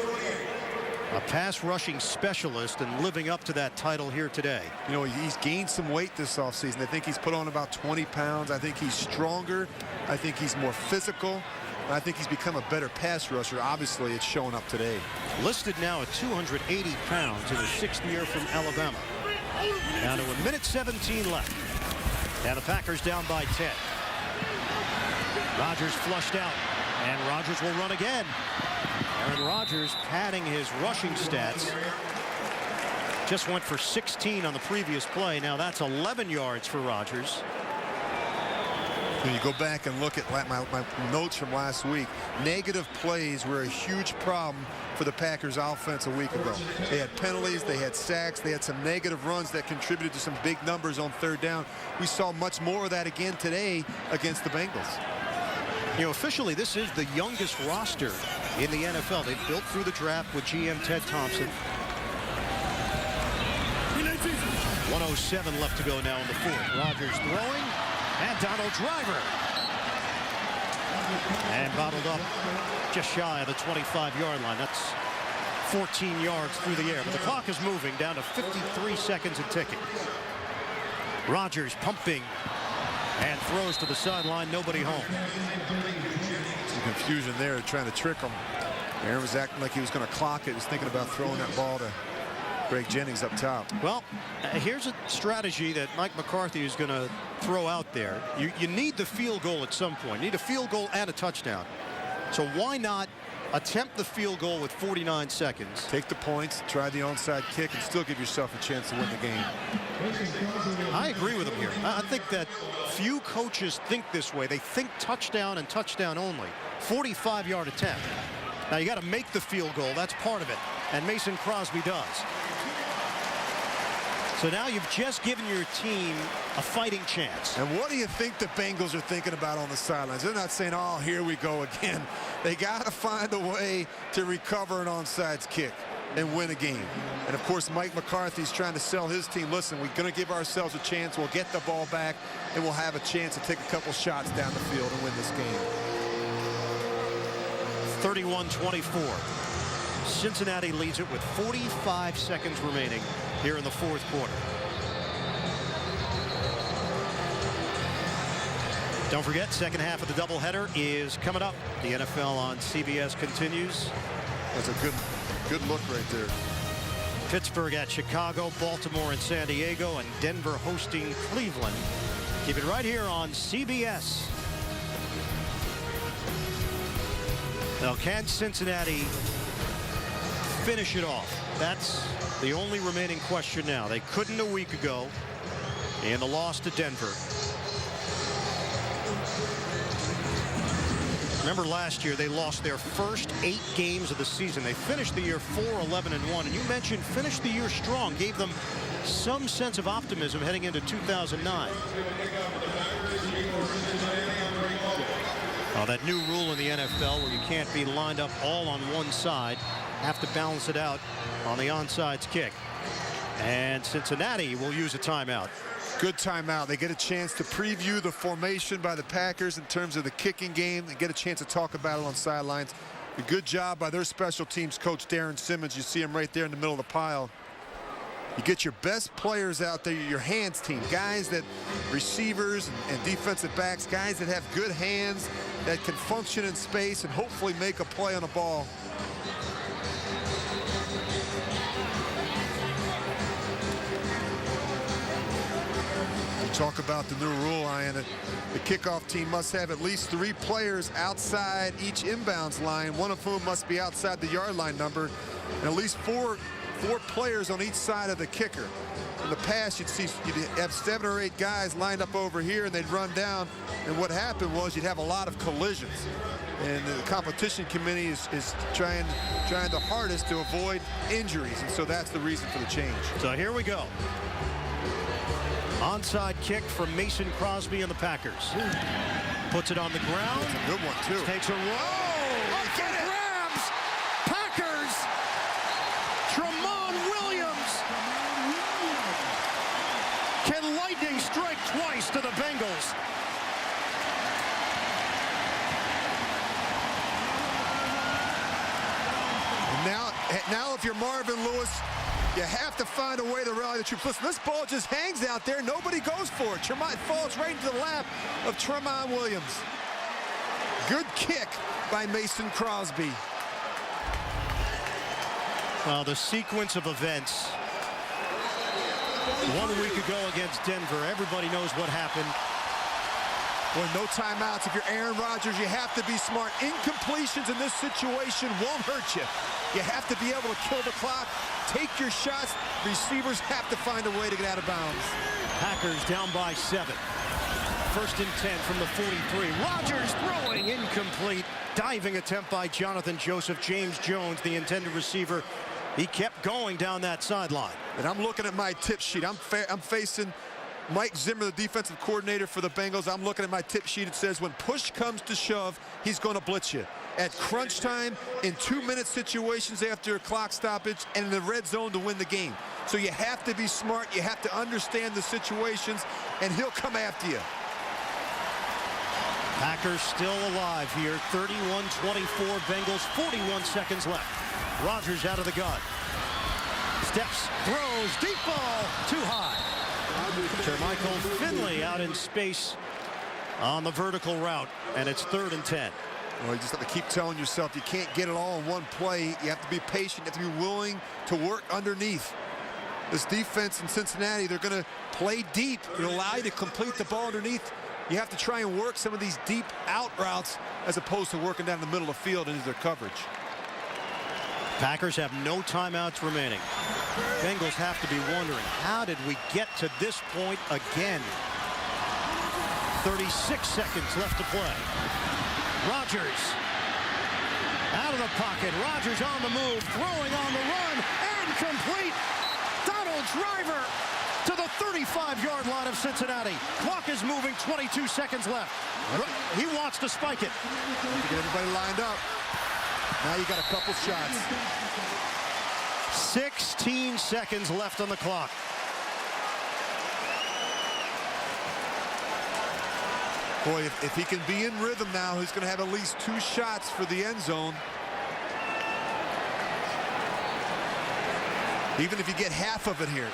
a pass rushing specialist and living up to that title here today. You know, he's gained some weight this offseason. I think he's put on about 20 pounds. I think he's stronger. I think he's more physical. And I think he's become a better pass rusher. Obviously, it's showing up today. Listed now at 280 pounds in his 6th year from Alabama. Down to a minute 17 left. And the Packers down by 10. Rodgers flushed out, and Rodgers will run again. Aaron Rodgers padding his rushing stats. Just went for 16 on the previous play. Now that's 11 yards for Rodgers. When you go back and look at my notes from last week, negative plays were a huge problem for the Packers offense a week ago. They had penalties, they had sacks, they had some negative runs that contributed to some big numbers on 3rd down. We saw much more of that again today against the Bengals. You know, officially, this is the youngest roster in the NFL. They built through the draft with GM Ted Thompson. 1:07 left to go now in the 4th. Rodgers throwing, and Donald Driver. And bottled up just shy of the 25-yard line. That's 14 yards through the air. But the clock is moving down to 53 seconds and ticking. Rodgers pumping and throws to the sideline. Nobody home. Some confusion there, trying to trick him. Aaron was acting like he was going to clock it. He was thinking about throwing that ball to Greg Jennings up top. Well, here's a strategy that Mike McCarthy is going to throw out there. You need the field goal at some point. You need a field goal and a touchdown. So why not attempt the field goal with 49 seconds? Take the points, try the onside kick, and still give yourself a chance to win the game. I agree with him here. I think that few coaches think this way. They think touchdown and touchdown only. 45-yard attempt. Now you got to make the field goal. That's part of it. And Mason Crosby does. So now you've just given your team a fighting chance. And what do you think the Bengals are thinking about on the sidelines? They're not saying, oh, here we go again. They got to find a way to recover an onside kick and win a game. And, of course, Mike McCarthy's trying to sell his team. Listen, we're going to give ourselves a chance. We'll get the ball back, and we'll have a chance to take a couple shots down the field and win this game. 31-24. Cincinnati leads it with 45 seconds remaining here in the 4th quarter. Don't forget, second half of the doubleheader is coming up. The NFL on CBS continues. That's a good look right there. Pittsburgh at Chicago, Baltimore and San Diego, and Denver hosting Cleveland. Keep it right here on CBS. Now, can Cincinnati finish it off? That's the only remaining question now. They couldn't a week ago in the loss to Denver. Remember last year they lost their first 8 games of the season. They finished the year 4-11-1. And you mentioned finished the year strong, gave them some sense of optimism heading into 2009. That new rule in the NFL where you can't be lined up all on one side, have to balance it out on the onside kick. And Cincinnati will use a timeout. Good timeout. They get a chance to preview the formation by the Packers in terms of the kicking game and get a chance to talk about it on sidelines. A good job by their special teams coach, Darren Simmons. You see him right there in the middle of the pile. You get your best players out there, your hands team, guys that receivers and defensive backs, guys that have good hands, that can function in space and hopefully make a play on a ball. We talk about the new rule, Ian. The kickoff team must have at least 3 players outside each inbounds line, one of whom must be outside the yard line number, and at least four players on each side of the kicker. In the past, you'd have 7 or 8 guys lined up over here, and they'd run down. And what happened was you'd have a lot of collisions. And the competition committee is trying the hardest to avoid injuries, and so that's the reason for the change. So here we go. Onside kick from Mason Crosby and the Packers. Puts it on the ground. That's a good one, too. Takes a roll. Get it. Grabs. Packers. Tramon Williams. Can lightning strike twice to the Bengals? And now if you're Marvin Lewis, you have to find a way to rally the troops. Listen, this ball just hangs out there. Nobody goes for it. It falls right into the lap of Tramon Williams. Good kick by Mason Crosby. Well, the sequence of events. 1 week ago against Denver, everybody knows what happened. Well, no timeouts. If you're Aaron Rodgers, you have to be smart. Incompletions in this situation won't hurt you. You have to be able to kill the clock, take your shots. Receivers have to find a way to get out of bounds. Packers down by 7. 1st and 10 from the 43. Rodgers throwing incomplete. Diving attempt by Jonathan Joseph. James Jones, the intended receiver. He kept going down that sideline. And I'm looking at my tip sheet. I'm facing Mike Zimmer, the defensive coordinator for the Bengals. I'm looking at my tip sheet. It says when push comes to shove, he's going to blitz you. At crunch time, in 2-minute situations after a clock stoppage, and in the red zone to win the game. So you have to be smart. You have to understand the situations, and he'll come after you. Packers still alive here. 31-24 Bengals. 41 seconds left. Rodgers out of the gun. Steps, throws, deep ball, too high. Jermichael Finley out in space on the vertical route, and it's 3rd and 10. Well, you just have to keep telling yourself you can't get it all in one play. You have to be patient. You have to be willing to work underneath. This defense in Cincinnati, they're going to play deep. It'll allow you to complete the ball underneath. You have to try and work some of these deep out routes as opposed to working down the middle of the field into their coverage. Packers have no timeouts remaining. Bengals have to be wondering, how did we get to this point again? 36 seconds left to play. Rodgers out of the pocket. Rodgers on the move, throwing on the run, and complete. Donald Driver to the 35-yard line of Cincinnati. Clock is moving, 22 seconds left. He wants to spike it. To get everybody lined up. Now you got a couple shots. 16 seconds left on the clock. Boy, if he can be in rhythm now, he's going to have at least 2 shots for the end zone. Even if you get half of it here,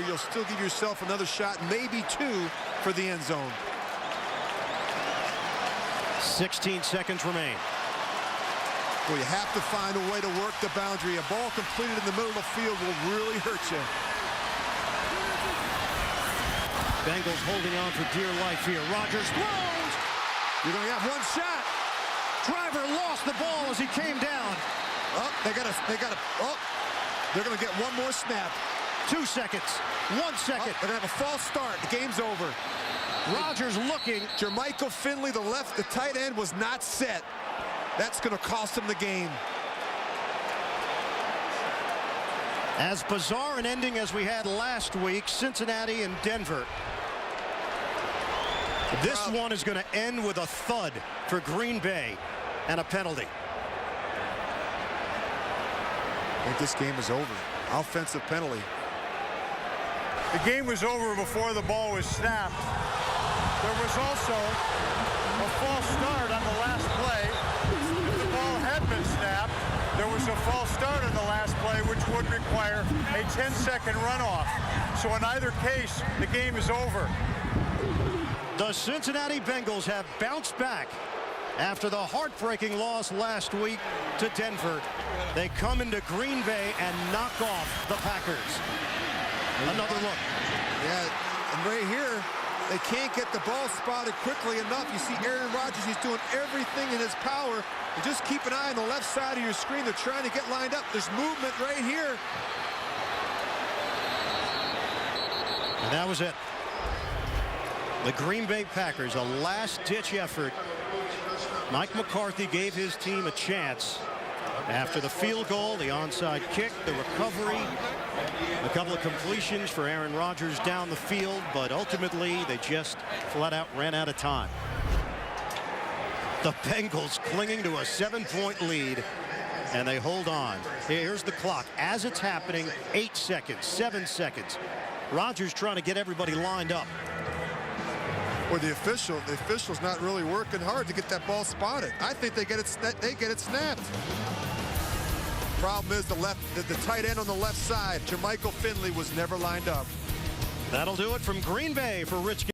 you'll still give yourself another shot, maybe 2 for the end zone. 16 seconds remain. Well, you have to find a way to work the boundary. A ball completed in the middle of the field will really hurt you. Bengals holding on for dear life here. Rodgers throws. You're going to have 1 shot. Driver lost the ball as he came down. Oh, they're going to get 1 more snap. 2 seconds. 1 second. They're going to have a false start. The game's over. Rodgers looking. Jermichael Finley, the tight end, was not set. That's going to cost him the game. As bizarre an ending as we had last week, Cincinnati and Denver. This one is going to end with a thud for Green Bay and a penalty. I think this game is over. offensive penalty. The game was over before the ball was snapped. There was also a false start on the last play. If the ball had been snapped, there was a false start on the last play, which would require a 10-second runoff. So in either case, the game is over. The Cincinnati Bengals have bounced back after the heartbreaking loss last week to Denver. They come into Green Bay and knock off the Packers. Another look. Yeah, and right here, they can't get the ball spotted quickly enough. You see Aaron Rodgers, he's doing everything in his power. And just keep an eye on the left side of your screen. They're trying to get lined up. There's movement right here. And that was it. The Green Bay Packers, a last-ditch effort. Mike McCarthy gave his team a chance after the field goal, the onside kick, the recovery, a couple of completions for Aaron Rodgers down the field, but ultimately they just flat out ran out of time. The Bengals clinging to a 7-point lead, and they hold on. Here's the clock. As it's happening, 8 seconds, 7 seconds. Rodgers trying to get everybody lined up. Well, the official's not really working hard to get that ball spotted. I think they get it snapped. Problem is the tight end on the left side, Jermichael Finley, was never lined up. That'll do it from Green Bay for Rich.